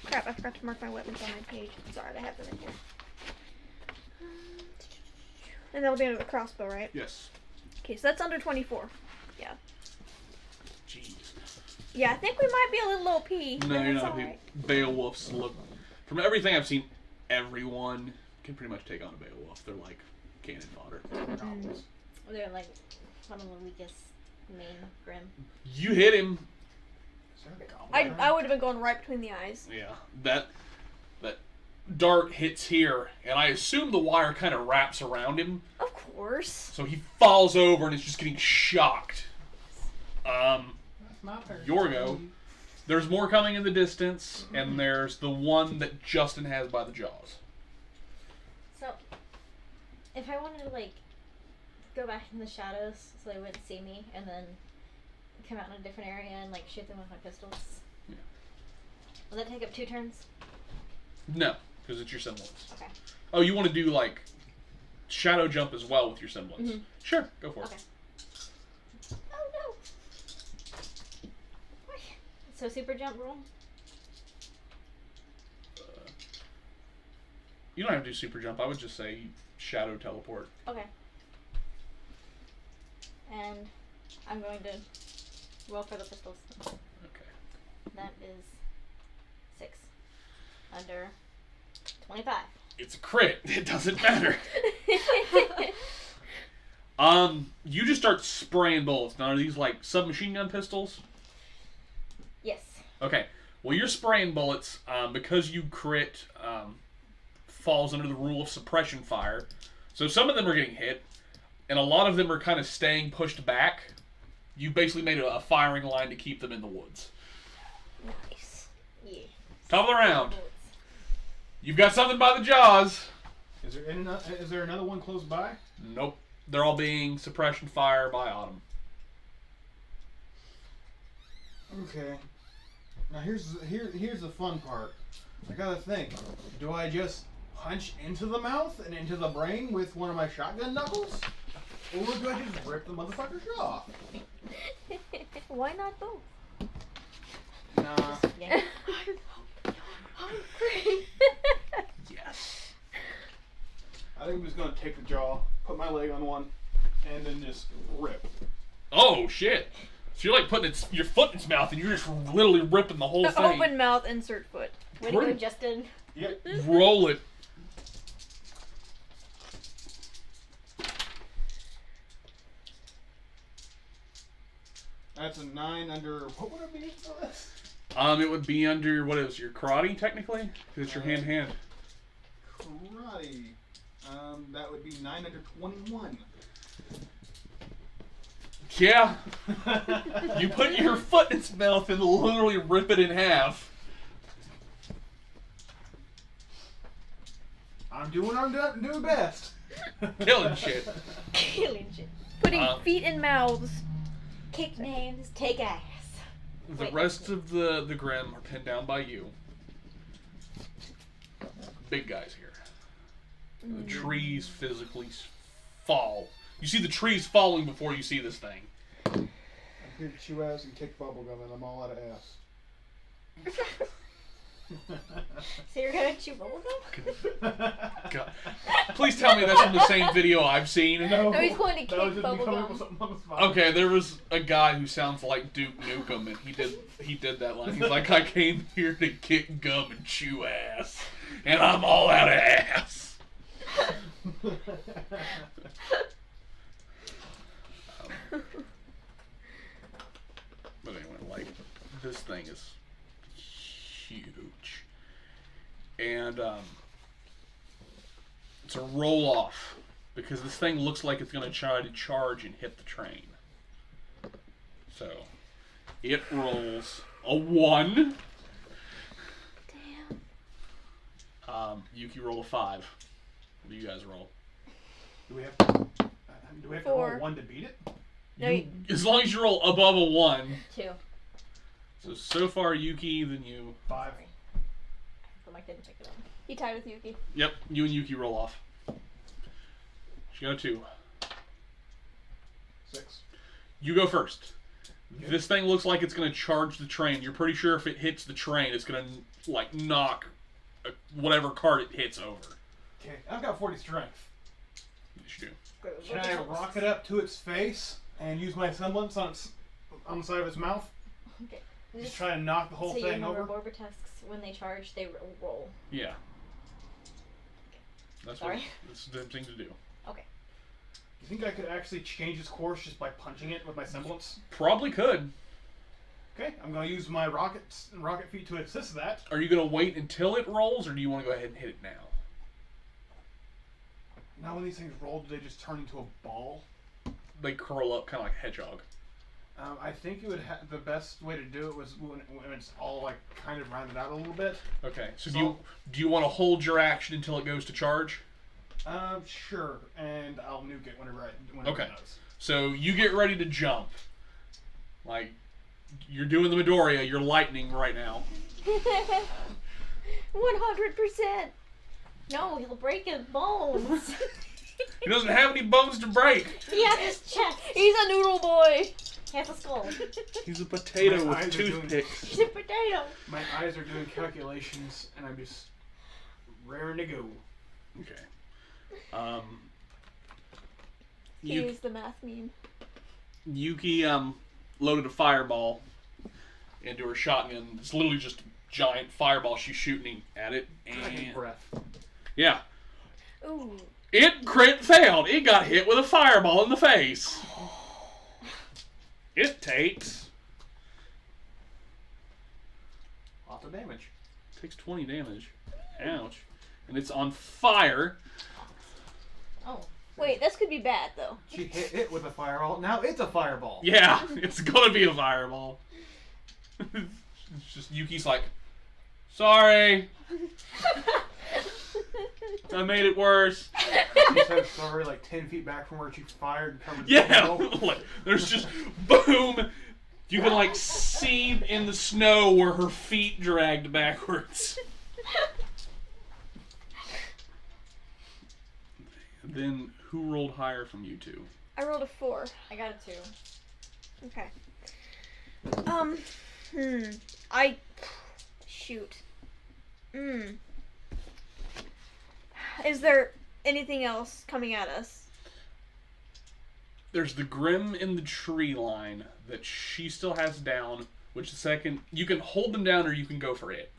Crap, I forgot to mark my weapons on my page. Sorry, I have them in here. And that'll be under the crossbow, right? Yes. Okay, so that's under 24. Yeah. Jeez. Yeah, I think we might be a little OP. No, you're not. Beowulfs look... From everything I've seen, everyone can pretty much take on a Beowulf. They're like cannon fodder. They're like one of the weakest main Grim. You hit him. I would have been going right between the eyes. Yeah. That dart hits here, and I assume the wire kind of wraps around him. Of course. So he falls over and is just getting shocked. Yorgo. There's more coming in the distance, and there's the one that Justin has by the jaws. So, if I wanted to, like, go back in the shadows so they wouldn't see me, and then come out in a different area and, like, shoot them with my pistols, Yeah. will that take up 2 turns? No, because it's your semblance. Okay. Oh, you want to do, like, shadow jump as well with your semblance? Mhm. Sure, go for Okay. it. Oh, no! So, super jump roll? You don't have to do super jump. I would just say shadow teleport. Okay. And I'm going to roll for the pistols. Okay. That is 6. Under 25. It's a crit. It doesn't matter. You just start spraying bullets. Now, are these like submachine gun pistols? Yes. Okay. Well, you're spraying bullets because you crit falls under the rule of suppression fire. So some of them are getting hit, and a lot of them are kind of staying pushed back. You basically made a firing line to keep them in the woods. Nice. Yeah. Top of the round. You've got something by the jaws. Is there another one close by? Nope. They're all being suppression fire by Autumn. Okay. Now here's the fun part. I gotta think. Do I just punch into the mouth and into the brain with one of my shotgun knuckles? Or do I just rip the motherfucker's jaw off? Why not both? Nah. Yeah. Yes. I think I'm just gonna take the jaw, put my leg on one, and then just rip. Oh, shit. So you're like putting your foot in its mouth and you're just literally ripping the whole thing. Open mouth, insert foot. Way to go, Justin. Yep. Roll it. That's a 9 under. What would it be for this? It would be under, what is your karate, technically? Because it's your hand-to-hand. Karate. That would be 9 under 21. Yeah. You put your foot in its mouth and literally rip it in half. I'm doing what I'm doing best. Killing shit. Killing shit. Putting feet in mouths. Kick names, take ass. The rest of the Grim are pinned down by you. Big guys here. The trees physically fall. You see the trees falling before you see this thing. I'm here to chew ass and kick bubblegum, and I'm all out of ass. So you're gonna chew bubblegum? God. Please tell me that's from the same video I've seen. No, he's going to kick That was just me coming up with bubblegum. something on the spot. Okay, there was a guy who sounds like Duke Nukem, and he did that line. He's like, I came here to kick gum and chew ass, and I'm all out of ass. But anyway, like, this thing is huge. And it's a roll off because this thing looks like it's going to try to charge and hit the train. So it rolls A 1. Damn. Yuki rolled a 5. What do you guys roll? Do we have to 4. roll 1 to beat it? No, As long as you roll above a 1. 2. So far, Yuki, then you. 5. But Mike didn't pick it up. he tied with Yuki. Yep, you and Yuki roll off. She got a 2. 6. You go first. This thing looks like it's going to charge the train. You're pretty sure if it hits the train, it's going to, like, knock whatever cart it hits over. Okay, I've got 40 strength. Yes, you do. Can I rock it up to its face and use my semblance on the side of its mouth? Okay. Just try to knock the whole so you thing remember over? Borbatusks, when they charge, they roll. Yeah. That's the thing to do. Okay. You think I could actually change its course just by punching it with my semblance? Probably could. Okay, I'm going to use my rocket feet to assist that. Are you going to wait until it rolls, or do you want to go ahead and hit it now? Now when these things roll, do they just turn into a ball? They curl up, kind of like a hedgehog. I think it would the best way to do it was when it's all like kind of rounded out a little bit. Okay, so do you want to hold your action until it goes to charge? Sure, and I'll nuke it whenever Okay. it does. So you get ready to jump. Like, you're doing the Midoriya, you're lightning right now. 100%. No, he'll break his bones. He doesn't have any bones to break. He has his chest. He's a noodle boy. He has a skull. He's a potato My eyes with are doing- toothpicks. He's a potato. My eyes are doing calculations, and I'm just raring to go. Okay. He's the math meme. Yuki loaded a fireball into her shotgun. It's literally just a giant fireball she's shooting at it. Dragon And breath. yeah, Ooh. it crit failed. It got hit with a fireball in the face. It takes Lots of damage. 20 damage. Ouch. And it's on fire. Oh. Wait, this could be bad though. She hit it with a fireball. Now it's a fireball. Yeah, it's gonna be a fireball. It's just Yuki's like, sorry, I made it worse. She said sorry like 10 feet back from where she fired and covered the Yeah, snow. like, there's just boom. You can like see in the snow where her feet dragged backwards. Then who rolled higher from you two? I rolled a 4. I got a 2. Okay. Shoot. Is there anything else coming at us? There's the Grim in the tree line that she still has down, which the second you can hold them down or you can go for it.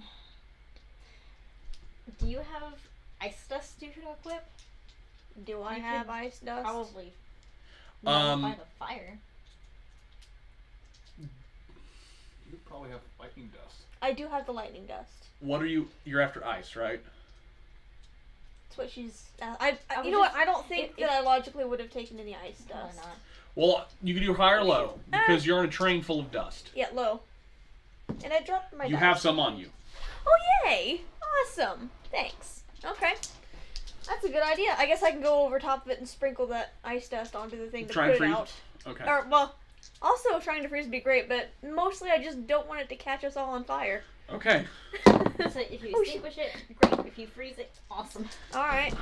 Do you have ice dust you can equip? Do I You have could ice dust? Probably. Um, By the fire. You probably have lightning dust. I do have the lightning dust. What are you? You're after ice, right? That's what she's. I You was know what? just- I don't think if- that I logically would have taken any ice Probably dust. not. Well, you can do high or low because you're on a train full of dust. Yeah, low. And I dropped my. You dice. have some on you. Oh yay! Awesome. Thanks. Okay. That's a good idea. I guess I can go over top of it and sprinkle that ice dust onto the thing to Try and put it freeze out. Okay. Or well, also trying to freeze would be great, but mostly I just don't want it to catch us all on fire. Okay. So if you Oh, extinguish it, great. If you freeze it, awesome. All right.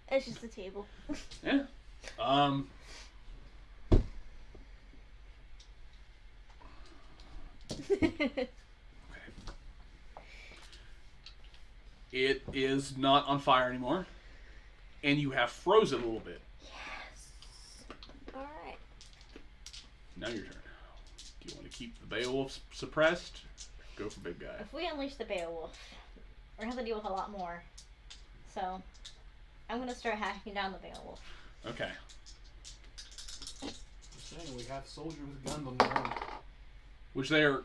It's just a table. Yeah. It is not on fire anymore, and you have frozen a little bit. All right. Now your turn. Do you want to keep the Beowulf suppressed? Go for big guy. If we unleash the Beowulf, we're gonna have to deal with a lot more. So, I'm gonna start hacking down the Beowulf. Okay. Just saying, we have soldiers with guns on their own. Which they're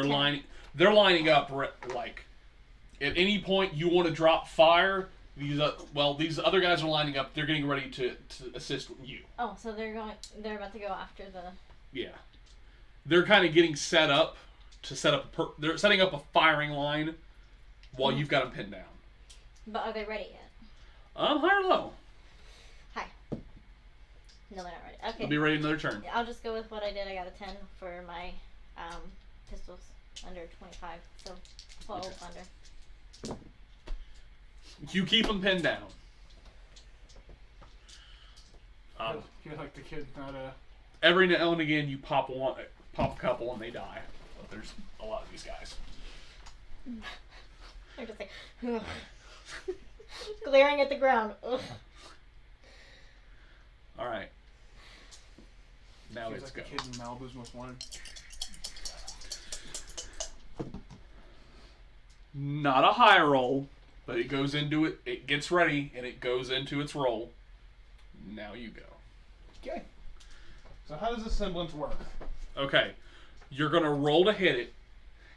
lining up like at any point you want to drop fire. These other guys are lining up. They're getting ready to assist you. Oh, so they're about to go after the. Yeah. they're kind of getting set up to they're setting up a firing line while you've got them pinned down. But are they ready yet? High or low? Hi. No, they're not ready. Okay. They'll be ready another turn. I'll just go with what I did. I got a 10 for my pistols under 25, so 12 under. You keep them pinned down. You're like the kid, not a. Every now and again, you pop a couple, and they die. But there's a lot of these guys. They're just like, ugh. Glaring at the ground. Ugh. All right. Now She's let's like go. the kid in Malibu's Most Wanted. Not a high roll, but it goes into it. It gets ready, and it goes into its roll. Now you go. Okay. So how does this semblance work? Okay. You're going to roll to hit it,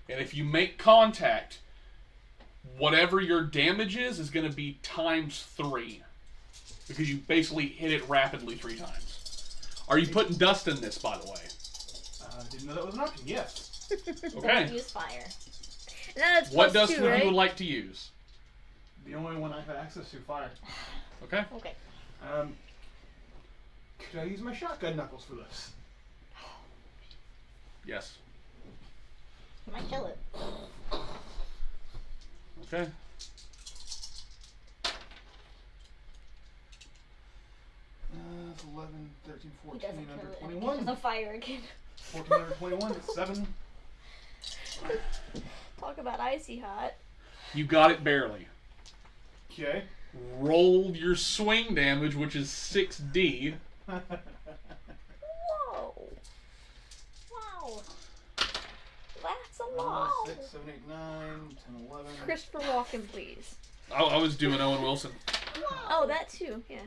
and if you make contact, whatever your damage is going to be times 3. Because you basically hit it rapidly 3 times. Are you putting dust in this, by the way? Didn't know that was an option. Yes. Okay. Don't use fire. And then it's What plus dust 2, would right? you would like to use? The only one I have access to, fire. Okay. Okay. Could I use my shotgun knuckles for this? Yes. You might kill it. Okay. It's 11, 13, He 14, doesn't under kill it. 21. There's a fire again. 14 under 21, it's 7. Talk about icy hot. You got it barely. Okay. Roll your swing damage, which is 6d. Whoa. Wow. That's a lot. 6, 7, 8, 9, 10, 11. Christopher Walken, please. I was doing Owen Wilson. Oh, that too, yeah.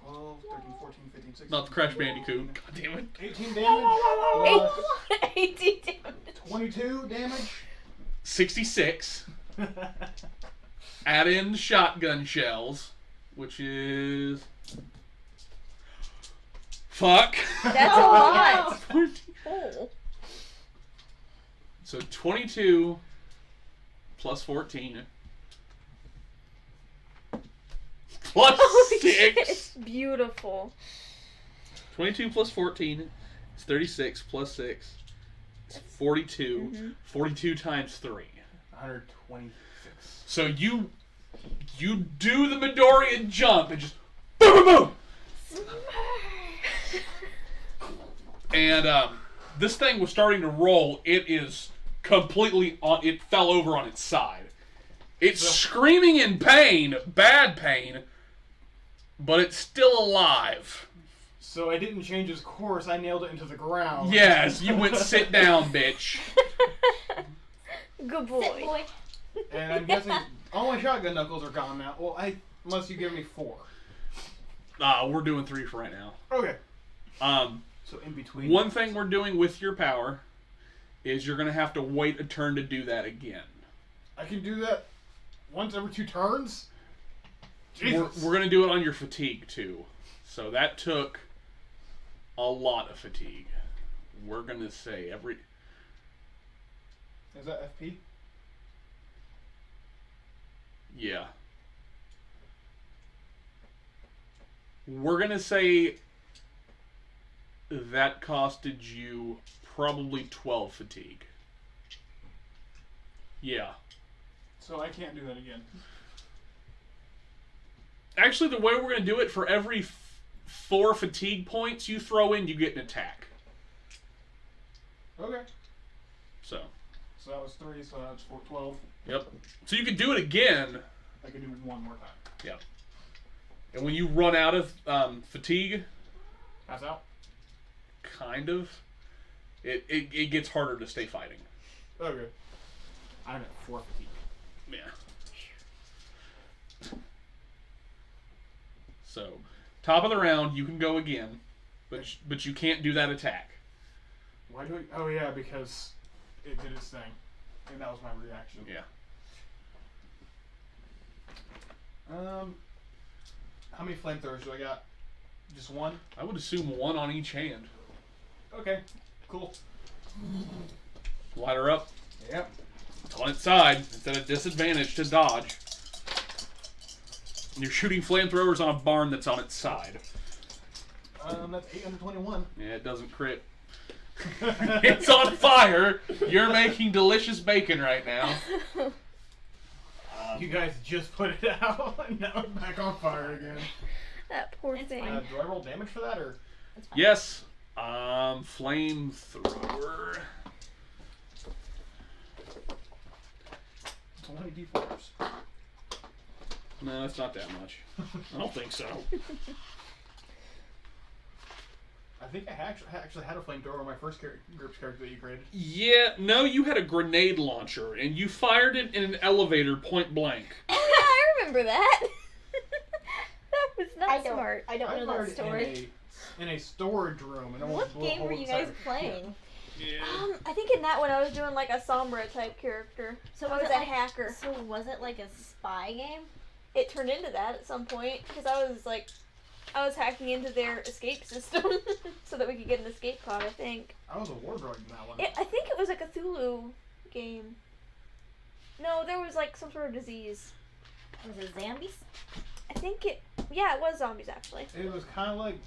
12, 13, 14, 15, 16. Not the Crash Bandicoot. God damn it. 18 damage. 18 damage. 22 damage. 66. Add in shotgun shells, which is... Fuck. That's a lot. Oh. So 22 plus 14 plus Holy 6. shit, it's beautiful. 22 plus 14 is 36 plus 6 is 42. Mm-hmm. 42 times 3. 126. So you do the Midoriya jump and just boom, boom, boom. And this thing was starting to roll. It is completely on. It fell over on its side. It's screaming in pain, bad pain, but it's still alive. So I didn't change his course. I nailed it into the ground. Yes, you went sit down, bitch. Good Sit, boy. boy. And I'm guessing all my shotgun knuckles are gone now. Well, unless you give me 4. We're doing 3 for right now. Okay. So in between. One thing we're doing with your power is you're gonna have to wait a turn to do that again. I can do that once every 2 turns? Jesus. We're gonna do it on your fatigue too. So that took a lot of fatigue. We're gonna say every... Is that FP? Yeah. We're gonna say that costed you probably 12 fatigue. Yeah. So I can't do that again. Actually, the way we're gonna do it, for every 4 fatigue points you throw in, you get an attack. Okay. So. So that was 3, so that's 4, 12. Yep. So you can do it again. I can do 1 more time. Yep. And when you run out of fatigue, Pass out? kind of, it gets harder to stay fighting. Okay. I'm at 4 fatigue. Yeah. So, top of the round, you can go again, but you can't do that attack. Why do I... Oh yeah, because it did its thing. And that was my reaction. Yeah. How many flamethrowers do I got? Just 1? I would assume 1 on each hand. Okay. Cool. Light her up. Yep. It's on its side. It's at a disadvantage to dodge. And you're shooting flamethrowers on a barn that's on its side. That's 821. Yeah, it doesn't crit. It's on fire. You're making delicious bacon right now. You guys just put it out, and now it's back on fire again. That poor It's thing. fine. Do I roll damage for that, or? That's fine. Yes. Flamethrower. It's only D4s. No, it's not that much. I don't think so. I think I actually had a flamethrower on my first GURPS character that you created. Yeah, no, you had a grenade launcher, and you fired it in an elevator point blank. Oh, yeah, I remember that. That was not smart. I don't know fired that story. in a storage room, and almost What blew a game hole were you inside guys it. playing? Yeah. I think in that one I was doing like a Sombra type character. So I was was it a like- hacker. So was it like a spy game? It turned into that at some point because I was hacking into their escape system so that we could get an escape pod. I think. I was a war droid in that one. I think it was a Cthulhu game. No, there was like some sort of disease. Was it zombies? I think it. Yeah, it was zombies actually. It was kind of like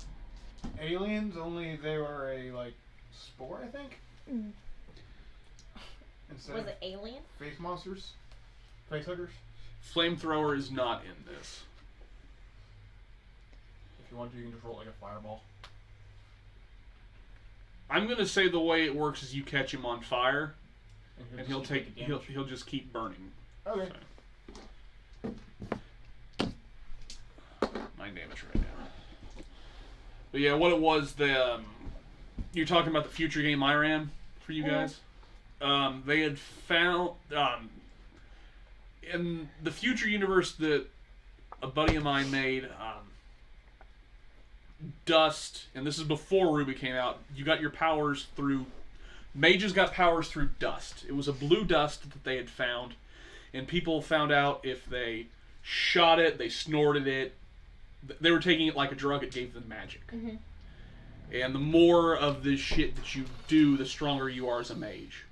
aliens, only they were a like spore, I think. Mm. Instead Was of it Alien? face monsters, face huggers. Flamethrower is not in this. If you want to, you can just roll it like a fireball. I'm gonna say the way it works is you catch him on fire, and he'll just take keep taking he'll damage. he'll just keep burning. Okay. Nine damage right now. But yeah, what it was, you're talking about the future game I ran for you guys. They had found in the future universe that a buddy of mine made. Dust, and this is before RWBY came out. You got your powers through. Mages got powers through dust. It was a blue dust that they had found, and people found out if they shot it, they snorted it. They were taking it like a drug. It gave them magic. Mhm. And the more of this shit that you do, the stronger you are as a mage.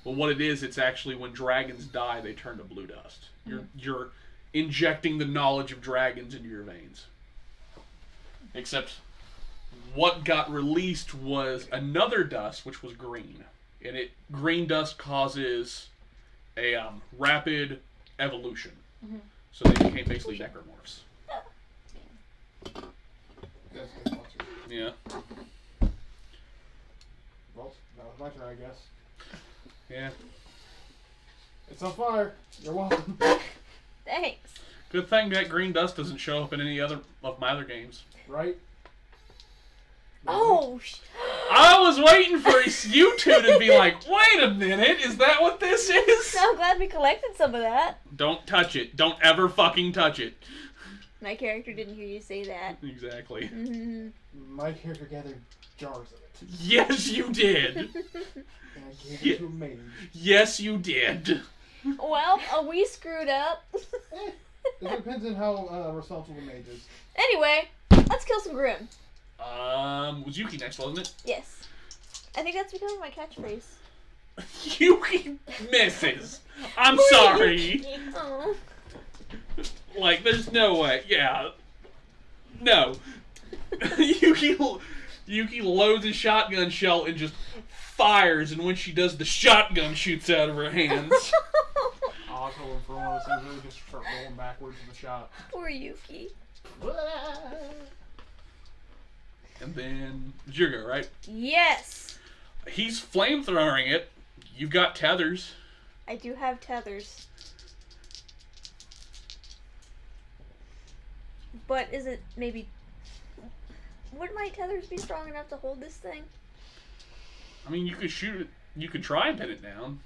But what it is, it's actually when dragons die, they turn to blue dust. You're injecting the knowledge of dragons into your veins. Except what got released was another dust, which was green. And green dust causes a rapid evolution. Mhm. So they became basically necromorphs. That's face monsters. Yeah. Well, that was my turn, I guess. Yeah. It's on fire. You're welcome. Thanks. Good thing that green dust doesn't show up in any other of my other games. Right? Oh. I was waiting for you two to be like, wait a minute, is that what this is? I'm glad we collected some of that. Don't touch it. Don't ever fucking touch it. My character didn't hear you say that. Exactly. Mm-hmm. My character gathered jars of it, Yes, you did. and I gave Yeah. it to a mage. Yes, you did. Well, we screwed up. It depends on how responsible the mage is. Anyway, let's kill some Grim. Was Yuki next, wasn't it? Yes. I think that's becoming my catchphrase. Yuki misses. I'm sorry. Oh. Like, there's no way. Yeah. No. Yuki loads a shotgun shell and just fires, and when she does, the shotgun shoots out of her hands. I was hoping for one of those things where we just start rolling backwards in the shot. Poor Yuki. And then Jirga, right? Yes. He's flamethrowing it. You've got tethers. I do have tethers. But is it maybe... Would my tethers be strong enough to hold this thing? I mean, you could shoot it. You could try and pin it down.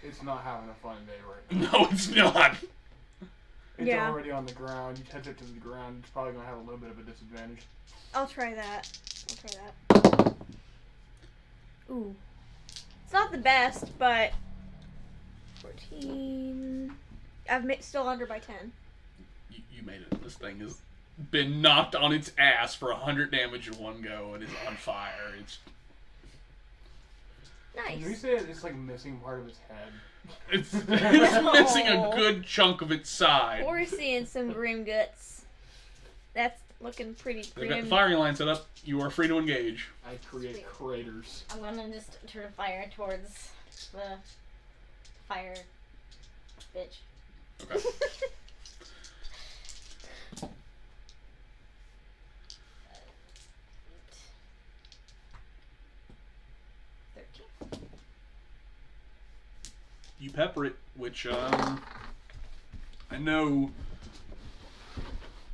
It's not having a fun day right now. No, it's not. It's Yeah. already on the ground. You touch it to the ground, it's probably going to have a little bit of a disadvantage. I'll try that. Ooh. It's not the best, but... 14... Still under by 10. You made it. This thing is been knocked on its ass for 100 damage in one go and is on fire. It's When you Nice. say it's like missing part of its head. it's missing a good chunk of its side. We're seeing some grim guts. That's looking pretty They've got the grim. firing line set up. You are free to engage. I create craters. I'm gonna just turn a fire towards the fire bitch. Okay. You pepper it, which I know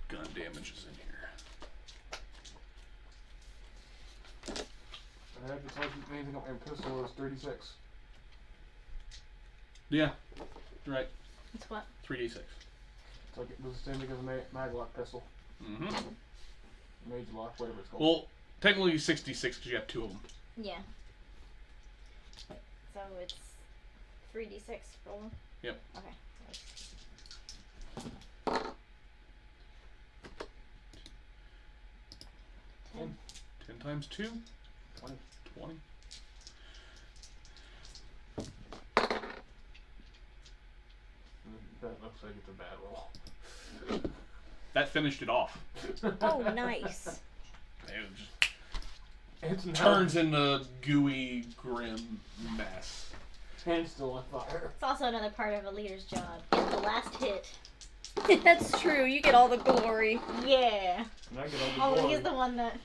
gun damage is in here. I have to tell you anything on my pistol is 36. Yeah, you're right. It's what? 3d6. It's like it was the same because of maglock pistol. Mm-hmm. Mage lock, whatever it's called. Well, technically 66 because you have 2 of them. Yeah. So it's 3d6 roll. Yep. Okay. 10 times 2? 20. 20. That looks like it's a bad roll. That finished it off. Oh, nice. It just It's now turns into gooey, grim mess. and still on fire. It's also another part of a leader's job. Get the last hit. That's true. You get all the glory. Yeah. And I get all the Oh, he's glory. the one that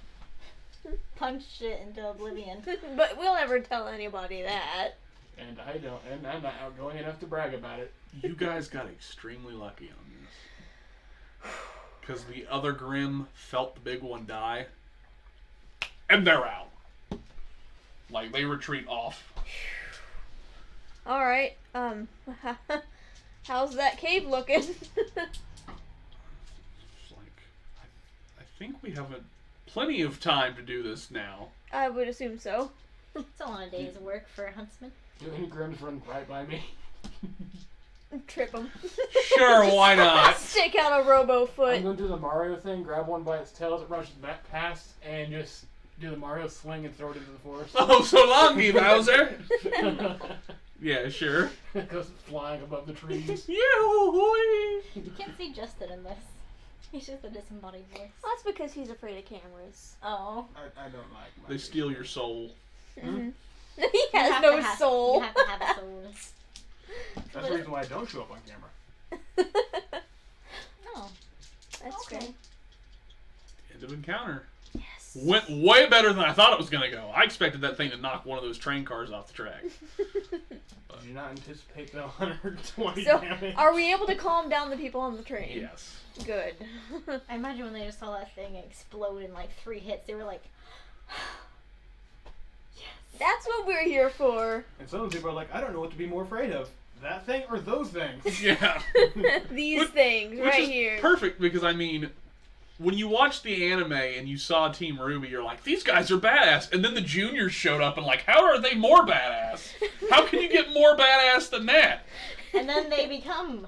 punched it into oblivion. But we'll never tell anybody that. And I don't, and I'm not outgoing enough to brag about it. You guys got extremely lucky on this. Because the other Grim felt the big one die. And they're out. Like, they retreat off. All right. How's that cave looking? It's like, I think we have plenty of time to do this now. I would assume so. It's a lot of days of work for a huntsman. Do any Grims run right by me? Trip them. Sure, why not? Stick out a robo I'm foot. going to do the Mario thing, grab one by its tail as it rushes back past, and just do the Mario swing and throw it into the forest. Oh, so long, Bowser. Yeah, sure. It goes flying above the trees. Yoo-hoo-hoo. You can't see Justin in this. He's just a disembodied voice. Well, that's because he's afraid of cameras. Oh. I don't like my They steal your soul. Mhm. he You has have no to have- soul. You have to have a soul. That's the reason why I don't show up on camera. Oh. That's Okay. great. End of encounter. Yes. Went way better than I thought it was going to go. I expected that thing to knock one of those train cars off the track. Did you not anticipate the 120 So, damage? are we able to calm down the people on the train? Yes. Good. I imagine when they just saw that thing explode in like 3 hits, they were like, That's what we're here for. And some people are like, I don't know what to be more afraid of. That thing or those things? Yeah. These Which- things Which right is here. perfect because, I mean, when you watch the anime and you saw Team RWBY, you're like, these guys are badass. And then the juniors showed up and like, how are they more badass? How can you get more badass than that? and then they become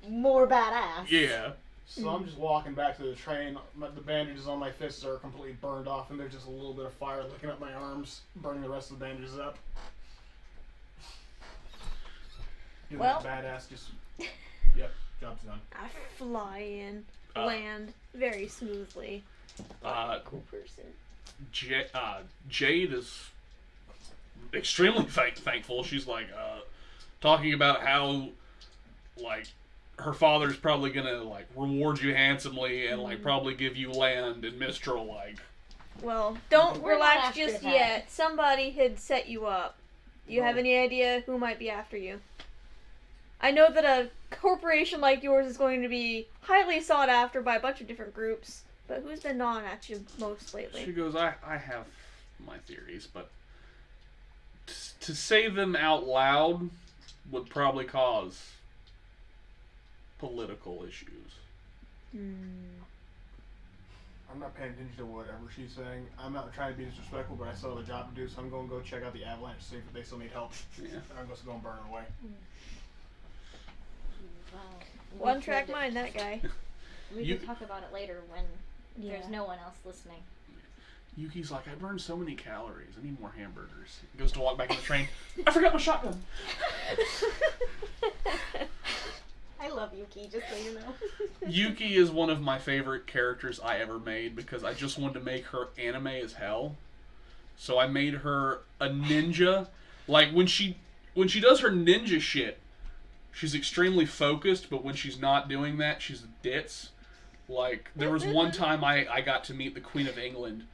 more badass. Yeah. So I'm just walking back to the train. The bandages on my fists are completely burned off, and there's just a little bit of fire licking up my arms, burning the rest of the bandages up. Doing Well- that badass, just yep, job's done. I fly in, Uh. land very smoothly. Cool person. Jade is extremely thankful. She's like talking about how like her father's probably gonna like reward you handsomely and like probably give you land in Mistral. Like, Well, don't We're not relax after just that. yet. Somebody had set you up. Do you have No. any idea who might be after you? I know that a corporation like yours is going to be highly sought after by a bunch of different groups, but who's been gnawing at you most she lately? goes, I have my theories, but to say them out loud would probably cause political issues. I'm not paying attention to whatever she's saying. I'm not trying to be disrespectful, but I still have a job to do, so I'm going to go check out the avalanche, see if they still need help. Yeah. I'm just going to burn it away. Wow. One track mind, that guy. We You- can talk about it later when there's no one else listening. Yuki's like, I burned so many calories. I need more hamburgers. He goes to walk back in the train. I forgot my shotgun. I love Yuki, just so you know. Yuki is one of my favorite characters I ever made because I just wanted to make her anime as hell. So I made her a ninja. Like when she does her ninja shit, she's extremely focused, but when she's not doing that, she's a ditz. Like there was one time I got to meet the Queen of England,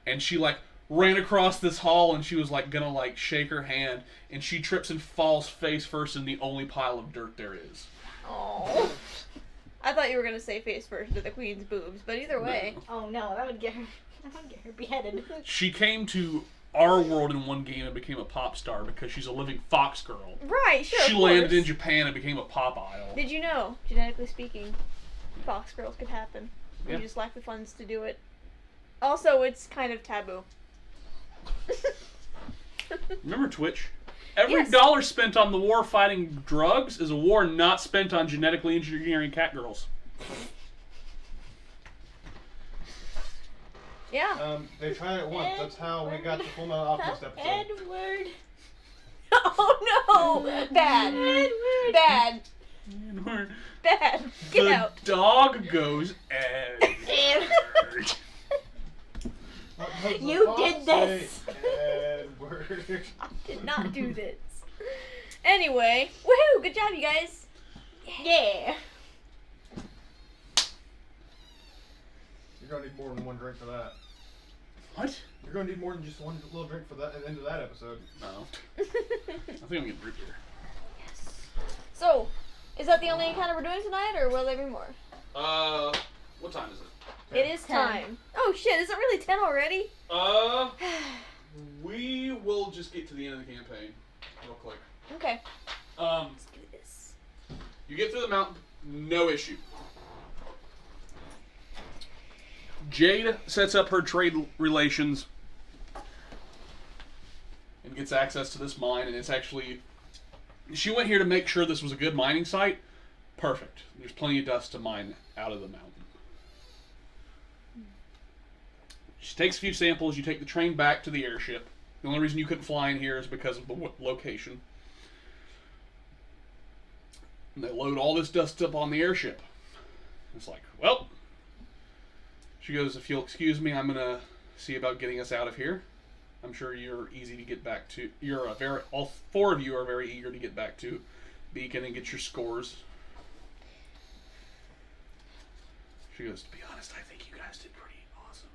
and she like ran across this hall and she was like gonna like shake her hand, and she trips and falls face first in the only pile of dirt there is. Oh. I thought you were gonna say face first to the queen's boobs, but either way. No. Oh no, that would get her beheaded. She came to our world in one game and became a pop star because she's a living fox girl. Right, sure. She of landed course. in Japan and became a pop idol. Did you know, genetically speaking, fox girls could happen? Yeah. You just lack the funds to do it. Also, it's kind of taboo. Remember Twitch? Every Yes. dollar spent on the war fighting drugs is a war not spent on genetically engineering cat girls. Yeah. They tried it once. That's how we got the Full Metal Alchemist episode. Edward. Oh no! Bad. Bad. Bad. Get the out. dog goes Edward. What does the You fox did this. say? Edward. Did not do this. Anyway, woohoo! Good job, you guys. Yeah. You're gonna need more than one drink for that. What? You're gonna need more than just one little drink for that at the end of that episode. No. I think I'm getting root beer. So, is that the only encounter we're doing tonight, or will there be more? What time is it? It is 10. time. Oh shit! Is it really 10 already? We will just get to the end of the campaign real quick. Okay. Let's do this. You get through the mountain, no issue. Jade sets up her trade relations and gets access to this mine, and it's actually... She went here to make sure this was a good mining site. Perfect. There's plenty of dust to mine out of the mountain. She takes a few samples. You take the train back to the airship. The only reason you couldn't fly in here is because of the location. And they load all this dust up on the airship. It's like, well... She goes, if you'll excuse me, I'm going to see about getting us out of here. I'm sure you're easy to get back to. All four of you are very eager to get back to Beacon and get your scores. She goes, to be honest, I think you guys did pretty awesome.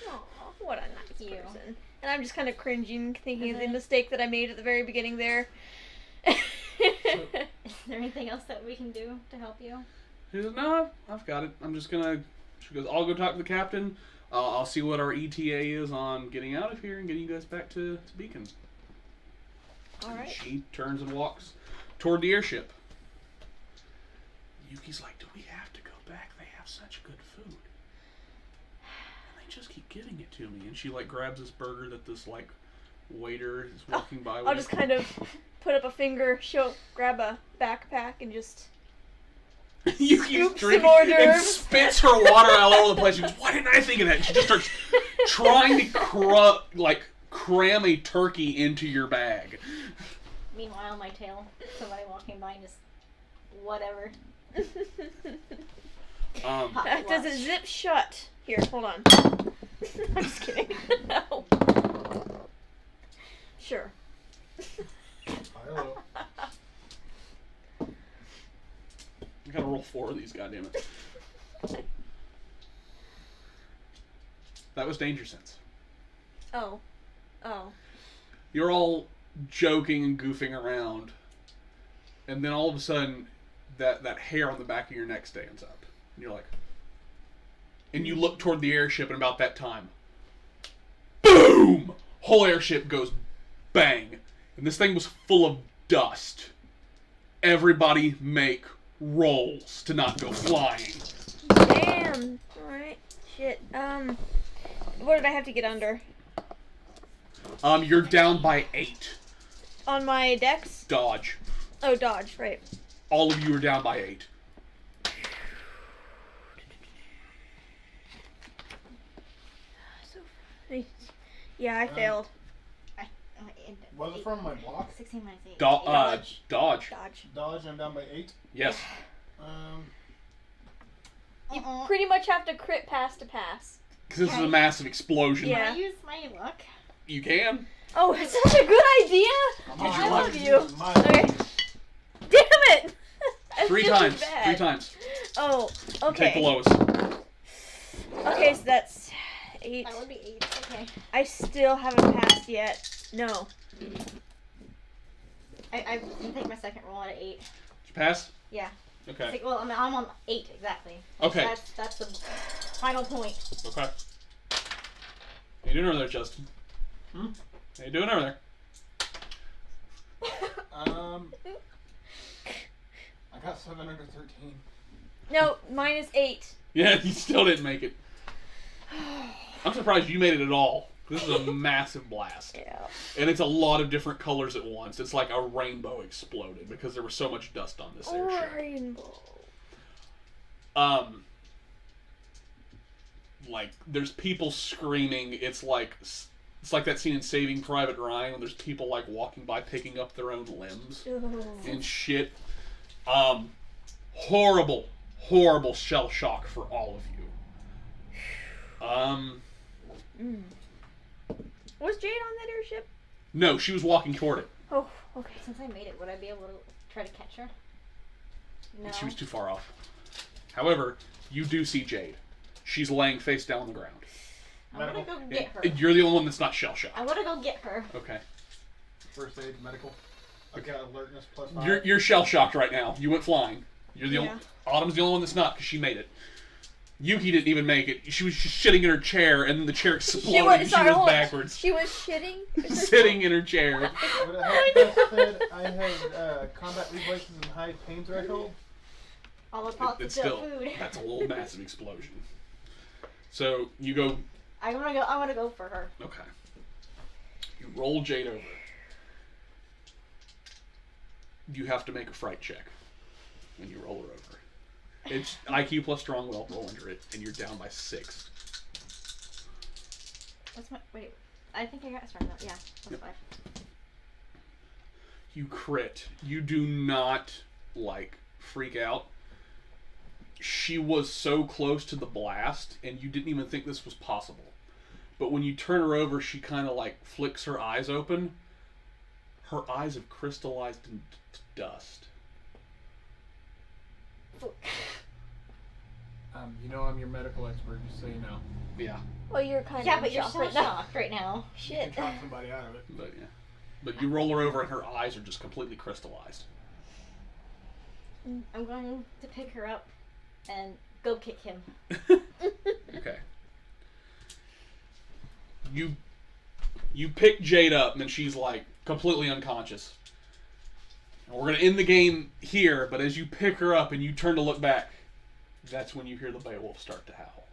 Aw, what a nice you. person. And I'm just kind of cringing, thinking of the mistake that I made at the very beginning there. Is there anything else that we can do to help you? She goes, no, I've got it. I'm just going to... She goes, I'll go talk to the captain. I'll see what our ETA is on getting out of here and getting you guys back to Beacon. Alright. She turns and walks toward the airship. Yuki's like, do we have to go back? They have such good food. And they just keep giving it to me. And she like grabs this burger that this like waiter is walking by with. I'll just kind of put up a finger, grab a backpack, and just... Yuki's scoop some drinking hors and d'oeuvres. spits her water all over the place. She goes, why didn't I think of that? And she just starts trying to cram a turkey into your bag. Meanwhile, my tail, somebody walking by and just whatever. Pocket Does it watch. zip shut? Here, hold on. I'm just kidding. No. Sure. Hello. I gotta roll 4 of these, goddammit. That was Danger Sense. Oh. Oh. You're all joking and goofing around, and then all of a sudden, that hair on the back of your neck stands up. And you're like... And you look toward the airship, and about that time... BOOM! Whole airship goes bang. And this thing was full of dust. Everybody make rolls to not go flying. Damn. Alright. Shit. What did I have to get under? You're down by 8. On my dex? Dodge. Oh, dodge, right. All of you are down by 8. Yeah, I failed. Was it from my block? 16 minus 8. Dodge. Dodge. Dodge, I'm down by 8. Yes. You pretty much have to crit pass to pass. Because this is a massive explosion. Yeah. Can I use my luck? You can. Oh, that's such a good idea! I love you. Okay. Damn it! That's 3 really times. bad. 3 times. Oh, Take the okay. lowest. Okay, so that's 8. That would be 8. Okay. I still haven't passed yet. No. I can take my second roll at 8. Did you pass? Yeah. Okay. Well, I'm on 8 exactly. Okay. That's the final point. Okay. How you doing over there, Justin? How you doing over there? I got 713. No, minus 8. Yeah, you still didn't make it. I'm surprised you made it at all. This is a massive blast. Yeah. And it's a lot of different colors at once. It's like a rainbow exploded because there was so much dust on this airship. Rainbow. Like there's people screaming. It's like that scene in Saving Private Ryan when there's people like walking by picking up their own limbs and shit. Horrible shell shock for all of you. Was Jade on that airship? No, she was walking toward it. Oh, okay. Since I made it, would I be able to try to catch her? No. She was too far off. However, you do see Jade. She's laying face down on the ground. I want to go get her. You're the only one that's not shell shocked. I want to go get her. Okay. First aid, medical. I got alertness plus 5. You're shell shocked right now. You went flying. You're the Yeah. only. Autumn's the only one that's not because she made it. Yuki didn't even make it. She was just shitting in her chair, and then the chair exploded. She was backwards, She was shitting? sitting in her chair. Would it help if I said I had combat reflexes and high pain threshold? All the pots It's of still food. that's a little massive explosion. So you go. I want to go for her. Okay. You roll Jade over. You have to make a fright check when you roll her over. It's IQ plus strong will, roll under it, and you're down by 6. What's my wait? I think I got strong enough. Yeah, that's 5. You crit. You do not, like, freak out. She was so close to the blast, and you didn't even think this was possible. But when you turn her over, she kind of, like, flicks her eyes open. Her eyes have crystallized into dust. You know I'm your medical expert, just so you know. Yeah. Well, you're kind Yeah, of but you're shocked so right now. shocked right now. You Shit. can talk somebody out of it. But, yeah. But you roll her over, and her eyes are just completely crystallized. I'm going to pick her up and go kick him. Okay. You pick Jade up, and she's like completely unconscious. And we're gonna end the game here, but as you pick her up and you turn to look back, that's when you hear the Beowulf start to howl.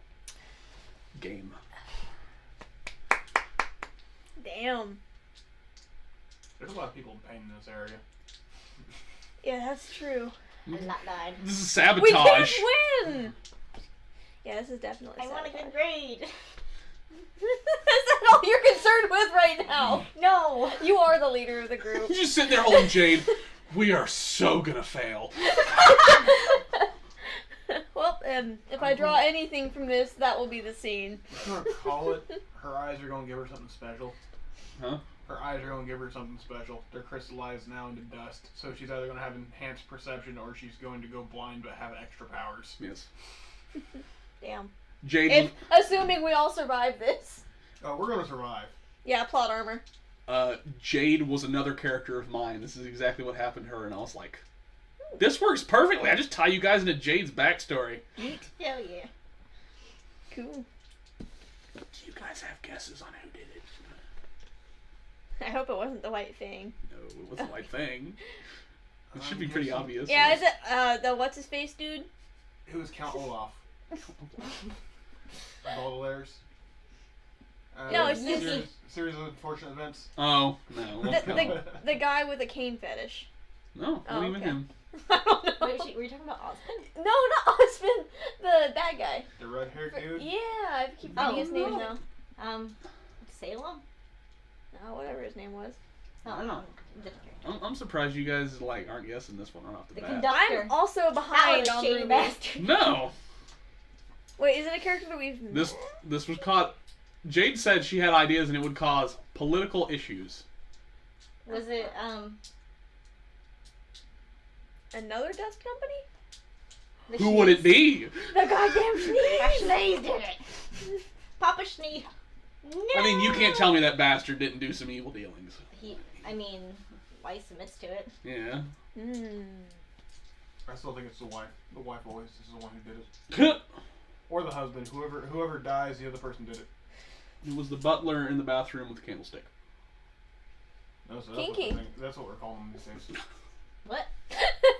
Game. Damn. There's a lot of people in pain in this area. Yeah, that's true. A lot died. This is We can't sabotage. win! Yeah, this is definitely I want a sabotage. good grade. Is that all you're concerned with right now? No. You are the leader of the group. You're just sitting there holding Jade. We are so gonna fail. Well, if I draw anything from this, that will be the scene. I'm gonna call it. Her eyes are gonna give her something special. Huh? Her eyes are gonna give her something special. They're crystallized now into dust, so she's either gonna have enhanced perception or she's going to go blind but have extra powers. Yes. Damn. Jade. If, assuming we all survive this. Oh, we're gonna survive. Yeah, plot armor. Jade was another character of mine. This is exactly what happened to her, and I was like, this works perfectly. I just tie you guys into Jade's backstory. Hell yeah. Cool. Do you guys have guesses on who did it? I hope it wasn't the white thing. No, it was the right thing. It should be pretty obvious. Yeah, is it the what's his face dude? It was Count Olaf. Baudelaires. No, it's Yuki. Series of unfortunate events. Oh, no. The guy with a cane fetish. No, Oh, not even okay. him. I don't know. Wait, were you talking about Osmond? No, not Osmond. The bad guy. The red-haired dude. Yeah, I keep forgetting his name no. though. Salem? Whatever his name was. Oh, I don't know. different character. I'm surprised you guys like aren't guessing this one right off the The bat. conductor. I'm also That behind was on shady RWBY. bastard. No, Wait, is it a character that we've this was caught. Jade said she had ideas and it would cause political issues. Was it another dust company? the Who would it Schnees? be? The goddamn Our Schnees! Schnees did it. Papa Schnee. No. I mean, you can't tell me that bastard didn't do some evil dealings. I mean, Weiss admits to it. Yeah. I still think it's the wife. The wife always is the one who did it. Or the husband. Whoever dies, the other person did it. It was the butler in the bathroom with the candlestick. No, so Kinky. That's what we're calling them these days. What?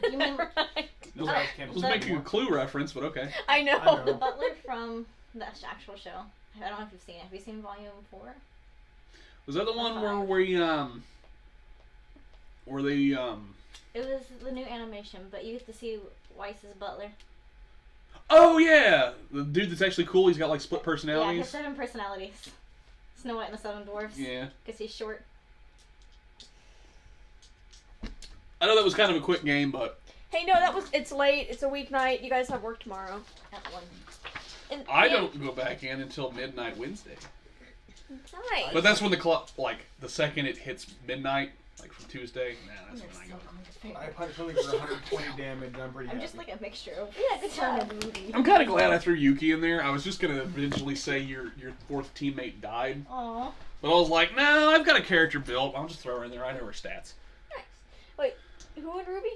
You mean Right. No guys I can't was making a Clue reference, but okay. I know. I know. the butler from the actual show? I don't know if you've seen it. Have you seen Volume 4? Was that the one where Five. where they It was the new animation, but you get to see Weiss's butler. Oh yeah, the dude that's actually cool. He's got like split Yeah, he has personalities. 7 personalities. Snow White and the 7 Dwarfs. Yeah, Because he's short. I know that was kind of a quick game, but Hey, no, it's late. It's a weeknight. You guys have work tomorrow. That one. And I yeah, don't go back in until midnight Wednesday. Nice. But that's when the clock, like the second it hits midnight, like from Tuesday. Nah, that's You're when I so go. going to I fail. punch something for 120 damage. I'm pretty I'm happy. just like a mixture of Yeah, good fun job. and movie. I'm kind of glad I threw Yuki in there. I was just gonna eventually say your fourth teammate died, Aw. but I was like, no, I've got a character built. I'll just throw her in there. I know her stats. Wait, who and Ruby?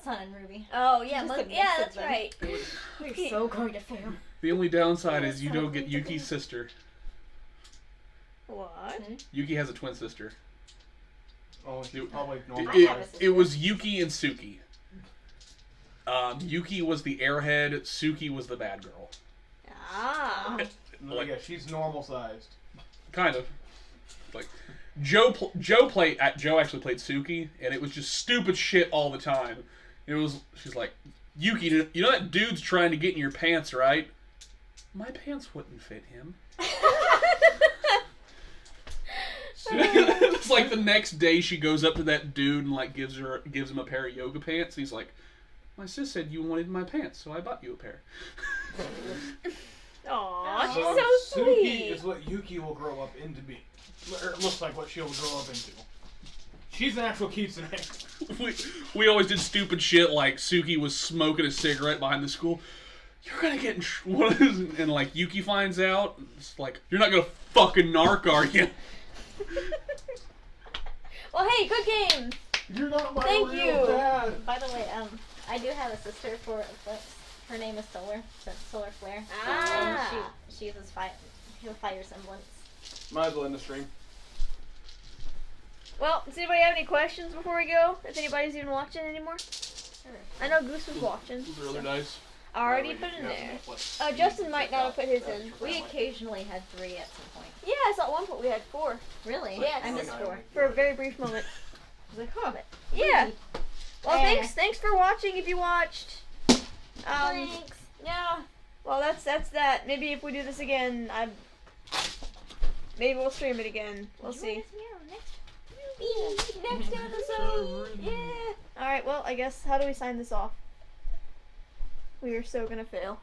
Sun and Ruby. Oh, yeah, Just a mix yeah, of that's them. right. We're so going to fail. The only downside Yeah, is you so don't get good. Yuki's sister. What? Yuki has a twin sister. Oh, she's probably It, normal. I have a it, sister. it was Yuki and Suki. Yuki was the airhead. Suki was the bad girl. Ah. No, like- yeah, she's normal sized. Kind of. Like Joe actually played Suki, and it was just stupid shit all the time. She's like, Yuki, you know that dude's trying to get in your pants, right? My pants wouldn't fit him. It's like the next day she goes up to that dude and like gives him a pair of yoga pants. He's like, my sis said you wanted my pants, so I bought you a pair. Aw, she's So so Suki sweet. is what Yuki will grow up into be. Or it looks like what she'll grow up into. She's an actual kitsune. we always did stupid shit like Suki was smoking a cigarette behind the school. You're gonna get in and like Yuki finds out. It's like, you're not gonna fucking narc, are you? Well, hey, good game. You're not my Thank real you. dad. By the way, I do have a sister for Eclipse. Her name is Solar. So Solar Flare. Ah. And she uses fire semblance. Might as well end the stream. Well, does anybody have any questions before we go? If anybody's even watching anymore? I know Goose was watching. Those are other dice. Already put in there. Justin might not have put his in. We occasionally had 3 at some point. Yeah, I saw at one point we had 4 Really? Yes. I missed 4. for a very brief moment. I was like, huh. Yeah. Well, Eh. thanks for watching. If you watched. Thanks. Yeah. Well, that's that. Maybe if we do this again, maybe we'll stream it again. We'll see. Next episode. Yeah. All right. Well, I guess how do we sign this off? We are so gonna fail.